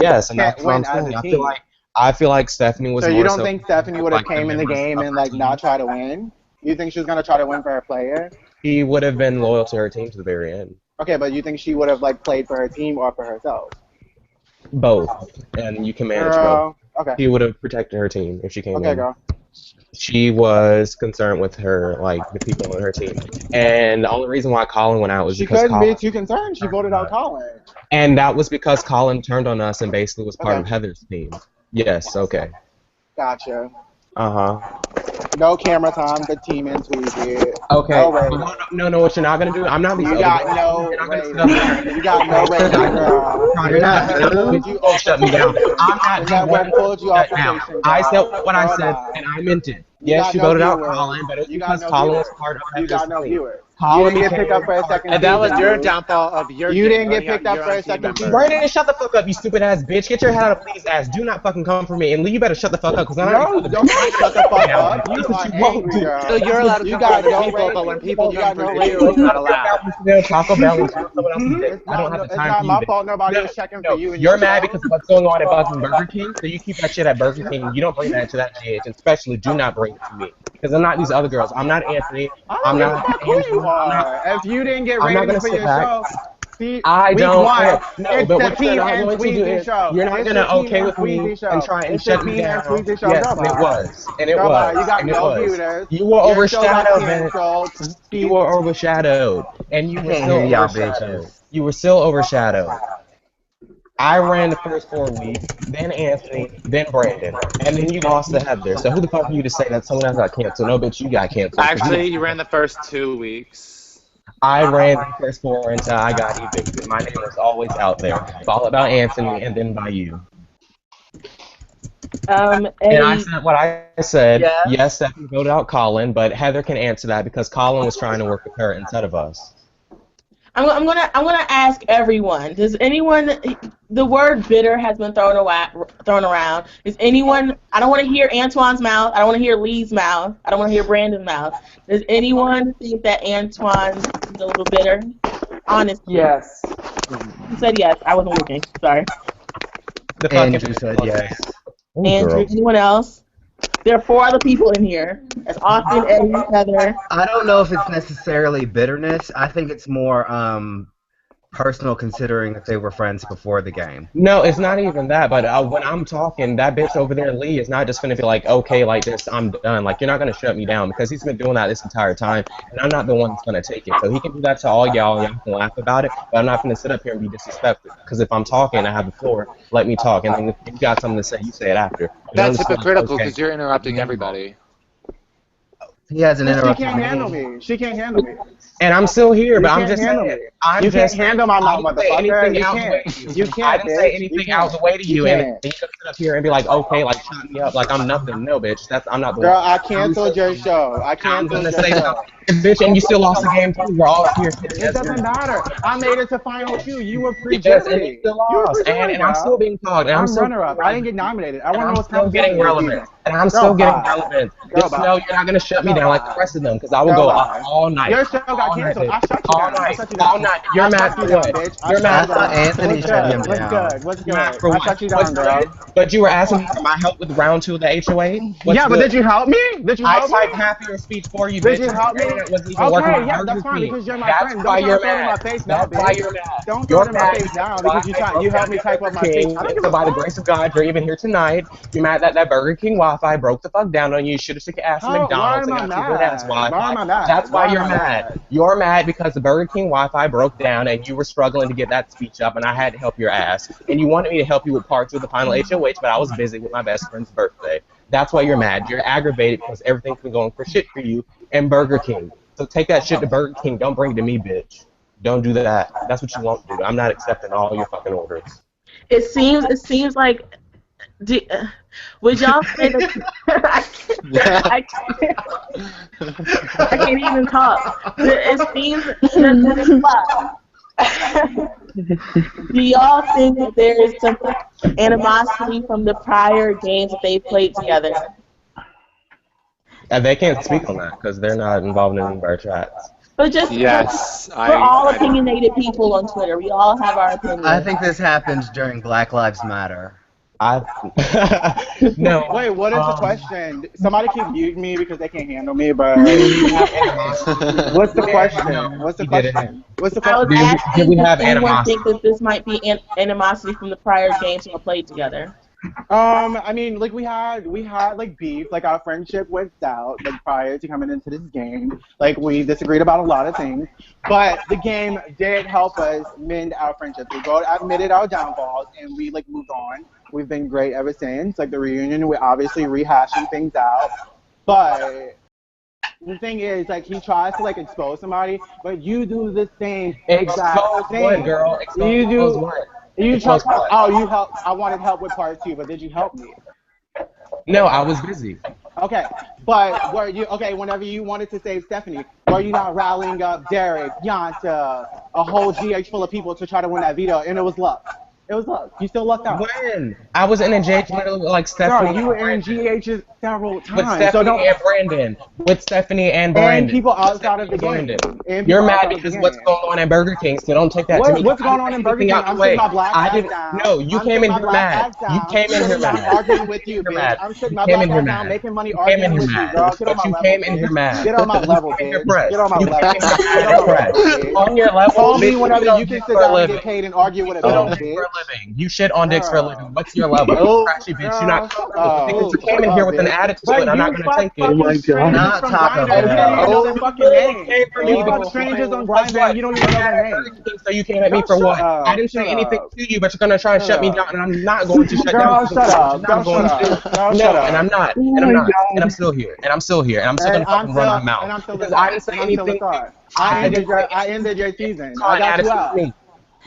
Speaker 4: Yes, and
Speaker 5: Can't
Speaker 4: that's what I'm
Speaker 5: win as
Speaker 4: saying.
Speaker 5: a
Speaker 4: I
Speaker 5: team.
Speaker 4: feel like Stephanie was
Speaker 5: So
Speaker 4: more
Speaker 5: you don't
Speaker 4: so
Speaker 5: think Stephanie would have
Speaker 4: like the
Speaker 5: came in the
Speaker 4: members
Speaker 5: game
Speaker 4: of
Speaker 5: and
Speaker 4: her
Speaker 5: like not
Speaker 4: team.
Speaker 5: try to win? You think she was gonna try to win for her player?
Speaker 4: She would have been loyal to her team to the very end.
Speaker 5: Okay, but you think she would have like played for her team or for herself?
Speaker 4: Both, and you can manage both.
Speaker 5: Girl, okay,
Speaker 4: She would have protected her team if she came
Speaker 5: okay,
Speaker 4: in.
Speaker 5: girl.
Speaker 4: She was concerned with her, like the people on her team, and the only reason why Colin went out was
Speaker 5: She
Speaker 4: because
Speaker 5: couldn't
Speaker 4: Colin
Speaker 5: be too concerned. She voted out Colin.
Speaker 4: and that was because Colin turned on us and basically was part
Speaker 5: Okay.
Speaker 4: of Heather's team. Yes, okay.
Speaker 5: Gotcha.
Speaker 4: Uh-huh.
Speaker 5: No camera time for Team and Tweety.
Speaker 4: Okay.
Speaker 5: No rating.
Speaker 4: No, what you're not gonna do? I'm not these
Speaker 5: You
Speaker 4: other
Speaker 5: got
Speaker 4: girls.
Speaker 5: no
Speaker 4: You're not gonna sit
Speaker 5: rating.
Speaker 4: up there.
Speaker 5: You got no rating, girl.
Speaker 4: You're not
Speaker 5: Pulled you off
Speaker 4: shut
Speaker 5: the
Speaker 4: me down.
Speaker 5: station.
Speaker 4: I'm not
Speaker 5: The
Speaker 4: the
Speaker 5: network
Speaker 4: one
Speaker 5: pulled you off the
Speaker 4: shut down.
Speaker 5: station,
Speaker 4: I said
Speaker 5: girl.
Speaker 4: what I
Speaker 5: Girl,
Speaker 4: said,
Speaker 5: bye.
Speaker 4: and I meant it.
Speaker 5: You
Speaker 4: Yes,
Speaker 5: got
Speaker 4: you
Speaker 5: no
Speaker 4: voted out
Speaker 5: viewers.
Speaker 4: Colin, but it was
Speaker 5: You got
Speaker 4: because
Speaker 5: no
Speaker 4: Colin
Speaker 5: viewers.
Speaker 4: was part of
Speaker 5: You
Speaker 4: Heather's
Speaker 5: got no
Speaker 4: team.
Speaker 5: viewers. You
Speaker 4: Colin
Speaker 5: didn't get picked up
Speaker 4: became
Speaker 5: for a
Speaker 4: part
Speaker 5: second
Speaker 1: And that was
Speaker 5: season.
Speaker 1: your downfall of your
Speaker 5: You
Speaker 1: game
Speaker 5: didn't get
Speaker 1: going out
Speaker 5: picked up
Speaker 1: your
Speaker 5: for
Speaker 1: own
Speaker 5: a
Speaker 1: team
Speaker 5: second
Speaker 1: member.
Speaker 5: season.
Speaker 4: Brandon, shut the fuck up, you stupid ass bitch. Get your head out of Lee's ass. Do not fucking come for me. And Lee, you better shut the fuck up, because I'm
Speaker 5: No,
Speaker 4: not
Speaker 5: don't shut the fuck up. You
Speaker 4: That's what
Speaker 5: are
Speaker 4: you won't
Speaker 5: angry,
Speaker 4: do.
Speaker 5: girl.
Speaker 1: So you're allowed to
Speaker 5: You
Speaker 1: come for
Speaker 5: got
Speaker 1: other
Speaker 5: no
Speaker 1: people, but when
Speaker 5: rating.
Speaker 1: people
Speaker 5: You
Speaker 1: come
Speaker 5: got
Speaker 1: for
Speaker 5: no
Speaker 1: you,
Speaker 5: rating.
Speaker 1: it's not allowed.
Speaker 4: Taco Bell and someone else's dick.
Speaker 5: It's
Speaker 4: I don't
Speaker 5: not,
Speaker 4: have the
Speaker 5: it's
Speaker 4: time
Speaker 5: not
Speaker 4: for
Speaker 5: my
Speaker 4: you.
Speaker 5: fault. Nobody
Speaker 4: No,
Speaker 5: was checking
Speaker 4: no,
Speaker 5: for you. And
Speaker 4: you're
Speaker 5: your
Speaker 4: mad
Speaker 5: show.
Speaker 4: because of what's going on at fucking Burger King, so you keep that shit at Burger King. You don't bring that to that GH, and especially do not bring it to me. Because I'm not these other girls. I'm not Anthony.
Speaker 5: I
Speaker 4: I'm
Speaker 5: don't give a
Speaker 4: not
Speaker 5: fuck who you
Speaker 4: Andrew.
Speaker 5: are. If you didn't get
Speaker 4: I'm not
Speaker 5: ratings
Speaker 4: gonna
Speaker 5: for
Speaker 4: sit
Speaker 5: your
Speaker 4: back.
Speaker 5: show, see,
Speaker 4: I
Speaker 5: week
Speaker 4: don't
Speaker 5: one,
Speaker 4: care. No,
Speaker 5: it's
Speaker 4: but
Speaker 5: the
Speaker 4: what you're
Speaker 5: Team
Speaker 4: not
Speaker 5: and
Speaker 4: going to do
Speaker 5: Tweezy
Speaker 4: is
Speaker 5: show.
Speaker 4: you're not
Speaker 5: It's
Speaker 4: going
Speaker 5: the
Speaker 4: to
Speaker 5: Team
Speaker 4: okay
Speaker 5: and
Speaker 4: with me
Speaker 5: Tweezy show.
Speaker 4: and try and
Speaker 5: It's the
Speaker 4: shut me
Speaker 5: Team and
Speaker 4: down.
Speaker 5: Tweezy show.
Speaker 4: Yes,
Speaker 5: Girl,
Speaker 4: and it
Speaker 5: bye.
Speaker 4: was. And it
Speaker 5: Girl, bye.
Speaker 4: was.
Speaker 5: You got
Speaker 4: And it
Speaker 5: no
Speaker 4: was.
Speaker 5: viewers.
Speaker 4: You were
Speaker 5: Your show got
Speaker 4: overshadowed, man.
Speaker 5: canceled.
Speaker 4: You were overshadowed. And you
Speaker 3: I
Speaker 4: were
Speaker 3: can't
Speaker 4: still
Speaker 3: hear y'all
Speaker 4: overshadowed.
Speaker 3: bitches.
Speaker 4: You were still overshadowed. I ran the first 4 weeks, then Anthony, then Brandon, and then you lost to Heather. So who the fuck are you to say that someone else got canceled? No, bitch, you got canceled.
Speaker 1: Actually, you ran the first 2 weeks.
Speaker 4: I ran the first 4 until I got evicted. My name was always out there, followed by Anthony, and then by you. And I said what I said.
Speaker 6: Yes.
Speaker 4: Yes, Stephanie voted out Colin, but Heather can answer that because Colin was trying to work with her instead of us.
Speaker 6: I'm gonna ask everyone. Does anyone? The word bitter has been thrown around. Is anyone? I don't want to hear Antoine's mouth. I don't want to hear Lee's mouth. I don't want to hear Brandon's mouth. Does anyone think that Antoine is a little bitter? Honestly.
Speaker 7: Yes.
Speaker 6: You said yes. I wasn't looking. Sorry.
Speaker 3: Andrew said yes.
Speaker 4: Ooh,
Speaker 6: Andrew.
Speaker 4: girl.
Speaker 6: Anyone else? There are 4 other people in here. That's Austin, Eddie, Heather.
Speaker 3: I don't know if it's necessarily bitterness. I think it's more personal, considering that they were friends before the game.
Speaker 4: No, it's not even that, but when I'm talking, that bitch over there, Lee, is not just gonna be like, okay, like this, I'm done. Like, you're not gonna shut me down because he's been doing that this entire time, and I'm not the one that's gonna take it. So he can do that to all y'all can laugh about it, but I'm not gonna sit up here and be disrespectful because if I'm talking, I have the floor, let me talk, and then if you got something to say, you say it after.
Speaker 1: That's hypocritical because you're interrupting everybody.
Speaker 3: He hasn't
Speaker 5: She
Speaker 3: interrupted
Speaker 5: can't handle me. She can't handle me.
Speaker 4: And I'm still here, but
Speaker 5: You
Speaker 4: I'm
Speaker 5: can't
Speaker 4: just
Speaker 5: handle
Speaker 4: saying.
Speaker 5: me. You can't handle my mouth, motherfucker. You can't. You
Speaker 4: I
Speaker 5: can't,
Speaker 4: didn't say
Speaker 5: bitch.
Speaker 4: anything
Speaker 5: You
Speaker 4: out of the way to you,
Speaker 5: can't.
Speaker 4: and you should sit up here and be like, okay, like shut me up, like I'm nothing. No, bitch, I'm not the
Speaker 5: Girl,
Speaker 4: one.
Speaker 5: I canceled your show. I
Speaker 4: I'm
Speaker 5: canceled
Speaker 4: gonna
Speaker 5: your
Speaker 4: say
Speaker 5: show.
Speaker 4: something, bitch, and you still lost the game too. We're all here.
Speaker 5: It doesn't matter. I made it to final 2. You were
Speaker 4: Yes, and you
Speaker 5: pre-jury.
Speaker 4: still
Speaker 5: You were
Speaker 4: lost,
Speaker 5: pre-jury,
Speaker 4: and I'm still being talked, and I'm still
Speaker 5: runner-up. I didn't get nominated. I want to know what's
Speaker 4: still getting relevant, and I'm still getting relevant. Just know you're not gonna shut me down like the rest of them, because I will go all night.
Speaker 5: Your show got canceled. I shut you down. I shut you down.
Speaker 4: All night. You're mad for what?
Speaker 5: You're
Speaker 3: mad for Anthony shutting him
Speaker 5: What's
Speaker 3: down.
Speaker 5: good? What's good?
Speaker 4: Mad for
Speaker 5: I
Speaker 4: what?
Speaker 5: shut you down, girl.
Speaker 4: But you were asking me for my help with round 2 of the HOA?
Speaker 5: Yeah, but did you help me? Did you help me?
Speaker 4: I typed half of your speech for you,
Speaker 5: Did
Speaker 4: bitch.
Speaker 5: you help me?
Speaker 4: It wasn't even working
Speaker 5: Okay,
Speaker 4: with
Speaker 5: yeah,
Speaker 4: Burger
Speaker 5: that's fine
Speaker 4: King.
Speaker 5: because you're my
Speaker 4: That's
Speaker 5: friend.
Speaker 4: why
Speaker 5: Don't
Speaker 4: you're
Speaker 5: throw it in my
Speaker 4: mad.
Speaker 5: face now,
Speaker 4: That's why
Speaker 5: bitch.
Speaker 4: you're mad.
Speaker 5: Don't throw
Speaker 4: You're
Speaker 5: it in my
Speaker 4: mad
Speaker 5: face now
Speaker 4: because
Speaker 5: because you helped me type up my speech. I don't give
Speaker 4: so
Speaker 5: a
Speaker 4: by the
Speaker 5: fuck.
Speaker 4: grace of God, you're even here tonight. You're mad that Burger King Wi-Fi broke the fuck down on you. You should have took your ass to McDonald's and got your good ass Wi-Fi.
Speaker 5: Why am I mad?
Speaker 4: That's why you're
Speaker 5: am I
Speaker 4: mad. You're mad because the Burger King Wi-Fi broke down and you were struggling to get that speech up, and I had to help your ass. And you wanted me to help you with part 2 of the final HOH, but I was busy with my best friend's birthday. That's why you're mad. You're aggravated because everything's been going for shit for you and Burger King. So take that shit to Burger King. Don't bring it to me, bitch. Don't do that. That's what you won't do. I'm not accepting all your fucking orders.
Speaker 6: It seems like. Would y'all say that? I can't even talk. It seems that do y'all think that there is some animosity from the prior games that they played together?
Speaker 4: They can't speak on that because they're not involved in our chats.
Speaker 6: But just
Speaker 1: Yes,
Speaker 6: we're all opinionated people on Twitter. We all have our opinions.
Speaker 3: I think this happened during Black Lives Matter.
Speaker 4: No.
Speaker 5: Wait, what is the question? Somebody keep muting me because they can't handle me, but what's the question? What's the question? What's the
Speaker 6: I was
Speaker 5: question?
Speaker 6: asking, does anyone think that this might be animosity from the prior games we played together?
Speaker 5: I mean, like we had like beef, like our friendship went south, like prior to coming into this game. Like we disagreed about a lot of things, but the game did help us mend our friendship. We both admitted our downfalls, and we like moved on. We've been great ever since. Like the reunion, we're obviously rehashing things out, but the thing is, like, he tries to like expose somebody, but you do the same exact
Speaker 4: Expose
Speaker 5: thing.
Speaker 4: what, girl? Expose what?
Speaker 5: You try.
Speaker 4: Expose what?
Speaker 5: Oh, you help. I wanted help with part 2, but did you help me?
Speaker 4: No, I was busy.
Speaker 5: Okay, but were you okay whenever you wanted to save Stephanie? Were you not rallying up Derek, Yanta, a whole GH full of people to try to win that veto? And it was luck. It was luck. You still lucked out.
Speaker 4: When? I was in a GH literally like Stephanie.
Speaker 5: No, you were in GHs several times.
Speaker 4: With Stephanie and Brandon. With Stephanie and Brandon.
Speaker 5: And people outside of the game.
Speaker 4: You're mad because what's going on at Burger King, so don't take that to me.
Speaker 5: What's going on in Burger King? I'm sitting my black ass down.
Speaker 4: No, you came in here mad. You came in here mad.
Speaker 5: I'm arguing with you, bitch. I'm sitting my black ass down, making money, arguing with you, girl. Get on my level.
Speaker 4: You came in here mad.
Speaker 5: Get on my level, bitch. Get on my level.
Speaker 4: On your level,
Speaker 5: call me whenever you can sit down and get paid and argue with a bitch.
Speaker 4: living. You shit on dicks for a living. What's your level?
Speaker 5: Oh,
Speaker 4: Trashy bitch. You're not
Speaker 5: girl,
Speaker 4: comfortable. You came in here with an attitude,
Speaker 5: But
Speaker 4: and I'm
Speaker 5: you
Speaker 4: not gonna
Speaker 5: fuck
Speaker 4: take it.
Speaker 5: fucking
Speaker 3: Not
Speaker 5: strangers from
Speaker 3: Taco
Speaker 5: Grindr. You don't even know
Speaker 3: Bell.
Speaker 5: their fucking name.
Speaker 4: Came for me,
Speaker 5: You
Speaker 4: but
Speaker 5: fuck strangers on
Speaker 4: guess
Speaker 5: Grindr
Speaker 4: what?
Speaker 5: and you don't even know their name.
Speaker 4: So you came at me
Speaker 5: Girl,
Speaker 4: for
Speaker 5: shut
Speaker 4: what?
Speaker 5: up.
Speaker 4: I didn't say
Speaker 5: Shut
Speaker 4: anything
Speaker 5: up.
Speaker 4: to you, but you're gonna try and
Speaker 5: Shut
Speaker 4: shut me
Speaker 5: up.
Speaker 4: down, and I'm not going to shut down.
Speaker 5: Girl,
Speaker 4: because
Speaker 5: shut up.
Speaker 4: I'm
Speaker 5: Girl,
Speaker 4: not going
Speaker 5: shut
Speaker 4: to.
Speaker 5: up. Girl,
Speaker 4: No,
Speaker 5: shut up.
Speaker 4: and I'm not,
Speaker 8: Oh
Speaker 4: and I'm
Speaker 8: my
Speaker 4: not, and I'm
Speaker 8: god.
Speaker 4: still here, and I'm still here, and I'm still gonna fucking run my mouth
Speaker 5: And I'm still
Speaker 4: because
Speaker 5: the
Speaker 4: I didn't say
Speaker 5: and I'm still the
Speaker 4: anything.
Speaker 5: star.
Speaker 4: I didn't say
Speaker 5: I ended your season. I
Speaker 4: on
Speaker 5: got you
Speaker 4: attitude
Speaker 5: out.
Speaker 4: to me.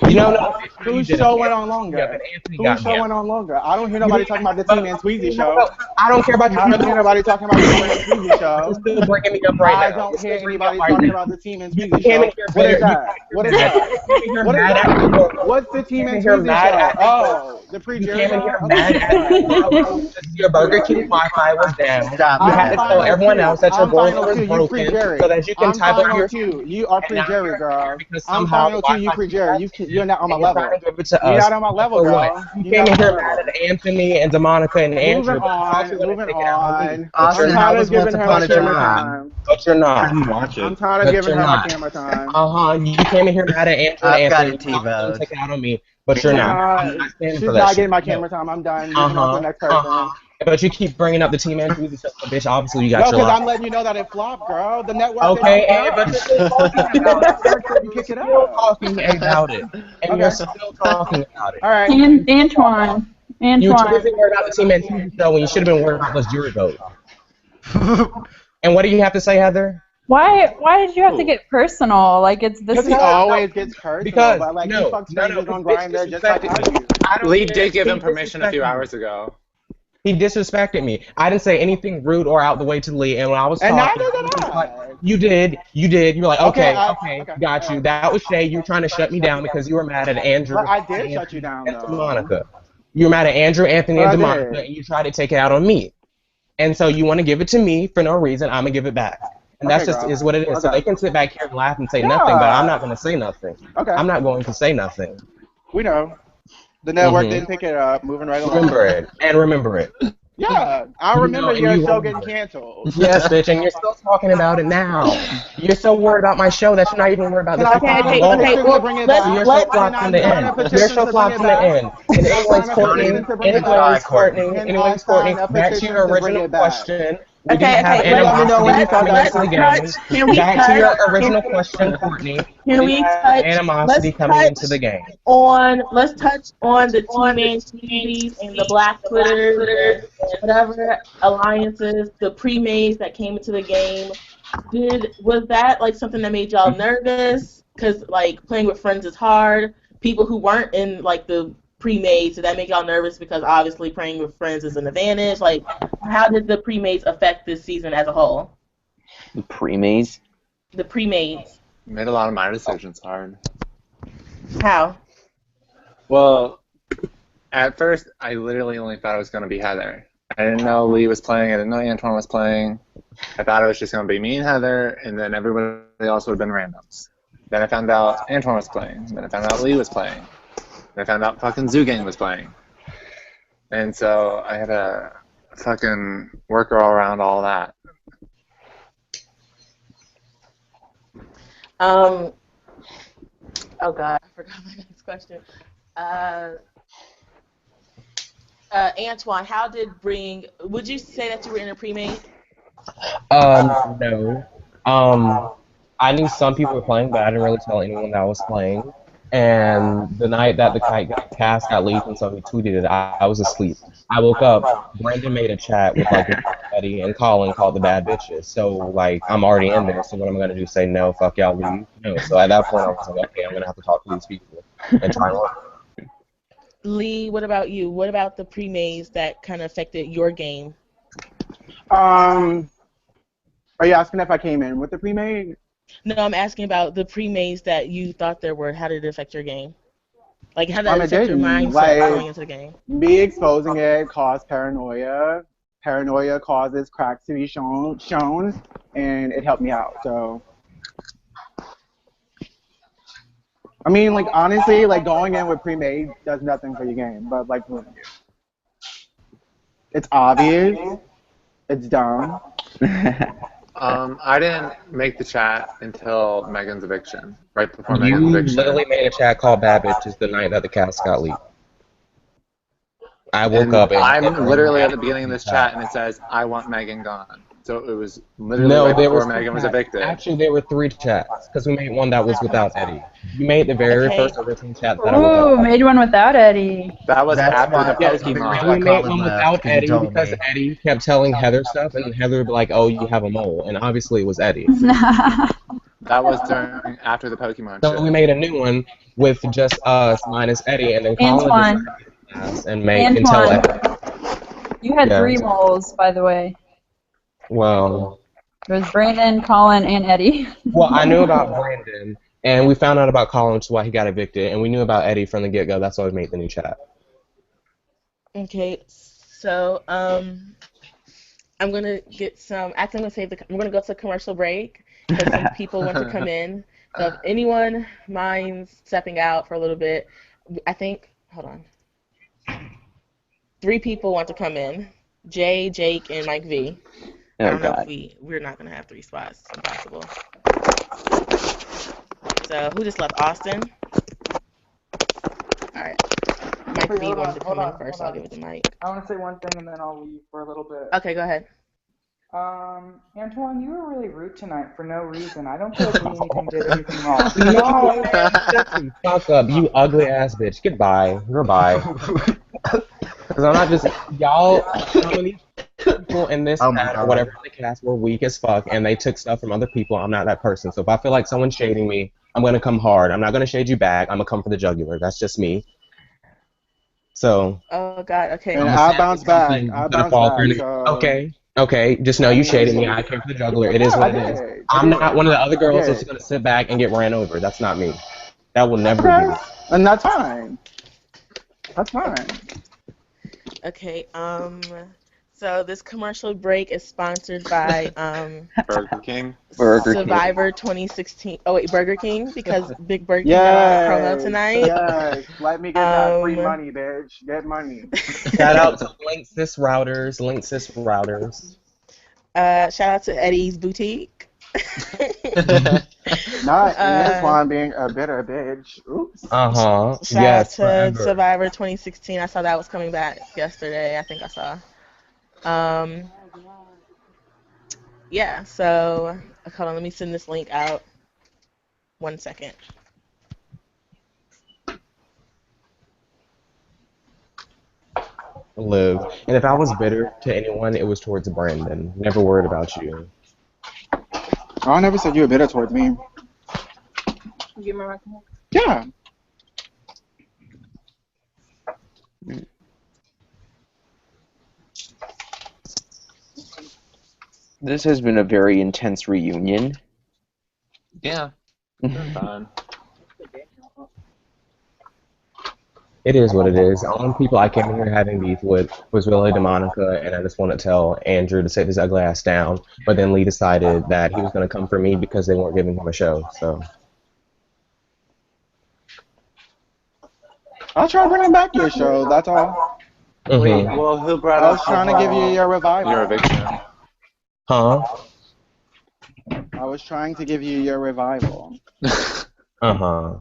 Speaker 4: You know, no, you
Speaker 5: Whose
Speaker 4: didn't.
Speaker 5: show went on
Speaker 4: Yeah,
Speaker 5: longer?
Speaker 4: but Anthony
Speaker 5: Whose
Speaker 4: got
Speaker 5: show
Speaker 4: me
Speaker 5: went
Speaker 4: out.
Speaker 5: on longer? I don't hear
Speaker 4: You
Speaker 5: nobody
Speaker 4: didn't,
Speaker 5: talking about the
Speaker 4: but
Speaker 5: Team and Squeezy
Speaker 4: no,
Speaker 5: show.
Speaker 4: I don't care about your
Speaker 5: I don't hear nobody talking about the Team and Squeezy
Speaker 4: You're
Speaker 5: show.
Speaker 4: still breaking me up right
Speaker 5: I
Speaker 4: now.
Speaker 5: don't
Speaker 4: You're still
Speaker 5: hear
Speaker 4: breaking me up
Speaker 5: anybody
Speaker 4: right
Speaker 5: talking
Speaker 4: now.
Speaker 5: about the Team and
Speaker 4: You
Speaker 5: Squeezy
Speaker 4: came in
Speaker 5: show.
Speaker 4: here
Speaker 5: What is
Speaker 4: bitter.
Speaker 5: that? What is
Speaker 4: You
Speaker 5: that?
Speaker 4: came in here
Speaker 5: What is
Speaker 4: mad at
Speaker 5: that?
Speaker 4: the world.
Speaker 5: What's the
Speaker 4: You
Speaker 5: Team
Speaker 4: came in
Speaker 5: and
Speaker 4: here
Speaker 5: Squeezy
Speaker 4: mad
Speaker 5: show?
Speaker 4: at the world.
Speaker 5: Oh, the
Speaker 4: You
Speaker 5: pre-jury
Speaker 4: came in here
Speaker 5: one?
Speaker 4: mad
Speaker 5: Okay.
Speaker 4: at the world because your Burger King Wi-Fi was down.
Speaker 3: Stop
Speaker 4: You
Speaker 5: I'm
Speaker 4: had to
Speaker 3: that.
Speaker 4: tell
Speaker 5: final
Speaker 4: everyone
Speaker 5: two.
Speaker 4: else that your
Speaker 5: I'm final
Speaker 4: boiler was
Speaker 5: two. You free
Speaker 4: broken so
Speaker 5: Jerry.
Speaker 4: that you can
Speaker 5: I'm
Speaker 4: type up
Speaker 5: final
Speaker 4: your
Speaker 5: two. You are
Speaker 4: and
Speaker 5: free
Speaker 4: now
Speaker 5: Jerry,
Speaker 4: you're here
Speaker 5: girl.
Speaker 4: because
Speaker 5: I'm
Speaker 4: somehow the
Speaker 5: final two. You
Speaker 4: Wi-Fi
Speaker 5: free
Speaker 4: is
Speaker 5: Jerry. You're not on my
Speaker 4: and you're trying
Speaker 5: level.
Speaker 4: to give it to
Speaker 5: You're
Speaker 4: us.
Speaker 5: not on my level,
Speaker 4: For what?
Speaker 5: girl.
Speaker 4: You
Speaker 5: You're
Speaker 4: came
Speaker 5: not
Speaker 4: in
Speaker 5: on my
Speaker 4: here mad
Speaker 5: level.
Speaker 4: at Anthony and DeMonica and Andrew,
Speaker 5: Moving
Speaker 4: but you thought you
Speaker 5: on.
Speaker 4: were gonna
Speaker 5: Moving
Speaker 4: take it out on me.
Speaker 5: on.
Speaker 4: But
Speaker 5: I'm
Speaker 4: you're
Speaker 3: Austin,
Speaker 4: not.
Speaker 3: how
Speaker 5: tired
Speaker 3: was
Speaker 5: of
Speaker 3: Once
Speaker 5: giving her my
Speaker 3: Upon a
Speaker 4: But you're
Speaker 5: camera
Speaker 4: not.
Speaker 3: Time?
Speaker 5: time.
Speaker 4: But you're
Speaker 9: I
Speaker 4: not.
Speaker 9: didn't watch
Speaker 5: I'm
Speaker 9: it.
Speaker 5: tired of
Speaker 4: But
Speaker 5: giving
Speaker 4: you're
Speaker 5: her my
Speaker 4: not.
Speaker 5: camera time.
Speaker 4: You came in here mad at Andrew and
Speaker 3: I've got
Speaker 4: Anthony.
Speaker 3: it
Speaker 4: You thought you were gonna
Speaker 3: TiVoed.
Speaker 4: take it out on me, but you're
Speaker 5: She's
Speaker 4: not.
Speaker 5: not.
Speaker 4: I'm not standing for
Speaker 5: She's
Speaker 4: that
Speaker 5: not
Speaker 4: shit.
Speaker 5: getting my
Speaker 4: No.
Speaker 5: camera time. I'm done. Moving on to the next person.
Speaker 4: But you keep bringing up the Team and Tweezy stuff, so bitch. Obviously, you got
Speaker 5: No,
Speaker 4: your
Speaker 5: because
Speaker 4: line.
Speaker 5: I'm letting you know that it flopped, girl. The network didn't
Speaker 4: Okay,
Speaker 5: pick it up.
Speaker 4: but you're still talking about
Speaker 5: The
Speaker 4: it.
Speaker 5: network didn't
Speaker 4: You're
Speaker 5: pick it
Speaker 4: still
Speaker 5: up.
Speaker 4: talking about it, and you're
Speaker 5: Okay.
Speaker 4: still talking about it.
Speaker 5: All right.
Speaker 2: And Antoine.
Speaker 4: You were too
Speaker 2: Antoine.
Speaker 4: busy worried about the Team and Tweezy show when you should have been worried about those jury votes. And what do you have to say, Heather?
Speaker 2: Why did you have to get personal? Like this
Speaker 5: Because
Speaker 2: is
Speaker 5: he always gets personal,
Speaker 4: Because
Speaker 5: but like he
Speaker 4: no,
Speaker 5: fucks
Speaker 4: no, no.
Speaker 5: strangers on
Speaker 4: Bitch
Speaker 5: Grindr just like
Speaker 4: disrespected
Speaker 5: I
Speaker 4: me.
Speaker 5: do.
Speaker 4: I don't
Speaker 1: Lee
Speaker 4: care.
Speaker 1: did give
Speaker 4: He
Speaker 1: him permission a few
Speaker 4: disrespected me.
Speaker 1: hours ago.
Speaker 4: He disrespected me. I didn't say anything rude or out the way to Lee, and when I was
Speaker 5: And
Speaker 4: talking,
Speaker 5: neither
Speaker 4: he
Speaker 5: did
Speaker 4: was like,
Speaker 5: I.
Speaker 4: you did. You were like,
Speaker 5: Okay,
Speaker 4: okay, got you. That was Shay. You were trying to shut me down because you were mad at Andrew
Speaker 5: But I did
Speaker 4: and
Speaker 5: shut you down
Speaker 4: and
Speaker 5: though.
Speaker 4: Monica. You were mad at Andrew, Anthony,
Speaker 5: But
Speaker 4: and
Speaker 5: I
Speaker 4: DeMonica,
Speaker 5: did.
Speaker 4: and you tried to take it out on me. And so you want to give it to me for no reason. I'm gonna give it back. And that's
Speaker 5: Okay,
Speaker 4: just
Speaker 5: girl.
Speaker 4: is what it is. So
Speaker 5: Okay.
Speaker 4: they can sit back here and laugh and say nothing, but I'm not
Speaker 5: Yeah.
Speaker 4: gonna say nothing.
Speaker 5: Okay.
Speaker 4: I'm not going to say nothing.
Speaker 5: We know. The network
Speaker 4: Mhm.
Speaker 5: didn't pick it up. Moving right along.
Speaker 4: Remember it and remember it.
Speaker 5: Yeah, I
Speaker 4: You
Speaker 5: remember
Speaker 4: know, and
Speaker 5: your
Speaker 4: you
Speaker 5: show
Speaker 4: remember
Speaker 5: getting
Speaker 4: it.
Speaker 5: canceled.
Speaker 4: Yes, bitch, and you're still talking about it now. You're so worried about my show that you're not even worried about
Speaker 5: Can
Speaker 4: the
Speaker 5: I
Speaker 4: fucking
Speaker 5: sign a
Speaker 4: vote.
Speaker 5: petition to bring it
Speaker 6: let's
Speaker 4: So
Speaker 5: back?
Speaker 4: your show
Speaker 6: let
Speaker 5: Can
Speaker 4: flops
Speaker 5: I
Speaker 4: in the
Speaker 5: sign a
Speaker 4: end. Your
Speaker 5: petition
Speaker 4: show
Speaker 5: to bring
Speaker 4: flops
Speaker 5: it
Speaker 4: in the
Speaker 5: back?
Speaker 4: end. And
Speaker 5: Can I
Speaker 4: anyways,
Speaker 5: sign a
Speaker 4: Courtney,
Speaker 5: petition to bring it
Speaker 3: Sorry,
Speaker 5: back?
Speaker 3: Courtney.
Speaker 5: Can I sign a
Speaker 4: back to
Speaker 5: petition
Speaker 4: your
Speaker 5: to bring
Speaker 4: original
Speaker 5: it back?
Speaker 4: question. We
Speaker 6: Okay,
Speaker 4: didn't have
Speaker 6: okay,
Speaker 3: You want me to know when you
Speaker 4: animosity
Speaker 3: thought
Speaker 4: coming
Speaker 3: that
Speaker 4: into
Speaker 3: was
Speaker 4: the
Speaker 6: let's
Speaker 4: game.
Speaker 6: touch. Can we
Speaker 4: Back
Speaker 6: touch?
Speaker 4: to your original question, Courtney. We
Speaker 6: Can
Speaker 4: didn't
Speaker 6: we
Speaker 4: have
Speaker 6: touch?
Speaker 4: animosity
Speaker 6: Let's
Speaker 4: coming into
Speaker 6: touch
Speaker 4: the game.
Speaker 6: let's touch on the T-Man TVs and the Black Twitters and whatever alliances, the pre-mays that came into the game. Was that like something that made y'all nervous? Because like playing with friends is hard. People who weren't in like the pre-mays, did that make y'all nervous? Because obviously playing with friends is an advantage. Like, how did the pre-mays affect this season as a whole?
Speaker 10: The pre-maze.
Speaker 6: The pre-mays.
Speaker 1: Made a lot of my decisions hard.
Speaker 6: How?
Speaker 1: Well, at first, I literally only thought it was going to be Heather. I didn't know Lee was playing. I didn't know Antoine was playing. I thought it was just going to be me and Heather, and then everybody else would have been randoms. Then I found out Antoine was playing. Then I found out Lee was playing. Then I found out fucking Zoogang was playing. And so I had to fucking work all around all that.
Speaker 6: Oh God, I forgot my next question. Antoine, would you say that you were in a pre-made?
Speaker 4: No. I knew some people were playing, but I didn't really tell anyone that I was playing. And the night that the cast got leaked and somebody tweeted it, I was asleep. I woke up, Brendan made a chat with like Eddie and Colin called the bad bitches. So like I'm already in there, so what am I gonna do? Say no, fuck y'all, leave? No. So at that point I was like, okay, I'm gonna have to talk to these people and try and work.
Speaker 6: Lee, what about you? What about the pre-maze that kind of affected your game?
Speaker 5: Are you asking if I came in with the pre-made?
Speaker 6: No, I'm asking about the pre-maze that you thought there were. How did it affect your game? Like, how did it
Speaker 5: It
Speaker 6: affect your
Speaker 5: didn't.
Speaker 6: mindset going
Speaker 5: Like,
Speaker 6: into the game?
Speaker 5: me exposing it caused paranoia. Paranoia causes cracks to be shown, and it helped me out. So, I mean, like honestly, like going in with pre-made does nothing for your game, but like ruining you. It's obvious. It's dumb.
Speaker 1: I didn't make the chat until Megan's eviction, right before
Speaker 4: You
Speaker 1: Megan's eviction.
Speaker 4: literally made a chat called bad bitches the night that the cast got leaked. I woke
Speaker 1: And
Speaker 4: up and
Speaker 1: I'm literally at the beginning of
Speaker 4: in the
Speaker 1: this chat, and it says, "I want Megan gone." So it was literally
Speaker 4: No,
Speaker 1: right
Speaker 4: there
Speaker 1: before
Speaker 4: was two
Speaker 1: Megan was
Speaker 4: chats.
Speaker 1: evicted.
Speaker 4: Actually, there were three chats because we made one that was without Eddie. You made the very
Speaker 6: Okay.
Speaker 4: first original chat that I woke
Speaker 2: Ooh,
Speaker 4: up.
Speaker 2: made one without Eddie.
Speaker 1: That was
Speaker 3: That's
Speaker 1: after
Speaker 3: why.
Speaker 1: the
Speaker 4: Yes,
Speaker 3: The reason
Speaker 4: and
Speaker 3: why
Speaker 4: we
Speaker 1: Pokemon.
Speaker 4: made
Speaker 3: Colin
Speaker 4: one
Speaker 3: left
Speaker 4: without
Speaker 3: because he
Speaker 4: Eddie
Speaker 3: told
Speaker 4: because
Speaker 3: me.
Speaker 4: Eddie kept telling Heather stuff, and Heather would be like, "Oh, you have a mole," and obviously it was Eddie.
Speaker 1: That was during after the Pokemon
Speaker 4: So we
Speaker 1: shit.
Speaker 4: made a new one with just us minus Eddie, and then Colin decided
Speaker 2: Antoine.
Speaker 4: to get last and tell
Speaker 2: Antoine.
Speaker 4: Eddie.
Speaker 2: You had
Speaker 4: Yes.
Speaker 2: 3 moles, by the way.
Speaker 4: Well,
Speaker 2: There was Brandon, Colin, and Eddie.
Speaker 4: I knew about Brandon, and we found out about Colin, which is why he got evicted, and we knew about Eddie from the get-go. That's why we made the new chat.
Speaker 6: Okay, so I'm gonna get some. Actually, I'm gonna save the. I'm gonna go to a commercial break because some people want to come in. So if anyone minds stepping out for a little bit, I think. Hold on. 3 people want to come in: Jay, Jake, and Mike V. I
Speaker 10: Oh
Speaker 6: don't know
Speaker 10: God.
Speaker 6: if we're not gonna have 3 spots. It's impossible. So who just left? Austin. All right. Mike
Speaker 7: Wait,
Speaker 6: V
Speaker 7: hold
Speaker 6: wanted
Speaker 7: on,
Speaker 6: to
Speaker 7: hold
Speaker 6: come in
Speaker 7: on,
Speaker 6: first.
Speaker 7: hold
Speaker 6: I'll
Speaker 7: on.
Speaker 6: give it to Mike.
Speaker 7: I want to say one thing and then I'll leave for a little bit.
Speaker 6: Okay, go ahead.
Speaker 7: Antoine, you were really rude tonight for no reason. I don't feel like we even did anything wrong.
Speaker 4: No, man, shut the fuck up, you ugly ass bitch. Goodbye. Goodbye. Because I'm not just y'all. Some of these people in this
Speaker 3: Oh my
Speaker 4: chat or
Speaker 3: God.
Speaker 4: whatever in the cast were weak as fuck, and they took stuff from other people. I'm not that person. So if I feel like someone's shading me, I'm gonna come hard. I'm not gonna shade you back. I'm gonna come for the jugular. That's just me. So
Speaker 6: Oh God. Okay.
Speaker 5: And
Speaker 4: I'm a
Speaker 5: I
Speaker 4: savage
Speaker 5: bounce back.
Speaker 4: something
Speaker 5: I
Speaker 4: to the
Speaker 5: bounce
Speaker 4: fall through.
Speaker 5: back. So
Speaker 4: Okay. Okay, just know
Speaker 5: I
Speaker 4: you
Speaker 5: mean,
Speaker 4: shaded me. I came for the jugular. It is
Speaker 5: yeah, I
Speaker 4: what it is.
Speaker 5: did. I
Speaker 4: I'm
Speaker 5: did.
Speaker 4: not one of the other
Speaker 5: I
Speaker 4: girls that's
Speaker 5: did.
Speaker 4: gonna sit back and get ran over. That's not me. That will never be
Speaker 5: Okay,
Speaker 4: me.
Speaker 5: and that's fine. That's fine.
Speaker 6: Okay. So this commercial break is sponsored by
Speaker 1: Burger King.
Speaker 10: Burger King.
Speaker 6: Survivor 2016. Oh wait, Burger King, because Big Burger King got a promo
Speaker 5: Yes,
Speaker 6: tonight.
Speaker 5: yes. Let me get that free money, bitch. Get money.
Speaker 4: Shout out to Linksys Routers. Linksys Routers.
Speaker 6: Shout out to Eddie's Boutique.
Speaker 5: Not Antoine being a bitter bitch. Oops.
Speaker 4: Uh-huh.
Speaker 6: Shout
Speaker 4: Yes,
Speaker 6: out to
Speaker 4: forever.
Speaker 6: Survivor 2016. I saw that was coming back yesterday. I think I saw. Yeah. So hold on. Let me send this link out. 1 second.
Speaker 4: Live. And if I was bitter to anyone, it was towards Brandon. Never worried about you.
Speaker 5: I never said you were bitter towards me.
Speaker 6: Give me my record.
Speaker 5: Yeah.
Speaker 10: This has been a very intense reunion.
Speaker 1: Yeah. They're fine.
Speaker 4: It is what it is. The only people I came in here having beef with was really DeMonica, and I just want to tell Andrew to sit his ugly ass down. But then Lee decided that he was going to come for me because they weren't giving him a show. So
Speaker 5: I'll try bringing back your show. That's all.
Speaker 1: Wait, well, who brought
Speaker 5: I
Speaker 1: up
Speaker 5: was trying to give you your revival.
Speaker 1: your eviction?
Speaker 4: Huh?
Speaker 5: I was trying to give you your revival.
Speaker 4: Uh-huh.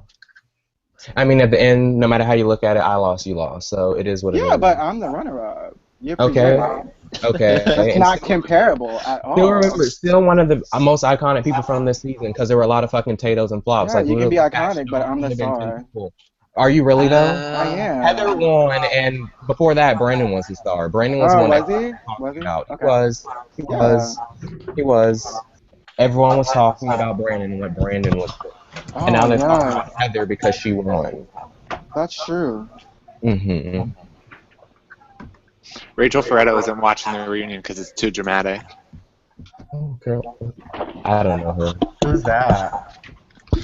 Speaker 4: I mean, at the end, no matter how you look at it, I lost, you lost. So it is what it is.
Speaker 5: Yeah, but I'm the runner-up. You're
Speaker 4: Okay.
Speaker 5: presenting.
Speaker 4: Okay.
Speaker 5: That's
Speaker 4: And
Speaker 5: not comparable at all.
Speaker 4: still remember, still one of the most iconic people from this season because there were a lot of fucking Tatoes and flops.
Speaker 5: Yeah,
Speaker 4: Like
Speaker 5: you can be
Speaker 4: literally,
Speaker 5: iconic, but I'm the
Speaker 4: could have been 10
Speaker 5: star.
Speaker 4: people. Are you really though?
Speaker 5: I am.
Speaker 4: Heather won, and before that, Brandon was the star. Brandon was the
Speaker 5: Oh,
Speaker 4: one
Speaker 5: was
Speaker 4: that
Speaker 5: he?
Speaker 4: talking
Speaker 5: Was he?
Speaker 4: about. He
Speaker 5: Okay.
Speaker 4: was. He
Speaker 5: Yeah.
Speaker 4: was. He was. Everyone was talking about Brandon and what Brandon was doing.
Speaker 5: Oh,
Speaker 4: And now they're talking
Speaker 5: yeah.
Speaker 4: about Heather because she won.
Speaker 5: That's true.
Speaker 4: Mm-hmm.
Speaker 1: Rachel Ferretto isn't watching the reunion because it's too dramatic.
Speaker 4: Oh, girl. I don't know her.
Speaker 3: Who's that?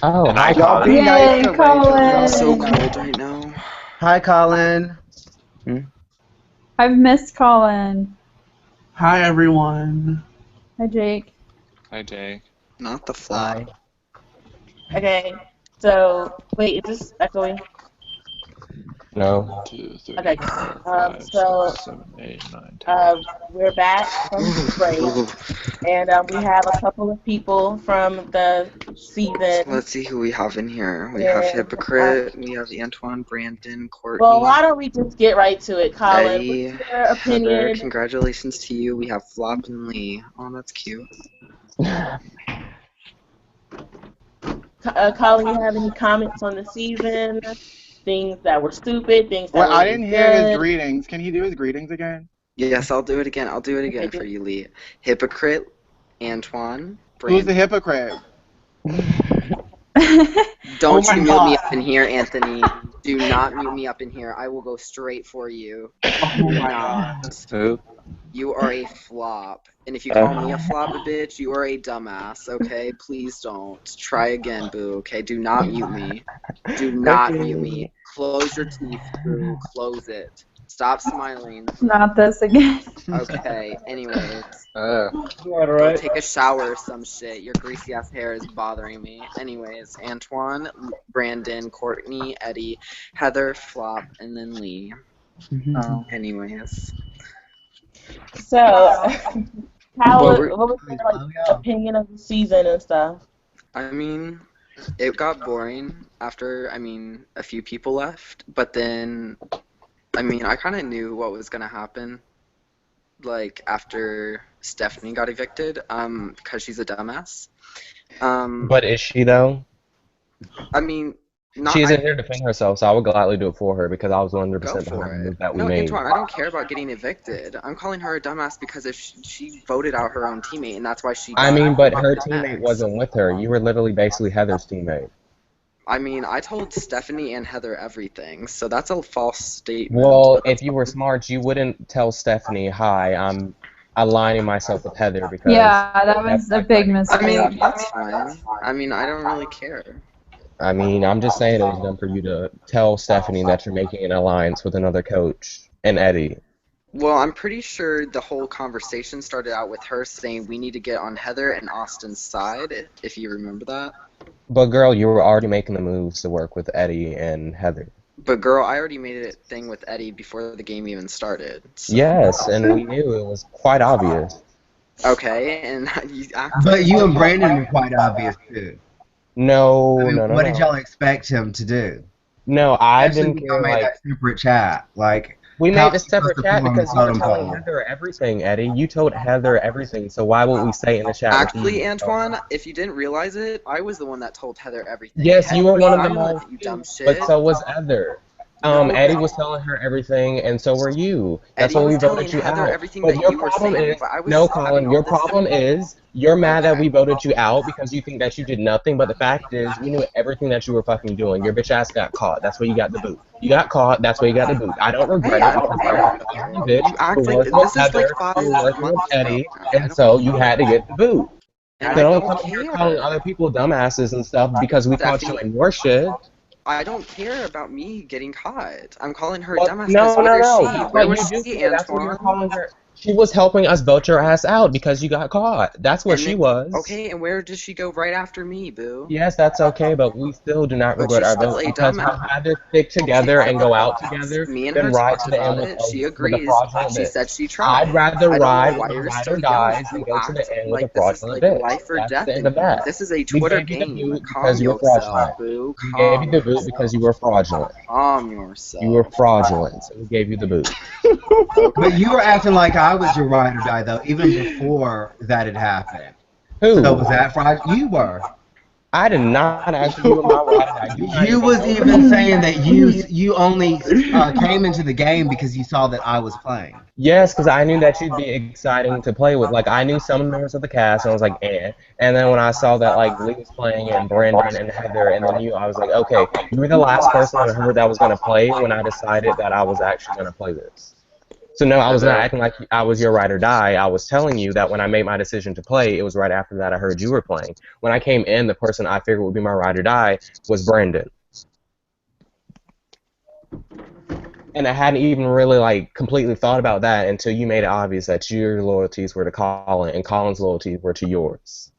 Speaker 4: Oh,
Speaker 1: And
Speaker 4: hi,
Speaker 1: I
Speaker 5: Y'all
Speaker 4: Colin.
Speaker 5: be nice
Speaker 2: Yay,
Speaker 5: to Rachel.
Speaker 2: Colin.
Speaker 11: It's so
Speaker 5: Y'all be
Speaker 11: cold
Speaker 5: nice.
Speaker 11: right now.
Speaker 3: Hi, Colin.
Speaker 2: I've missed Colin.
Speaker 11: Hi, everyone.
Speaker 2: Hi, Jake.
Speaker 1: Hi, Jake.
Speaker 11: Not the fly.
Speaker 6: Okay. So wait, is this echoing?
Speaker 4: No.
Speaker 1: 1, 2, 3,
Speaker 6: Okay.
Speaker 1: 4, 5,
Speaker 6: So
Speaker 1: 6, 7, 8, 9, 10.
Speaker 6: we're back from break, and we have a couple of people from the season.
Speaker 12: Let's see who we have in here. We have
Speaker 6: Yeah.
Speaker 12: Hypocrite, we have Antoine, Brandon, Courtney,
Speaker 6: Well, why don't we just get right to it, Colin?
Speaker 12: Eddie,
Speaker 6: What's your
Speaker 12: Heather.
Speaker 6: opinion?
Speaker 12: Congratulations to you. We have Flop and Lee. Oh, that's cute.
Speaker 6: Colin, you have any comments on the season? Things that were stupid, things that
Speaker 5: Well,
Speaker 6: were
Speaker 5: I didn't hear his
Speaker 6: good.
Speaker 5: greetings. Can he do his greetings again?
Speaker 12: Yes, I'll do it again. I'll do it again
Speaker 6: Okay,
Speaker 12: for you, Lee. Hypocrite, Antoine,
Speaker 5: Who's the
Speaker 12: Brandon.
Speaker 5: hypocrite?
Speaker 12: Don't
Speaker 11: Oh my
Speaker 12: you mute me
Speaker 11: God.
Speaker 12: up in here, Anthony. Do not mute me up in here. I will go straight for you.
Speaker 11: Oh
Speaker 12: Do
Speaker 11: my
Speaker 12: not.
Speaker 11: God.
Speaker 4: Who?
Speaker 12: You are a flop. And if you call me a flop, bitch, you are a dumbass, okay? Please don't. Try again, boo, okay? Do not mute me. Do not mute me. Close your teeth, boo. Close it. Stop smiling.
Speaker 2: Not this again.
Speaker 12: Okay, anyways.
Speaker 1: All
Speaker 12: Go
Speaker 1: right.
Speaker 12: take a shower or some shit. Your greasy ass hair is bothering me. Anyways, Antoine, Brandon, Courtney, Eddie, Heather, Flop, and then Lee.
Speaker 5: Oh.
Speaker 12: Anyways.
Speaker 6: So, how
Speaker 12: What
Speaker 6: what
Speaker 12: were,
Speaker 6: was your opinion of the season and stuff?
Speaker 12: I mean, it got boring after, a few people left, but then, I kind of knew what was going to happen, like, after Stephanie got evicted, because she's a dumbass.
Speaker 4: But is she though?
Speaker 12: Not,
Speaker 4: She's in here to defend herself, so I would gladly do it for her because I was 100%
Speaker 12: go
Speaker 4: behind
Speaker 12: for
Speaker 4: the
Speaker 12: it.
Speaker 4: move that we
Speaker 12: No,
Speaker 4: made.
Speaker 12: Antoine, I don't care about getting evicted. I'm calling her a dumbass because if she voted out her own teammate, and that's why she got
Speaker 4: But her
Speaker 12: fucked
Speaker 4: teammate
Speaker 12: next.
Speaker 4: wasn't with her. You were literally basically Heather's teammate.
Speaker 12: I told Stephanie and Heather everything, so that's a false statement.
Speaker 4: Well, if you were smart, you wouldn't tell Stephanie, "Hi, I'm aligning myself with Heather," because
Speaker 2: Yeah, that
Speaker 4: that's
Speaker 2: was a
Speaker 4: like
Speaker 2: big
Speaker 4: letting.
Speaker 2: mistake.
Speaker 12: That's fine. I don't really care.
Speaker 4: I'm just saying it was dumb for you to tell Stephanie that you're making an alliance with another coach and Eddie.
Speaker 12: Well, I'm pretty sure the whole conversation started out with her saying we need to get on Heather and Austin's side, if you remember that.
Speaker 4: But girl, you were already making the moves to work with Eddie and Heather.
Speaker 12: But girl, I already made a thing with Eddie before the game even started. So.
Speaker 4: Yes, and we knew it was quite obvious.
Speaker 12: Okay, and you act
Speaker 3: But
Speaker 12: like
Speaker 3: you and Brandon were quite obvious too.
Speaker 4: No, no,
Speaker 3: what did y'all expect him to do?
Speaker 4: No, I
Speaker 3: Actually,
Speaker 4: didn't
Speaker 3: we
Speaker 4: care.
Speaker 3: all made that separate chat.
Speaker 4: We
Speaker 3: how
Speaker 4: made a
Speaker 3: is she supposed
Speaker 4: separate
Speaker 3: to
Speaker 4: chat
Speaker 3: perform the
Speaker 4: because you were
Speaker 3: totem
Speaker 4: telling
Speaker 3: pole?
Speaker 4: Heather everything, Eddie. You told Heather everything, so why would we say in the chat with
Speaker 12: Actually,
Speaker 4: you?
Speaker 12: Antoine, if you didn't realize it, I was the one that told Heather everything.
Speaker 4: Yes,
Speaker 12: Heather
Speaker 4: you were
Speaker 12: was
Speaker 4: one of the
Speaker 12: silent,
Speaker 4: most,
Speaker 12: you dumb shit.
Speaker 4: but so was Heather.
Speaker 12: No,
Speaker 4: Eddie was telling her everything, and so were you. That's
Speaker 12: Eddie
Speaker 4: why we
Speaker 12: was
Speaker 4: voted
Speaker 12: telling
Speaker 4: you
Speaker 12: Heather
Speaker 4: out.
Speaker 12: everything
Speaker 4: But
Speaker 12: that
Speaker 4: your
Speaker 12: you were
Speaker 4: problem
Speaker 12: saying,
Speaker 4: is,
Speaker 12: but I was
Speaker 4: no,
Speaker 12: having
Speaker 4: Colin,
Speaker 12: all
Speaker 4: your
Speaker 12: this.
Speaker 4: problem is you're mad that we voted you out because you think that you did nothing, but the fact is we knew everything that you were fucking doing. Your bitch ass got caught. That's why you got the boot. You got caught. That's why you got the boot. I don't regret it because I was a fucking bitch
Speaker 12: You act
Speaker 4: for
Speaker 12: like
Speaker 4: working with
Speaker 12: this is like
Speaker 4: Heather,
Speaker 12: 5
Speaker 4: for working with
Speaker 12: months
Speaker 4: Eddie,
Speaker 12: ago. I
Speaker 4: and
Speaker 12: don't
Speaker 4: so you had to get the boot.
Speaker 12: And
Speaker 4: So
Speaker 12: I
Speaker 4: don't
Speaker 12: don't
Speaker 4: come here
Speaker 12: care.
Speaker 4: calling other people dumbasses and stuff because we caught you in your shit.
Speaker 12: I don't care about me getting caught. I'm calling her a
Speaker 4: Well,
Speaker 12: dumbass
Speaker 4: no,
Speaker 12: because where is she?
Speaker 4: That's
Speaker 12: Where
Speaker 4: what
Speaker 12: was
Speaker 4: you do
Speaker 12: she,
Speaker 4: care. That's what you're
Speaker 12: Antoine?
Speaker 4: calling her. She was helping us vote your ass out because you got caught. That's what
Speaker 12: And
Speaker 4: she
Speaker 12: then,
Speaker 4: was.
Speaker 12: okay, and where did she go right after me, boo?
Speaker 4: Yes, that's okay, but we still do not
Speaker 12: But
Speaker 4: regret
Speaker 12: she's
Speaker 4: our
Speaker 12: still
Speaker 4: vote
Speaker 12: a
Speaker 4: because we'd
Speaker 12: dumbass.
Speaker 4: rather stick together and go out together
Speaker 12: Me and
Speaker 4: than
Speaker 12: her
Speaker 4: ride
Speaker 12: talked
Speaker 4: to the
Speaker 12: about
Speaker 4: end
Speaker 12: it. She
Speaker 4: with a
Speaker 12: agrees.
Speaker 4: fraudulent
Speaker 12: She
Speaker 4: bitch.
Speaker 12: said she tried.
Speaker 4: I'd rather
Speaker 12: I don't
Speaker 4: ride
Speaker 12: know
Speaker 4: with
Speaker 12: why
Speaker 4: a
Speaker 12: you're
Speaker 4: ride
Speaker 12: still
Speaker 4: or
Speaker 12: yelling.
Speaker 4: dies than
Speaker 12: You
Speaker 4: go to the
Speaker 12: act
Speaker 4: end with a
Speaker 12: like this is
Speaker 4: fraudulent
Speaker 12: like
Speaker 4: bitch.
Speaker 12: life or
Speaker 4: That's
Speaker 12: death
Speaker 4: the end
Speaker 12: in
Speaker 4: of
Speaker 12: here.
Speaker 4: that.
Speaker 12: This is a
Speaker 4: We
Speaker 12: Twitter
Speaker 4: gave you the
Speaker 12: game.
Speaker 4: boot
Speaker 12: Calm
Speaker 4: because you were
Speaker 12: yourself,
Speaker 4: fraudulent.
Speaker 12: boo.
Speaker 4: We gave you
Speaker 12: Calm
Speaker 4: the boot because you were fraudulent.
Speaker 12: Calm yourself.
Speaker 4: You were fraudulent, so we gave you the boot.
Speaker 3: But you were acting like I was your ride or die though, even before that had happened.
Speaker 4: Who?
Speaker 3: So was that Friday? You were.
Speaker 4: I did not ask you were my ride.
Speaker 3: You was even saying that you only came into the game because you saw that I was playing.
Speaker 4: Yes, because I knew that you'd be exciting to play with. Like, I knew some members of the cast, and I was like, eh. And then when I saw that, like, Lee was playing, and Brandon, and Heather, and then you, I was like, okay, you were the last person I heard that was going to play when I decided that I was actually going to play this. So, no, I was not acting like I was your ride or die. I was telling you that when I made my decision to play, it was right after that I heard you were playing. When I came in, the person I figured would be my ride or die was Brandon. And I hadn't even really, like, completely thought about that until you made it obvious that your loyalties were to Colin and Colin's loyalties were to yours.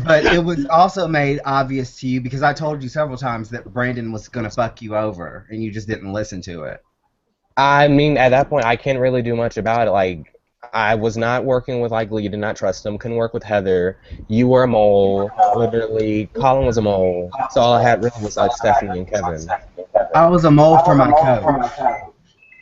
Speaker 3: But it was also made obvious to you because I told you several times that Brandon was going to fuck you over, and you just didn't listen to it.
Speaker 4: I mean, at that point, I can't really do much about it. Like, I was not working with like Lee, did not trust him, couldn't work with Heather. You were a mole, literally. Colin was a mole. So all I had really was like Stephanie and Kevin.
Speaker 3: I was a mole for my coach.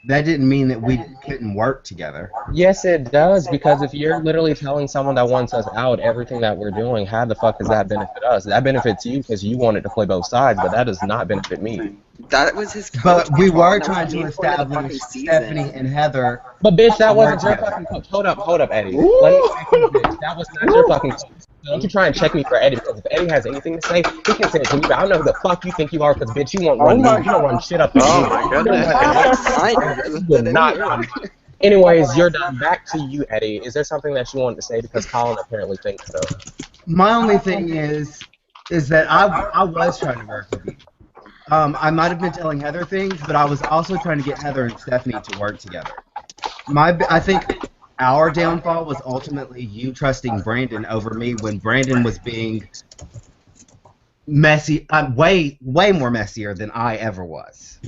Speaker 3: That didn't mean that we couldn't work together.
Speaker 4: Yes, it does, because if you're literally telling someone that wants us out everything that we're doing, how the fuck does that benefit us? That benefits you because you wanted to play both sides, but that does not benefit me.
Speaker 12: That was his coach.
Speaker 3: But we were
Speaker 12: That was
Speaker 3: trying to
Speaker 12: the point of the fucking
Speaker 3: establish
Speaker 12: season.
Speaker 3: Stephanie and Heather.
Speaker 4: But bitch, that
Speaker 3: to
Speaker 4: wasn't
Speaker 3: work
Speaker 4: your
Speaker 3: together.
Speaker 4: fucking coach. Hold up, Eddie. Let me check you, bitch. That was not your fucking coach. Don't you try and check me for Eddie, because if Eddie has anything to say, he can say it to me, but I don't know who the fuck you think you are, because bitch, you won't run me. You don't run shit up.
Speaker 12: Oh my goodness.
Speaker 4: You will not run me. Anyways, you're done. Back to you, Eddie. Is there something that you wanted to say? Because Colin apparently thinks so.
Speaker 3: My only thing is that I was trying to work with you. I might have been telling Heather things, but I was also trying to get Heather and Stephanie to work together. I think our downfall was ultimately you trusting Brandon over me when Brandon was being messy, way more messier than I ever was.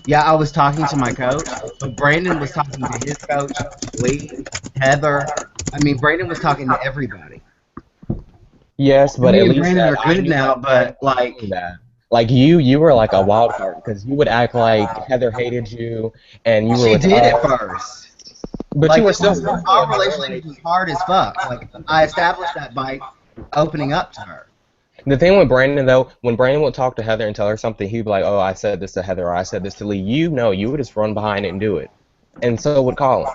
Speaker 3: Yeah, I was talking to my coach, but Brandon was talking to his coach, Lee, Heather. I mean, Brandon was talking to everybody.
Speaker 4: Yes, but
Speaker 3: me
Speaker 4: at
Speaker 3: and
Speaker 4: least
Speaker 3: Brandon
Speaker 4: that
Speaker 3: are good now, but like
Speaker 4: that. Like you were like a wild card because you would act like Heather hated you and you were
Speaker 3: she
Speaker 4: with
Speaker 3: did
Speaker 4: us.
Speaker 3: at first.
Speaker 4: But
Speaker 3: Like,
Speaker 4: you were still
Speaker 3: our relationship was hard as fuck. Like I established that by opening up to her.
Speaker 4: The thing with Brandon, though, when Brandon would talk to Heather and tell her something, he'd be like, oh, I said this to Heather, or I said this to Lee. You would just run behind it and do it. And so would Colin.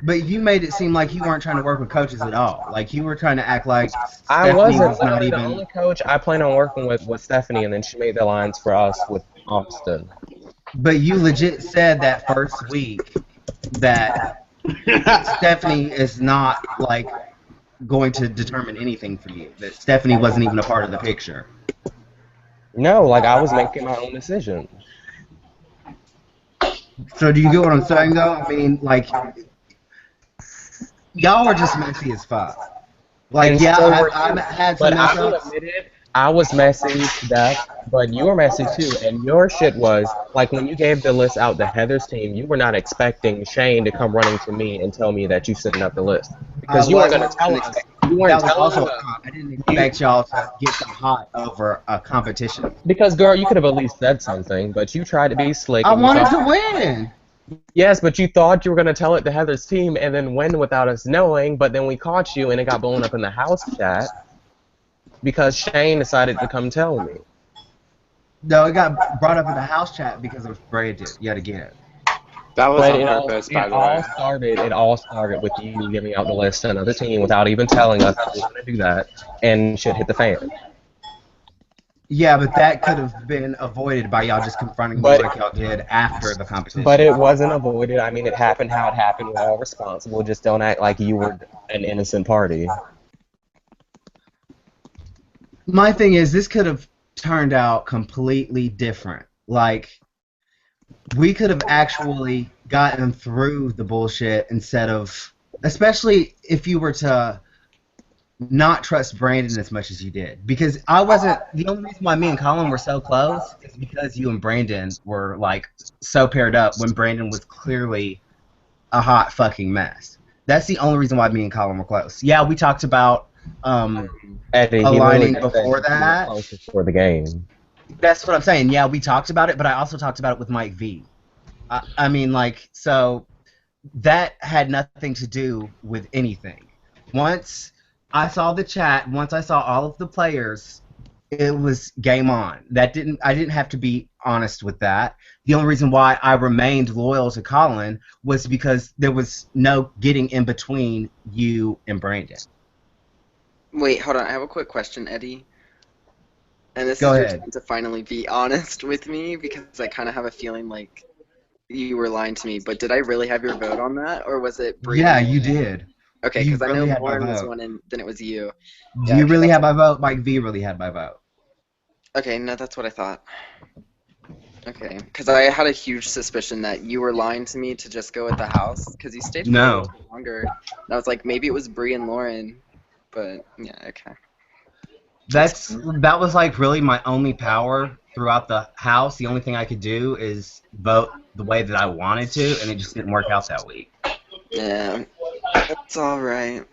Speaker 3: But you made it seem like you weren't trying to work with coaches at all. Like you were trying to act like
Speaker 4: I
Speaker 3: Stephanie
Speaker 4: wasn't.
Speaker 3: was not
Speaker 4: The
Speaker 3: even.
Speaker 4: only coach I plan on working with was Stephanie, and then she made the lines for us with Austin.
Speaker 3: But you legit said that first week that Stephanie is not like going to determine anything for you. That Stephanie wasn't even a part of the picture.
Speaker 4: No, like I was making my own decision.
Speaker 3: So do you get what I'm saying though? I mean, like y'all were just messy as fuck. Like
Speaker 4: And
Speaker 3: yeah,
Speaker 4: so
Speaker 3: I've had some
Speaker 4: But
Speaker 3: mess
Speaker 4: I will
Speaker 3: ups.
Speaker 4: admit it, I was messy to death, but you were messy too. And your shit was, like, when you gave the list out to Heather's team, you were not expecting Shane to come running to me and tell me that you sent up the list. Because you weren't going to tell us. You weren't
Speaker 3: That was
Speaker 4: telling
Speaker 3: also
Speaker 4: us.
Speaker 3: I didn't expect y'all to get so hot over a competition.
Speaker 4: Because, girl, you could have at least said something, but you tried to be slick.
Speaker 3: I
Speaker 4: And you
Speaker 3: wanted
Speaker 4: thought,
Speaker 3: to win.
Speaker 4: Yes, but you thought you were going to tell it to Heather's team and then win without us knowing, but then we caught you and it got blown up in the house chat because Shane decided to come tell me.
Speaker 3: No, it got brought up in the house chat because of Brandon yet again.
Speaker 1: That was
Speaker 4: But
Speaker 1: on purpose, by the way.
Speaker 4: It all started with you giving out the list to another team without even telling us that you were going to do that, and shit hit the fan.
Speaker 3: Yeah, but that could have been avoided by y'all just confronting me like y'all did after the competition.
Speaker 4: But it wasn't avoided. I mean, it happened how it happened. We're all responsible. Just don't act like you were an innocent party.
Speaker 3: My thing is, this could have turned out completely different. Like, we could have actually gotten through the bullshit instead of, especially if you were to not trust Brandon as much as you did. Because I wasn't, the only reason why me and Colin were so close is because you and Brandon were, like, so paired up when Brandon was clearly a hot fucking mess. That's the only reason why me and Colin were close. Yeah, we talked about
Speaker 4: Eddie,
Speaker 3: aligning before that.
Speaker 4: For the game.
Speaker 3: That's what I'm saying. Yeah, we talked about it, but I also talked about it with Mike V. I mean, like, so that had nothing to do with anything. Once I saw the chat, once I saw all of the players, it was game on. I didn't have to be honest with that. The only reason why I remained loyal to Colin was because there was no getting in between you and Brandon.
Speaker 12: Wait, hold on. I have a quick question, Eddie. And this
Speaker 3: Go
Speaker 12: is
Speaker 3: ahead.
Speaker 12: your time to finally be honest with me, because I kind of have a feeling like you were lying to me. But did I really have your vote on that, or was it Bree?
Speaker 3: Yeah, you did.
Speaker 12: Okay,
Speaker 3: You
Speaker 12: because I
Speaker 3: really
Speaker 12: know
Speaker 3: had my
Speaker 12: Lauren was
Speaker 3: vote.
Speaker 12: one, and then it was you.
Speaker 3: You really had my vote. Mike V really had my vote.
Speaker 12: Okay, no, that's what I thought. Okay, because I had a huge suspicion that you were lying to me to just go with the house, because you stayed for a
Speaker 3: No.
Speaker 12: little bit longer. And I was like, maybe it was Bree and Lauren, but yeah, okay.
Speaker 3: That was like really my only power throughout the house. The only thing I could do is vote the way that I wanted to, and it just didn't work out that week.
Speaker 12: Yeah. It's all right.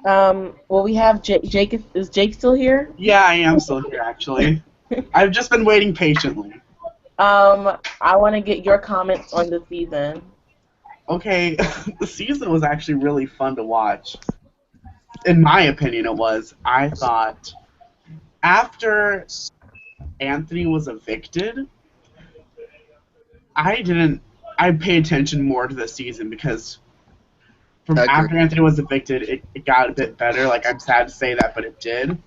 Speaker 6: Well, we have Jake. Is Jake still here?
Speaker 11: Yeah, I am still here, actually. I've just been waiting patiently.
Speaker 6: I want to get your comments on the season.
Speaker 11: Okay, the season was actually really fun to watch. In my opinion, it was. I thought after Anthony was evicted, I paid attention more to the season because from after
Speaker 12: Agreed.
Speaker 11: Anthony was evicted, it got a bit better. Like, I'm sad to say that, but it did.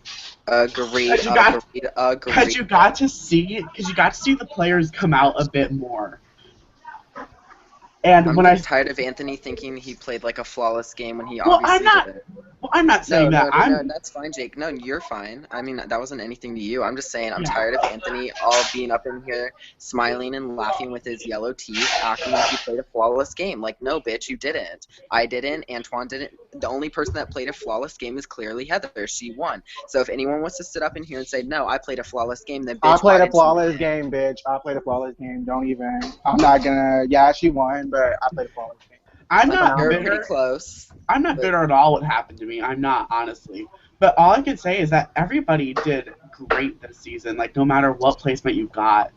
Speaker 12: Agreed.
Speaker 11: Because you got,
Speaker 12: Agreed.
Speaker 11: because
Speaker 12: Agreed.
Speaker 11: you got to see, the players come out a bit more. And
Speaker 12: I'm
Speaker 11: when I,
Speaker 12: just tired of Anthony thinking he played like a flawless game when he
Speaker 11: well,
Speaker 12: obviously didn't.
Speaker 11: I'm not saying
Speaker 12: No,
Speaker 11: that.
Speaker 12: no, that's fine, Jake. No, you're fine. I mean, that wasn't anything to you. I'm just saying I'm tired of Anthony all being up in here, smiling and laughing with his yellow teeth, acting like he played a flawless game. Like, no, bitch, you didn't. I didn't. Antoine didn't. The only person that played a flawless game is clearly Heather. She won. So if anyone wants to sit up in here and say, no, I played a flawless game, then bitch,
Speaker 5: I played
Speaker 12: why
Speaker 5: a
Speaker 12: didn't you
Speaker 5: flawless
Speaker 12: win?
Speaker 5: game, bitch. I played a flawless game. Don't even. I'm not gonna. Yeah, she won, but I played a flawless game.
Speaker 11: I'm
Speaker 5: Like,
Speaker 11: not
Speaker 12: You're
Speaker 11: bitter.
Speaker 12: pretty close.
Speaker 11: I'm not bitter at all what happened to me. I'm not, honestly. But all I can say is that everybody did great this season, like, no matter what placement you got.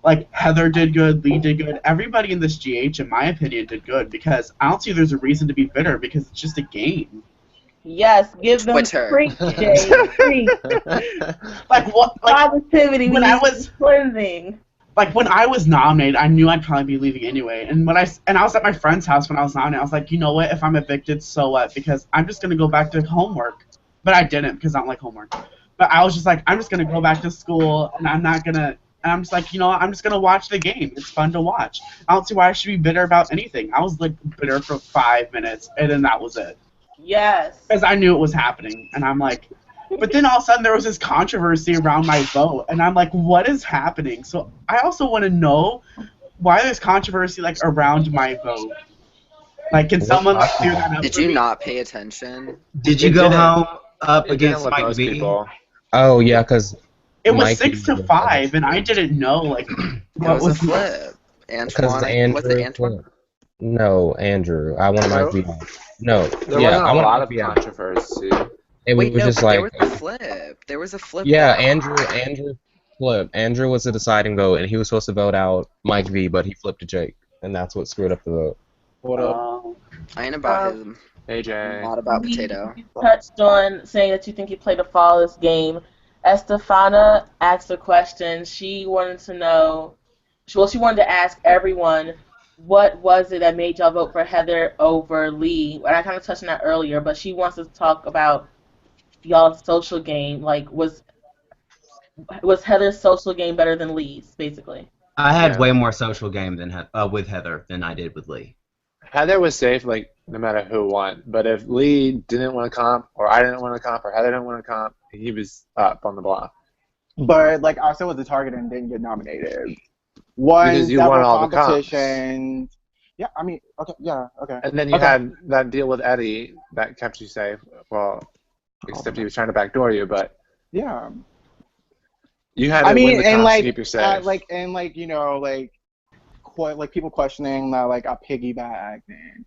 Speaker 11: Like, Heather did good, Lee did good. Everybody in this GH, in my opinion, did good because I don't see there's a reason to be bitter because it's just a game.
Speaker 6: Yes, give them
Speaker 12: Twitter.
Speaker 6: preach, Jake. Preach.
Speaker 11: Like, what? Like,
Speaker 6: Positivity.
Speaker 11: when
Speaker 6: We
Speaker 11: I
Speaker 6: need
Speaker 11: was
Speaker 6: cleansing.
Speaker 11: like when I was nominated, I knew I'd probably be leaving anyway. And I was at my friend's house when I was nominated. I was like, you know what? If I'm evicted, so what? Because I'm just gonna go back to homework. But I didn't because I don't like homework. But I was just like, I'm just gonna go back to school, and I'm not gonna. And I'm just like, you know what? I'm just gonna watch the game. It's fun to watch. I don't see why I should be bitter about anything. I was like bitter for 5 minutes, and then that was it.
Speaker 6: Yes.
Speaker 11: Because I knew it was happening, and I'm like, but then all of a sudden there was this controversy around my vote, and I'm like, what is happening? So I also want to know why there's controversy like around my vote. Like, can someone like clear that up
Speaker 12: Did
Speaker 11: for
Speaker 12: you
Speaker 11: me?
Speaker 12: not pay attention?
Speaker 3: Did you
Speaker 1: It
Speaker 3: go
Speaker 1: didn't-
Speaker 3: home up
Speaker 1: It didn't
Speaker 3: against
Speaker 1: with
Speaker 3: Mike
Speaker 1: most
Speaker 3: V?
Speaker 1: people.
Speaker 4: Oh yeah, because
Speaker 11: It was
Speaker 4: Mikey
Speaker 11: 6-5, and I didn't know like
Speaker 12: It
Speaker 11: what
Speaker 12: was a flip.
Speaker 4: because
Speaker 12: Antoine, was it
Speaker 4: Andrew.
Speaker 12: Antoine?
Speaker 4: No, Andrew. I wanted Mike V. No,
Speaker 1: There
Speaker 4: yeah,
Speaker 1: wasn't
Speaker 4: I
Speaker 1: a
Speaker 4: wanted
Speaker 1: lot
Speaker 4: Mike
Speaker 1: of
Speaker 4: V out.
Speaker 1: controversy.
Speaker 4: It
Speaker 12: Wait,
Speaker 4: was
Speaker 12: no,
Speaker 4: just
Speaker 12: but there
Speaker 4: like,
Speaker 12: was a flip. There was a flip.
Speaker 4: yeah,
Speaker 12: there.
Speaker 4: Andrew flipped. Andrew was the deciding vote, and he was supposed to vote out Mike V, but he flipped to Jake, and that's what screwed up the vote.
Speaker 1: What up?
Speaker 12: I ain't about him.
Speaker 1: AJ.
Speaker 12: Not about potato.
Speaker 6: You touched on saying that you think you played a flawless game. Estefana asked a question. She wanted to know, she wanted to ask everyone, what was it that made y'all vote for Heather over Lee? And I kind of touched on that earlier, but she wants to talk about y'all's social game. Like, was Heather's social game better than Lee's, basically?
Speaker 3: I had
Speaker 1: Yeah.
Speaker 3: way more social game than with Heather than I did with Lee.
Speaker 1: Heather was safe, like, no matter who won. But if Lee didn't want to comp, or I didn't want to comp, or Heather didn't want to comp, he was up on the block.
Speaker 5: But like, I still was the target and didn't get nominated. Won
Speaker 1: Because you
Speaker 5: several
Speaker 1: won all the comps.
Speaker 5: competitions. Yeah, I mean, okay, yeah, okay.
Speaker 1: And then you
Speaker 5: Okay.
Speaker 1: had that deal with Eddie that kept you safe. Well, except he was trying to backdoor you, but
Speaker 5: Yeah.
Speaker 1: you had to
Speaker 5: I mean,
Speaker 1: win the
Speaker 5: and
Speaker 1: comps
Speaker 5: like,
Speaker 1: to keep you safe.
Speaker 5: like you know, like people questioning that like I piggyback, and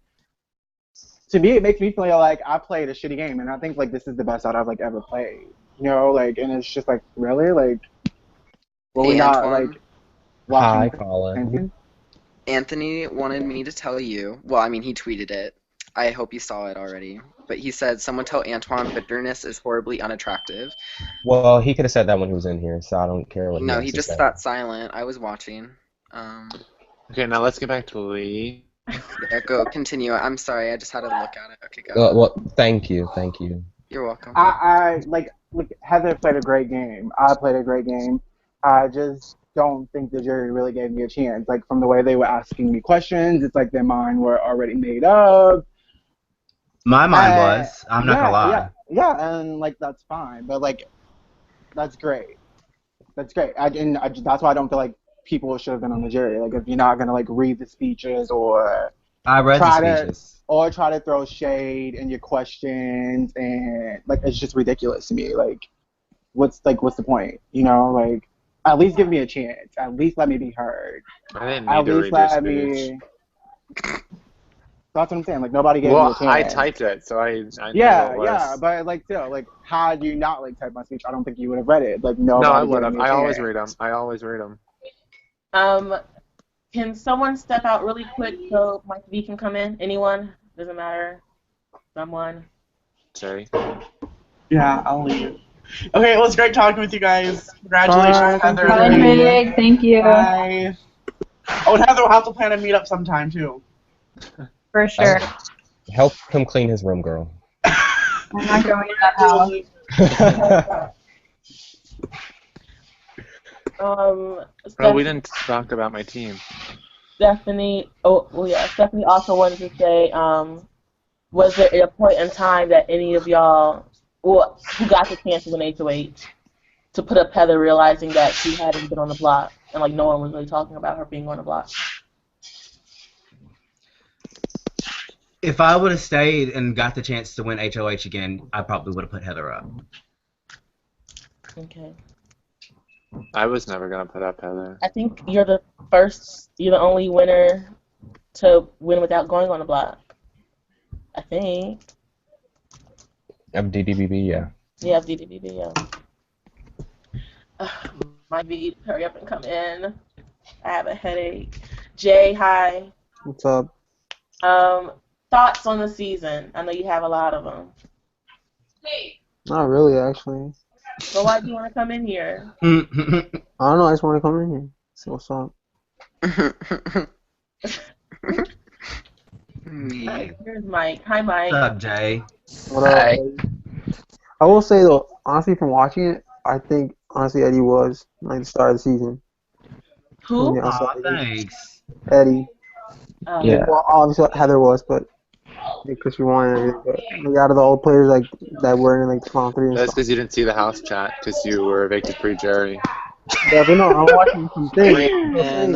Speaker 5: to me it makes me feel like I played a shitty game, and I think like this is the best out I've like ever played. You know, like, and it's just like really like, were we
Speaker 12: Hey,
Speaker 5: not
Speaker 12: Antoine.
Speaker 5: like watching?
Speaker 4: Hi, Colin.
Speaker 12: Anthony wanted me to tell you. Well, I mean, he tweeted it. I hope you saw it already. But he said, "Someone tell Antoine bitterness is horribly unattractive."
Speaker 4: Well, he could have said that when he was in here, so I don't care what he
Speaker 12: No,
Speaker 4: has
Speaker 12: he
Speaker 4: to
Speaker 12: just
Speaker 4: say.
Speaker 12: sat silent. I was watching.
Speaker 1: Okay, now let's get back to Lee.
Speaker 12: Yeah, go continue. I'm sorry, I just had to look at it. Okay, go.
Speaker 4: Well, thank you.
Speaker 12: You're welcome.
Speaker 5: I like Heather played a great game. I played a great game. I just don't think the jury really gave me a chance. Like from the way they were asking me questions, it's like their mind were already made up.
Speaker 3: My mind was. I'm not gonna lie.
Speaker 5: Yeah, and like that's fine, but like that's great. That's great. That's why I don't feel like people should have been on the jury. Like if you're not gonna like read the speeches or
Speaker 3: I read
Speaker 5: try
Speaker 3: the
Speaker 5: to
Speaker 3: speeches.
Speaker 5: or try to throw shade in your questions, and like it's just ridiculous to me. Like what's the point? You know, like at least give me a chance. At least let me be heard.
Speaker 1: I didn't
Speaker 5: At
Speaker 1: need to
Speaker 5: least
Speaker 1: read your
Speaker 5: let
Speaker 1: speech.
Speaker 5: me. That's what I'm saying. Like nobody gave me a
Speaker 1: Well,
Speaker 5: chance.
Speaker 1: I typed it, so I knew
Speaker 5: Yeah,
Speaker 1: what it was.
Speaker 5: yeah, but like still, like had you not like typed my speech, I don't think you would have read it. Like
Speaker 1: No, I
Speaker 5: nobody
Speaker 1: would
Speaker 5: gave
Speaker 1: have.
Speaker 5: me a
Speaker 1: I always
Speaker 5: chance.
Speaker 1: read them. I always read them.
Speaker 6: Can someone step out really quick so Mike V can come in? Anyone? Doesn't matter. Someone.
Speaker 1: Jay.
Speaker 11: Yeah, I'll leave. Okay, it was great talking with you guys. Congratulations,
Speaker 5: Bye, thank
Speaker 11: Heather.
Speaker 5: you.
Speaker 2: Bye, Meg. Thank you.
Speaker 11: Bye. Oh, and Heather will have to plan a meetup sometime too.
Speaker 2: For sure.
Speaker 4: Help him clean his room, girl.
Speaker 2: I'm not going to that house.
Speaker 1: Oh,
Speaker 6: Stephanie,
Speaker 1: we didn't talk about my team.
Speaker 6: Stephanie. Oh, well, yeah. Stephanie also wanted to say, was there a point in time that any of y'all, well, who got the chance to win HOH, to put up Heather realizing that she hadn't been on the block and like no one was really talking about her being on the block?
Speaker 3: If I would have stayed and got the chance to win HOH again, I probably would have put Heather up.
Speaker 6: Okay.
Speaker 1: I was never gonna put up Heather.
Speaker 6: I think you're the only winner to win without going on the block. I think.
Speaker 4: Of DDBB, yeah.
Speaker 6: Yeah, DDBB, yeah. My V, hurry up and come in. I have a headache. Jay, hi.
Speaker 13: What's up?
Speaker 6: Thoughts on the season? I know you have a lot of them.
Speaker 13: Not really, actually.
Speaker 6: So why do you want to come in here?
Speaker 13: I don't know. I just want to come in here. See what's up.
Speaker 6: Here's Mike. Hi, Mike.
Speaker 3: What's up, Jay?
Speaker 13: What up? I will say though, honestly, from watching it, I think honestly Eddie was like the start of the season.
Speaker 6: Who?
Speaker 3: Aw, thanks.
Speaker 13: Eddie.
Speaker 4: Yeah.
Speaker 13: Well, obviously Heather was, but because she won and everything. But like, out of the old players like that were in like the final three and
Speaker 1: That's
Speaker 13: stuff.
Speaker 1: because you didn't see the house chat because you were evicted pre-Jerry.
Speaker 13: Yeah, but no, I'm watching some things.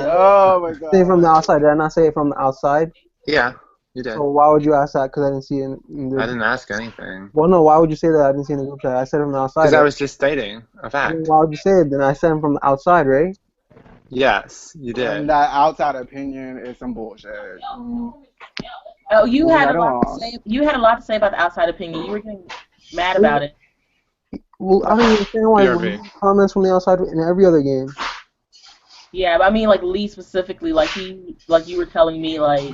Speaker 5: Oh my god.
Speaker 13: Say from the outside. Did I not say it from the outside?
Speaker 1: Yeah, you did.
Speaker 13: So why would you ask that? Because I didn't see it in the...
Speaker 1: I didn't ask anything.
Speaker 13: Well, no, why would you say that? I didn't see it in the group chat. I said it from the outside.
Speaker 1: Because I
Speaker 13: right?
Speaker 1: was just stating a
Speaker 13: I
Speaker 1: fact.
Speaker 13: mean, why would you say it? Then I said it from the outside, right?
Speaker 1: Yes, you did.
Speaker 5: And that outside opinion is some bullshit.
Speaker 6: Oh, you had
Speaker 5: Right
Speaker 6: a lot
Speaker 5: on.
Speaker 6: to say. You had a lot to say about the outside opinion. You were getting mad about it.
Speaker 13: Well, I don't understand why
Speaker 1: BRB.
Speaker 13: comments from the outside in every other game.
Speaker 6: Yeah, but I mean, like Lee specifically, like you were telling me, like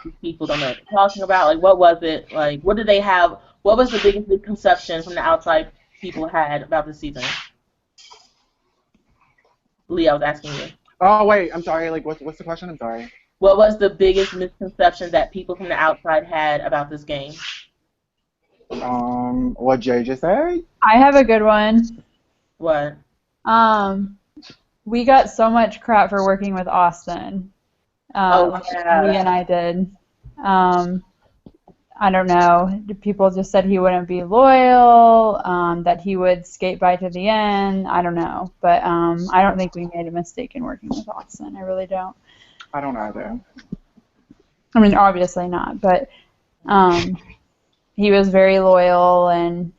Speaker 6: these people don't know what they're talking about. Like, what was it? Like, what did they have? What was the biggest misconception from the outside people had about the season? Lee, I was asking you.
Speaker 5: Oh wait, I'm sorry. Like, what's the question? I'm sorry.
Speaker 6: What was the biggest misconception that people from the outside had about this game?
Speaker 5: What Jay just said.
Speaker 2: I have a good one.
Speaker 6: What?
Speaker 2: We got so much crap for working with Austin.
Speaker 6: Oh, yeah.
Speaker 2: Lee and I did. I don't know. People just said he wouldn't be loyal, that he would skate by to the end. I don't know. But I don't think we made a mistake in working with Austin. I really don't.
Speaker 5: I don't either.
Speaker 2: I mean, obviously not. But he was very loyal and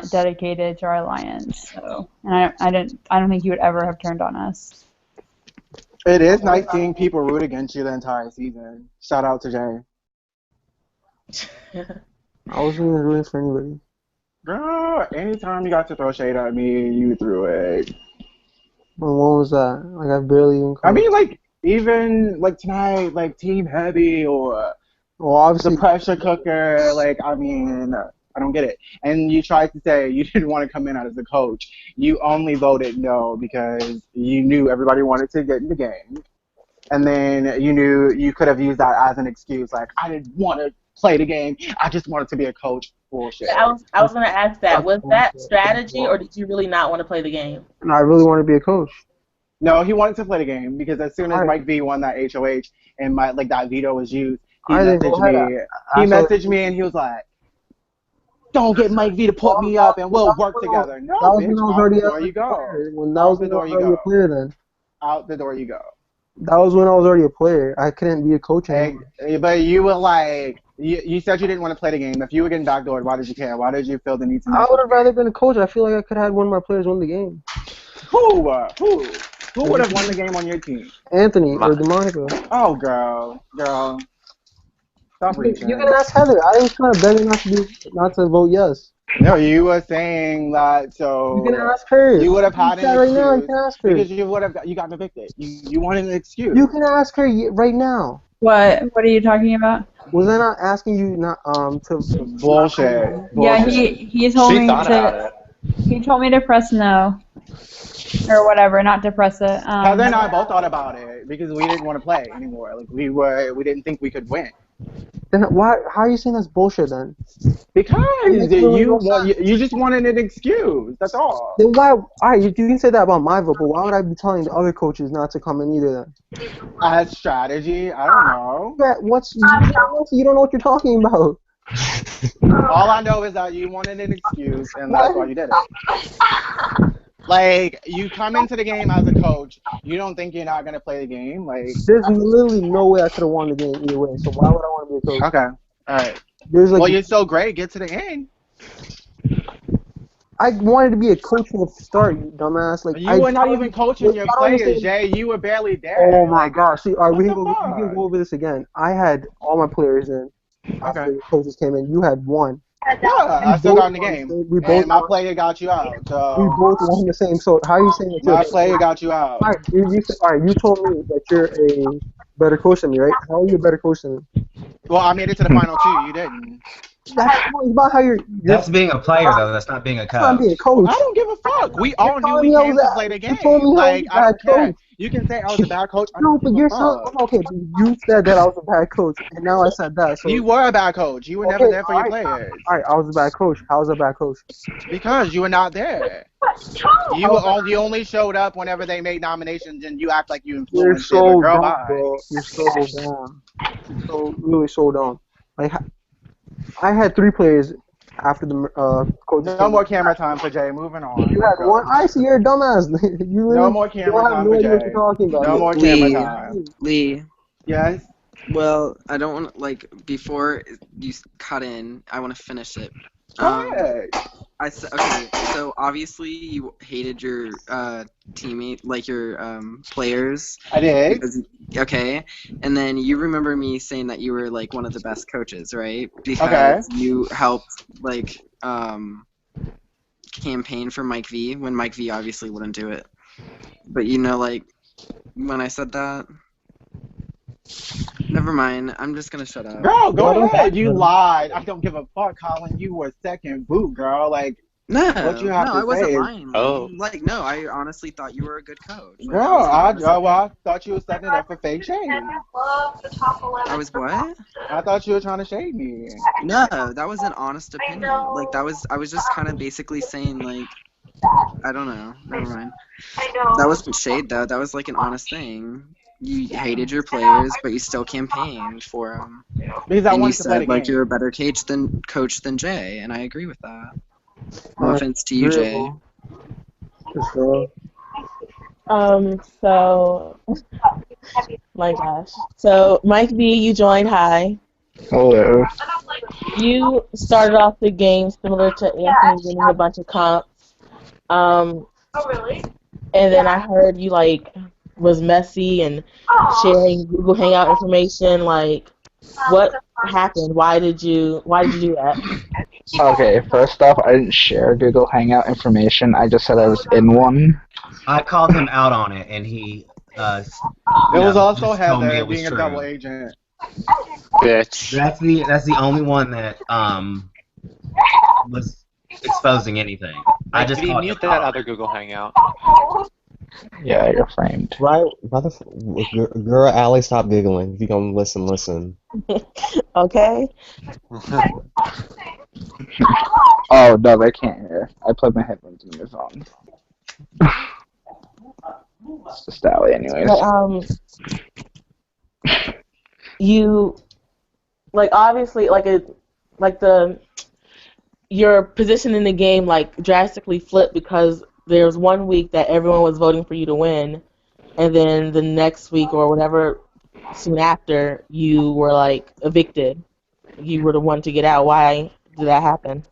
Speaker 2: dedicated to our alliance. So, and I don't think he would ever have turned on us.
Speaker 5: It is nice seeing people root against you the entire season. Shout out to Jay.
Speaker 13: I wasn't even rooting for anybody.
Speaker 5: Girl, anytime you got to throw shade at me, you threw it.
Speaker 13: Well, what was that? Like, I barely even...
Speaker 5: I mean, like, even, like, tonight, like, Team Heavy or
Speaker 13: well, obviously,
Speaker 5: the pressure cooker, like, I mean, I don't get it. And you tried to say you didn't want to come in as a coach. You only voted no because you knew everybody wanted to get in the game. And then you knew you could have used that as an excuse, like, I didn't want to play the game. I just wanted to be a coach. Bullshit.
Speaker 6: I was gonna ask that. Was that strategy, or did you really not want to play the game?
Speaker 13: No, I really want to be a coach.
Speaker 5: No, he wanted to play the game because as soon as Mike V won that HOH and that veto was used, he messaged me and he was like, "Don't get Mike V to put me up and we'll work together." No,
Speaker 13: that was
Speaker 5: bitch,
Speaker 13: when I was
Speaker 5: out
Speaker 13: already
Speaker 5: the door you go.
Speaker 13: When that was when I was already a player then.
Speaker 5: Out the door you go.
Speaker 13: That was when I was already a player. I couldn't be a coach anymore.
Speaker 5: But you were like, you said you didn't want to play the game. If you were getting backdoored, why did you care? Why did you feel the need to?
Speaker 13: I would have rather been a coach. I feel like I could have had one of my players win the game.
Speaker 5: Who would have won the game on your team?
Speaker 13: Anthony or DeMonica.
Speaker 5: Oh, girl. Stop
Speaker 13: You
Speaker 5: reaching.
Speaker 13: can ask Heather. I was trying to beg her not to vote yes.
Speaker 5: No, you were saying that
Speaker 13: You can
Speaker 5: so
Speaker 13: ask her.
Speaker 5: you would have had an
Speaker 13: Right now, you
Speaker 5: excuse
Speaker 13: can ask her.
Speaker 5: because you got evicted. You wanted an excuse.
Speaker 13: You can ask her right now.
Speaker 2: What are you talking about?
Speaker 13: Was I not asking you not to?
Speaker 5: Bullshit.
Speaker 2: Yeah,
Speaker 5: Bullshit.
Speaker 2: he told
Speaker 1: She
Speaker 2: me
Speaker 1: thought about
Speaker 2: to.
Speaker 1: it.
Speaker 2: He told me to press no or whatever, not to press it.
Speaker 5: Heather and I both thought about it because we didn't want to play anymore. Like we didn't think we could win.
Speaker 13: Then why? How are you saying that's bullshit then?
Speaker 5: Because
Speaker 13: makes really no
Speaker 5: you just wanted an excuse. That's all.
Speaker 13: Then why? All right, you can say that about my vote, but why would I be telling the other coaches not to come in either? Then
Speaker 5: As strategy, I don't know.
Speaker 13: You don't know what you're talking about.
Speaker 5: All I know is that you wanted an excuse, and that's why you did it. Like, you come into the game as a coach, you don't think you're not gonna play the game. Like,
Speaker 13: There's literally no way I could have won the game either way. So why would I want to be a coach?
Speaker 5: okay, all right.
Speaker 13: There's like,
Speaker 5: Well, you're so great. Get to the end.
Speaker 13: I wanted to be a coach from the start, you dumbass. Like
Speaker 5: You were not even coaching your players, Jay. You were barely there.
Speaker 13: Oh my gosh! See, all right, we
Speaker 5: What
Speaker 13: can
Speaker 5: the
Speaker 13: go over this again. I had all my players in after
Speaker 5: Okay.
Speaker 13: the coaches came in. You had one.
Speaker 5: Yeah, I still got in the
Speaker 13: both
Speaker 5: game.
Speaker 13: won. We both
Speaker 5: And my
Speaker 13: won.
Speaker 5: player got you out.
Speaker 13: We
Speaker 5: So
Speaker 13: both won the same. So how are you saying that you're
Speaker 5: my
Speaker 13: a better
Speaker 5: player
Speaker 13: coach?
Speaker 5: got you out.
Speaker 13: All right, all right, you told me that you're a better coach than me, right? How are you a better coach than me?
Speaker 5: Well, I made it to the final two. You didn't.
Speaker 13: That's about how you're
Speaker 3: That's being a player, though. That's not being a
Speaker 13: That's not being a
Speaker 3: coach.
Speaker 13: coach.
Speaker 5: I don't give a fuck. We all knew
Speaker 13: telling
Speaker 5: we
Speaker 13: me I
Speaker 5: came
Speaker 13: was
Speaker 5: to
Speaker 13: a-
Speaker 5: play the game.
Speaker 13: you told me I was
Speaker 5: Like,
Speaker 13: a
Speaker 5: I don't
Speaker 13: bad
Speaker 5: care.
Speaker 13: coach.
Speaker 5: You can say I was a bad coach. I
Speaker 13: No,
Speaker 5: don't
Speaker 13: but
Speaker 5: give
Speaker 13: you're
Speaker 5: a
Speaker 13: so
Speaker 5: fuck.
Speaker 13: okay. But you said that I was a bad coach, and now I said that. So
Speaker 5: You were a bad coach. You were never
Speaker 13: okay,
Speaker 5: there for your players.
Speaker 13: all right, I was a bad coach. How was I a bad coach?
Speaker 5: Because you were not there. You only showed up whenever they made nominations, and you act like you
Speaker 13: You're
Speaker 5: influenced it. But
Speaker 13: so
Speaker 5: girl,
Speaker 13: dumb,
Speaker 5: bye.
Speaker 13: bro. You're so dumb. You're so really so dumb. Like I had 3 players after the coaches.
Speaker 5: No more camera time for Jay. Moving on.
Speaker 13: You
Speaker 5: Let's
Speaker 13: had
Speaker 5: go.
Speaker 13: one. I see you're a dumbass. You really
Speaker 5: No more camera
Speaker 13: don't have
Speaker 5: time
Speaker 13: no
Speaker 5: for
Speaker 13: idea what
Speaker 5: Jay.
Speaker 13: you're talking about.
Speaker 5: No more camera
Speaker 12: Lee,
Speaker 5: time.
Speaker 12: Lee.
Speaker 5: Yes.
Speaker 12: Well, I don't want to, like, before you cut in, I want to finish it.
Speaker 5: Go ahead.
Speaker 12: Okay, so obviously you hated your teammate, like your players.
Speaker 5: I did.
Speaker 12: Okay, and then you remember me saying that you were like one of the best coaches, right? Because you helped like campaign for Mike V when Mike V obviously wouldn't do it. But you know, like when I said that. Never mind. I'm just gonna shut up.
Speaker 5: Girl, go ahead. You lied. I don't give a fuck, Colin. You were second boot, girl. Like, what you have to
Speaker 12: I wasn't
Speaker 5: say is,
Speaker 12: lying. Like, no, I honestly thought you were a good coach. Like,
Speaker 5: girl, I thought you were setting it up for fake shade.
Speaker 12: I was what?
Speaker 5: I thought you were trying to shade me.
Speaker 12: No, that was an honest opinion. Like, I was just kind of basically saying, like, I don't know. Never mind. That wasn't shade, though. That was, like, an honest thing. You hated your players, but you still campaigned for them.
Speaker 5: Because I
Speaker 12: and you
Speaker 5: wanted to play the
Speaker 12: said, like,
Speaker 5: game.
Speaker 12: you're a better coach than Jay, and I agree with that. No offense to you, Jay.
Speaker 6: So, my gosh. So, Mike B, you joined high.
Speaker 14: Hello.
Speaker 6: You started off the game similar to Anthony, winning a bunch of comps. Oh, really? And then I heard you, like, was messy and sharing Google Hangout information. Like, what happened? Why did you do that?
Speaker 14: Okay, first off, I didn't share Google Hangout information. I just said I was in one.
Speaker 3: I called him out on it, and he
Speaker 5: It was also
Speaker 3: just told me
Speaker 5: Heather
Speaker 3: it was
Speaker 5: being a
Speaker 3: true.
Speaker 5: double agent.
Speaker 1: Bitch.
Speaker 3: That's the only one that was exposing anything. I just
Speaker 1: Did he
Speaker 3: called
Speaker 1: mute
Speaker 3: him
Speaker 1: that
Speaker 3: out.
Speaker 1: other Google Hangout?
Speaker 14: Yeah, you're framed.
Speaker 4: Why the girl Allie, stop giggling. If you gonna listen.
Speaker 6: Okay.
Speaker 14: Oh, no, they can't hear. I plugged my headphones in my phone. It's just Allie anyways.
Speaker 6: But, you, like, obviously, your position in the game, like, drastically flipped because there's one week that everyone was voting for you to win, and then the next week or whatever, soon after, you were, like, evicted. You were the one to get out. Why did that happen?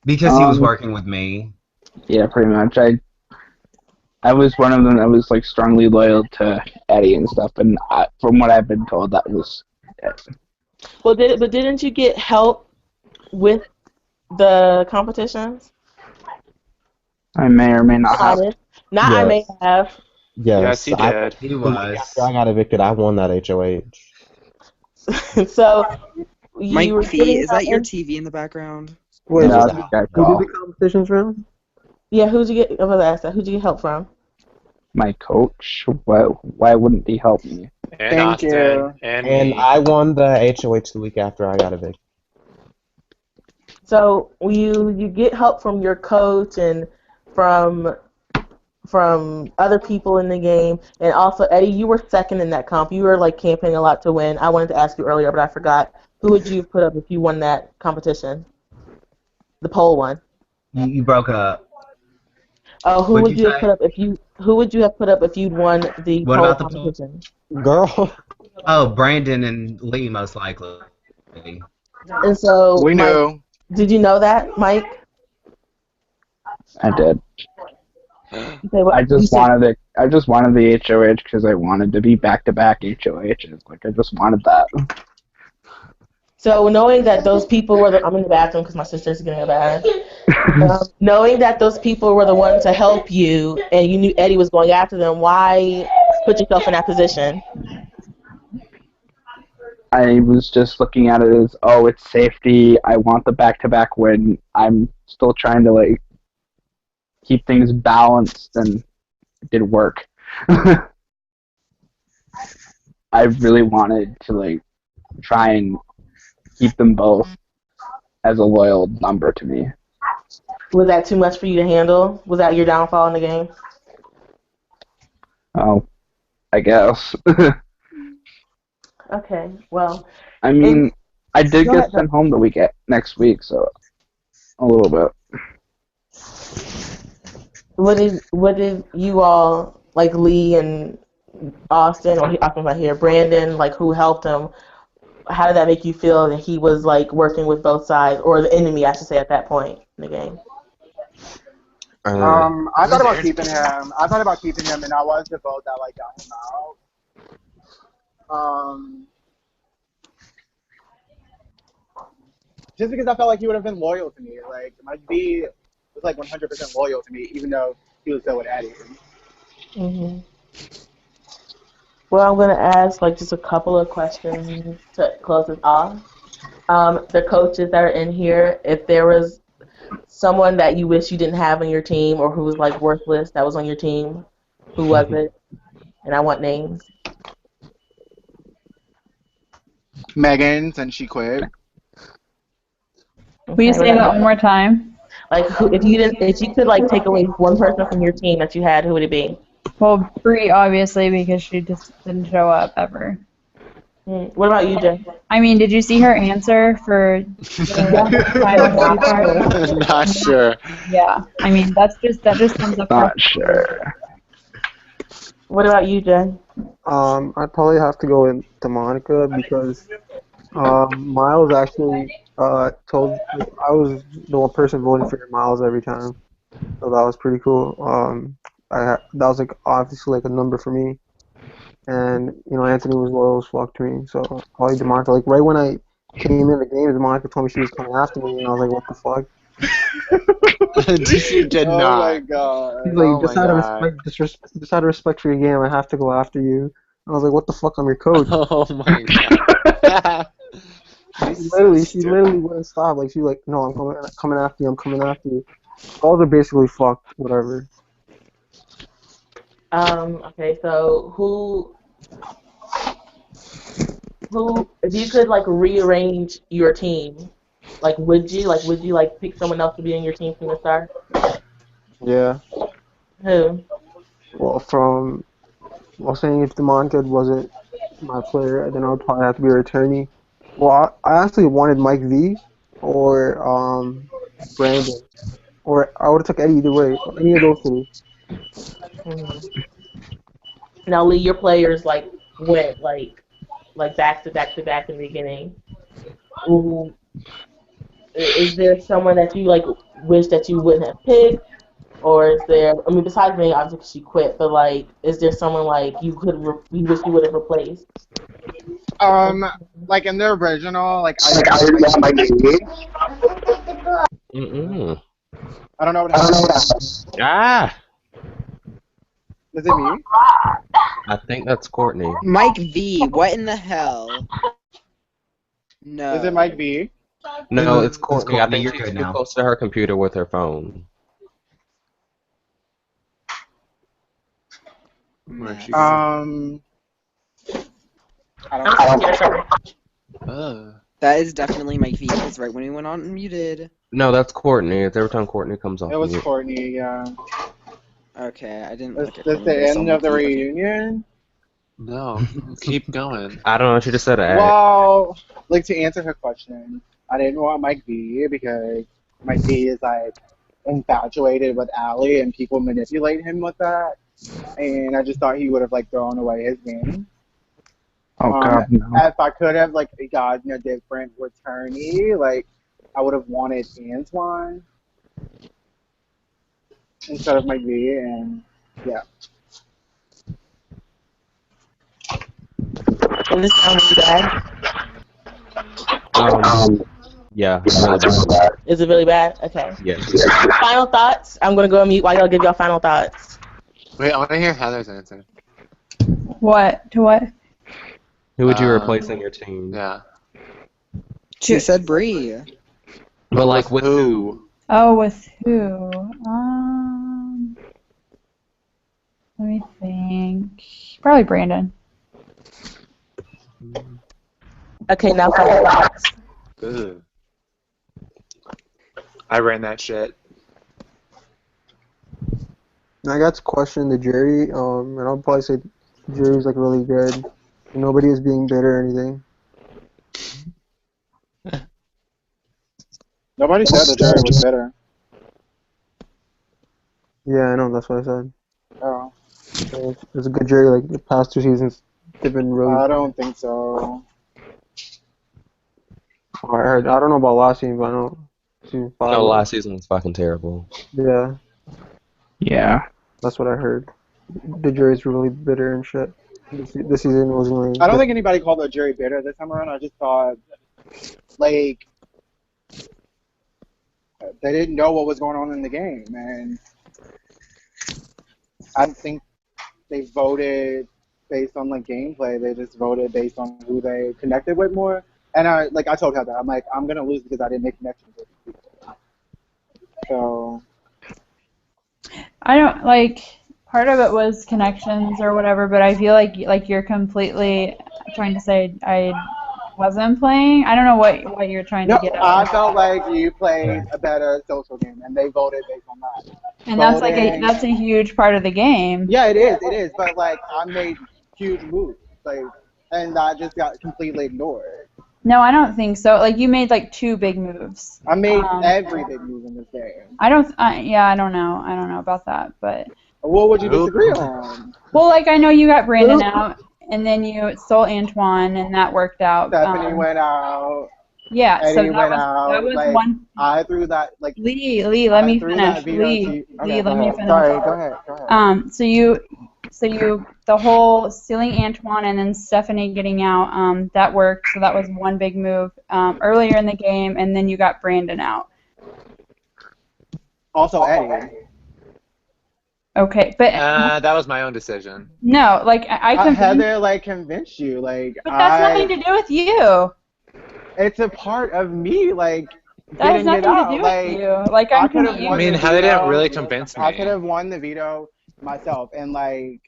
Speaker 3: Because he was working with me.
Speaker 14: Yeah, pretty much. I was one of them that was like strongly loyal to Eddie and stuff, and from what I've been told, that was it.
Speaker 6: Well, didn't you get help with the competitions?
Speaker 14: I may or may not have.
Speaker 6: Honest. Not I may
Speaker 4: Yes.
Speaker 6: have.
Speaker 1: Yes,
Speaker 4: Yes.
Speaker 1: you did.
Speaker 3: He
Speaker 4: The week after
Speaker 3: was.
Speaker 4: I got evicted, I won that HOH.
Speaker 6: So you were
Speaker 12: Mikey,
Speaker 6: getting
Speaker 12: is
Speaker 6: help
Speaker 12: that your
Speaker 6: in.
Speaker 12: TV in the background?
Speaker 13: Wait,
Speaker 4: That
Speaker 14: No,
Speaker 4: was
Speaker 14: it's a guy
Speaker 13: who did
Speaker 14: call.
Speaker 13: the competitions round?
Speaker 6: Yeah, who'd you get? I'm gonna ask that. Who'd you get help from?
Speaker 14: My coach. Why wouldn't he help me?
Speaker 1: And
Speaker 5: Thank
Speaker 1: Austin.
Speaker 5: you.
Speaker 1: And
Speaker 4: And
Speaker 1: me.
Speaker 4: I won the HOH the week after I got evicted.
Speaker 6: So you get help from your coach and from other people in the game, and also Eddie, you were second in that comp. You were like campaigning a lot to win. I wanted to ask you earlier, but I forgot. Who would you have put up if you won that competition? The poll one.
Speaker 3: You broke up.
Speaker 6: Oh, who
Speaker 3: What'd
Speaker 6: would
Speaker 3: you
Speaker 6: you have
Speaker 3: say?
Speaker 6: put up if you? Who would you have put up if you'd won the
Speaker 3: What
Speaker 6: poll
Speaker 3: about the poll?
Speaker 6: competition?
Speaker 4: Girl.
Speaker 3: Oh, Brandon and Lee most likely.
Speaker 6: And so,
Speaker 5: We
Speaker 6: Mike,
Speaker 5: knew.
Speaker 6: did you know that, Mike?
Speaker 14: I did.
Speaker 6: You say what?
Speaker 14: I
Speaker 6: You
Speaker 14: just
Speaker 6: said
Speaker 14: wanted it. I just wanted the HOH because I wanted to be back-to-back HOHs. Like I just wanted that.
Speaker 6: so. Knowing that those people were I'm in the bathroom because my sister's getting a bath. Knowing that those people were the ones to help you, and you knew Eddie was going after them, why put yourself in that position?
Speaker 14: I was just looking at it as, oh, it's safety. I want the back-to-back win. I'm still trying to like keep things balanced, and it did work. I really wanted to like try and keep them both as a loyal number to me.
Speaker 6: Was that too much for you to handle? Was that your downfall in the game?
Speaker 14: Oh, I guess.
Speaker 6: Okay, well,
Speaker 14: I mean, I did
Speaker 6: go
Speaker 14: get
Speaker 6: ahead.
Speaker 14: sent home next week, so a little bit.
Speaker 6: What did you all like Lee and Austin, or Austin's not here, Brandon, like who helped him? How did that make you feel that he was like working with both sides, or the enemy, I should say, at that point in the game?
Speaker 5: I thought about keeping him. And I was the vote that like got him out. Just because I felt like he would have been loyal to me. Like my V was like 100% loyal to me, even though he was still with Addie.
Speaker 6: Mhm. Well, I'm gonna ask like just a couple of questions to close this off. The coaches that are in here, if there was someone that you wish you didn't have on your team or who was like worthless that was on your team, who was it? And I want names.
Speaker 5: Megan, since she quit.
Speaker 2: Will you say that one more time?
Speaker 6: Like, who, if you could like take away one person from your team that you had, who would it be?
Speaker 2: Well, Bree, obviously, because she just didn't show up ever.
Speaker 6: What about you, Jay?
Speaker 2: I mean, did you see her answer for the final two parts?
Speaker 1: Not sure.
Speaker 2: Yeah. I mean, that just sums up her.
Speaker 14: Not sure.
Speaker 6: What about you, Jay?
Speaker 13: I'd probably have to go into Monica because Miles actually told like, I was the one person voting for Miles every time, so that was pretty cool. That was like obviously like a number for me, and you know Anthony was loyal as fuck to me, so probably DeMonica. Like right when I came in the game, DeMonica told me she was coming after me, and I was like, what the fuck?
Speaker 1: She did
Speaker 5: Oh
Speaker 1: not.
Speaker 5: my god.
Speaker 13: He's like,
Speaker 1: Oh
Speaker 13: just
Speaker 1: my
Speaker 13: out of
Speaker 1: God.
Speaker 13: respect, just out of respect for your game, I have to go after you. I was like, what the fuck? I'm your coach.
Speaker 1: Oh my God.
Speaker 13: She literally wouldn't stop. Like she's like, no, I'm coming after you. I'm coming after you. All are basically fucked. Whatever.
Speaker 6: Okay, so who, if you could like rearrange your team, would you pick someone else to be in your team from the start?
Speaker 13: Yeah.
Speaker 6: Who?
Speaker 13: Well, saying if DeMonica wasn't my player, then I would probably have to be a attorney. Well, I actually wanted Mike V or Brandon, or I would have took Eddie either way. Any of those two.
Speaker 6: Mhm. Now, Lee, your players went back to back to back in the beginning. Ooh, is there someone that you wish that you wouldn't have picked? Or is there? I mean, besides being obviously 'cause she quit, but like, is there someone like you wish you would have replaced?
Speaker 5: Like in the original, like I
Speaker 14: Like,
Speaker 5: didn't
Speaker 14: I
Speaker 5: want
Speaker 14: really want my
Speaker 5: my
Speaker 14: TV.
Speaker 4: Mm-mm.
Speaker 5: I don't know what
Speaker 14: I don't know
Speaker 5: happened.
Speaker 14: what happened.
Speaker 4: Ah!
Speaker 5: Is it me?
Speaker 4: I think that's Courtney.
Speaker 12: Mike V, what in the hell? No.
Speaker 5: Is it Mike V?
Speaker 4: No, it's
Speaker 3: It's
Speaker 4: Courtney. I
Speaker 3: Courtney.
Speaker 4: think
Speaker 3: You're
Speaker 4: she's
Speaker 3: good
Speaker 4: too
Speaker 3: now.
Speaker 4: close to her computer with her phone.
Speaker 1: Where's she?
Speaker 5: I don't know.
Speaker 6: I'm here, sorry.
Speaker 12: That is definitely Mike V, because right when he went on muted.
Speaker 4: No, that's Courtney. It's every time Courtney comes off
Speaker 5: It was
Speaker 4: mute.
Speaker 5: Courtney, yeah.
Speaker 12: Okay, I didn't
Speaker 5: Is
Speaker 12: look at
Speaker 5: this
Speaker 12: him
Speaker 5: the
Speaker 12: either, so
Speaker 5: end of the
Speaker 12: Mike V, okay.
Speaker 5: reunion?
Speaker 1: No, keep going.
Speaker 4: I don't know. She just said A.
Speaker 5: Well, like to answer her question, I didn't want Mike V because Mike V is like infatuated with Allie and people manipulate him with that. And I just thought he would have like thrown away his game.
Speaker 14: Oh God, no.
Speaker 5: If I could have like gotten a different returnee, like I would have wanted Antoine instead of Mike V, and yeah.
Speaker 6: Does this sound really bad?
Speaker 4: Yeah, really bad.
Speaker 6: Is it really bad? Okay.
Speaker 4: Yes.
Speaker 6: Final thoughts. I'm gonna go on mute while y'all give y'all final thoughts.
Speaker 1: Wait, I want to hear Heather's answer.
Speaker 2: What? To what?
Speaker 4: Who would you replace in your team?
Speaker 1: Yeah.
Speaker 12: She said Bree.
Speaker 4: But like with who?
Speaker 2: Oh, with who? Let me think. Probably Brandon.
Speaker 6: Okay, now final thoughts.
Speaker 1: Ugh. I ran that shit.
Speaker 13: I got to question the jury, and I'll probably say the jury was like really good. Nobody was being bitter or anything.
Speaker 5: Nobody said the jury was better.
Speaker 13: Yeah, I know, that's what I said.
Speaker 5: Oh.
Speaker 13: It's a good jury, like the past 2 seasons, they've been really.
Speaker 5: I don't think so.
Speaker 13: I don't know about last season, but I know season 5.
Speaker 4: No, last season was fucking terrible.
Speaker 13: Yeah.
Speaker 14: Yeah.
Speaker 13: That's what I heard. The jury's really bitter and shit. This season wasn't really.
Speaker 5: I don't think anybody called the jury bitter this time around. I just thought, like, they didn't know what was going on in the game, and I don't think they voted based on like gameplay. They just voted based on who they connected with more. And I told Heather, I'm like, I'm gonna lose because I didn't make connections with people. So
Speaker 2: I don't like. Part of it was connections or whatever, but I feel like you're completely trying to say I wasn't playing. I don't know what you're trying to get at.
Speaker 5: I felt like you played a better social game, and they voted based on that.
Speaker 2: And that's like that's a huge part of the game.
Speaker 5: Yeah, it is. But like, I made huge moves, like, and I just got completely ignored.
Speaker 2: No, I don't think so. Like you made like 2 big moves.
Speaker 5: I made every big move in this game.
Speaker 2: I don't know. I don't know about that, but.
Speaker 5: What would you disagree on?
Speaker 2: Well, like I know you got Brandon out, and then you stole Antoine, and that worked out.
Speaker 5: Stephanie went out.
Speaker 2: Yeah,
Speaker 5: Eddie
Speaker 2: so
Speaker 5: went out.
Speaker 2: that was
Speaker 5: like,
Speaker 2: one.
Speaker 5: I threw that like.
Speaker 2: Let me finish. Lee, let me finish.
Speaker 5: Sorry, go ahead.
Speaker 2: So you the whole stealing Antoine and then Stephanie getting out, that worked. So that was one big move earlier in the game, and then you got Brandon out.
Speaker 5: Also Eddie.
Speaker 2: Okay, but
Speaker 1: that was my own decision.
Speaker 2: no, like I
Speaker 5: Heather like convinced you, like.
Speaker 2: But that's nothing to do with you.
Speaker 5: It's a part of me, like.
Speaker 2: That has nothing to do with you. Like I'm confused.
Speaker 1: I mean, Heather didn't really convince me.
Speaker 5: I could have won the veto myself and like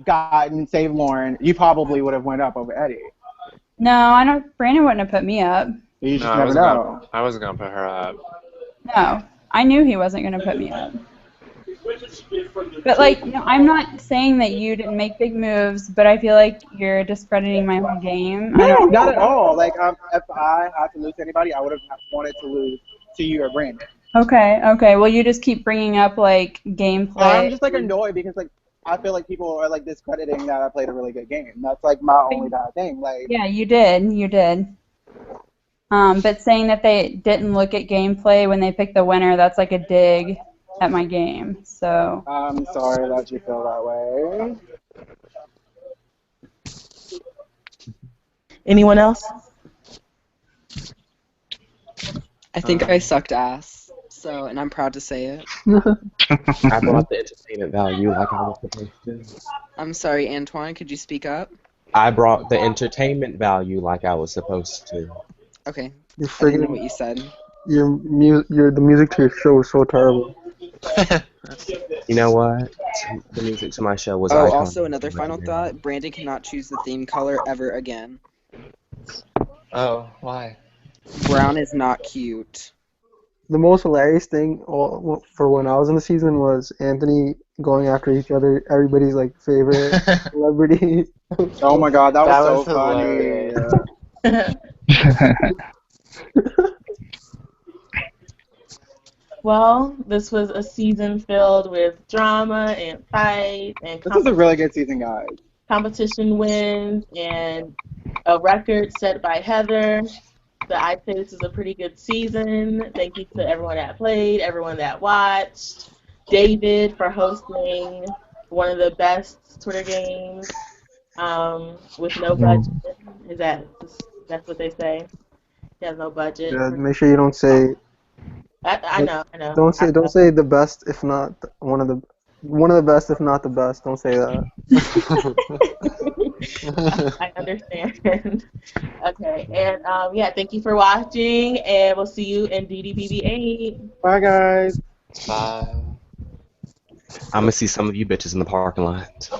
Speaker 5: gotten save Lauren. You probably would have went up over Eddie.
Speaker 2: No, I don't. Brandon wouldn't have put me up.
Speaker 5: You just never know.
Speaker 1: I wasn't gonna put her up.
Speaker 2: No, I knew he wasn't gonna put me up. But like, no, I'm not saying that you didn't make big moves, but I feel like you're discrediting my whole game.
Speaker 5: No, not at all. Like, if I had to lose to anybody, I would have wanted to lose to you or Brandon.
Speaker 2: Okay. Well, you just keep bringing up like gameplay.
Speaker 5: I'm just like annoyed because like I feel like people are like discrediting that I played a really good game. That's like my only bad thing. Like.
Speaker 2: Yeah, you did. But saying that they didn't look at gameplay when they picked the winner, that's like a dig. at my game. So
Speaker 5: I'm sorry that you feel that way.
Speaker 6: Anyone else?
Speaker 12: I think I sucked ass. So, and I'm proud to say it.
Speaker 4: I brought the entertainment value like I was supposed to.
Speaker 12: I'm sorry, Antoine. Could you speak up?
Speaker 4: I brought the entertainment value like I was supposed to.
Speaker 12: Okay.
Speaker 13: You're
Speaker 12: I didn't know
Speaker 13: friggin'
Speaker 12: what you said.
Speaker 13: the music to your show is so terrible.
Speaker 4: You know what? The music to my show was
Speaker 12: Oh,
Speaker 4: iconic.
Speaker 12: also another final thought. Brandon cannot choose the theme color ever again.
Speaker 1: Oh, why?
Speaker 12: Brown is not cute.
Speaker 13: The most hilarious thing for when I was in the season was Anthony going after everybody's like favorite celebrity.
Speaker 5: Oh my god, that was
Speaker 1: That
Speaker 5: so
Speaker 1: was
Speaker 5: funny.
Speaker 6: Well, this was a season filled with drama and fight and
Speaker 5: This is a really good season, guys.
Speaker 6: competition wins and a record set by Heather. So I'd say this is a pretty good season. Thank you to everyone that played, everyone that watched, David for hosting one of the best Twitter games with no budget. That's what they say? He has no budget.
Speaker 13: Yeah, make sure you don't say.
Speaker 6: I know.
Speaker 13: Don't say the best if not one of the best if not the best. Don't say that.
Speaker 6: I understand. Okay, and yeah, thank you for watching, and we'll see you in DDBB8.
Speaker 5: Bye, guys.
Speaker 1: Bye.
Speaker 4: I'm gonna see some of you bitches in the parking lot.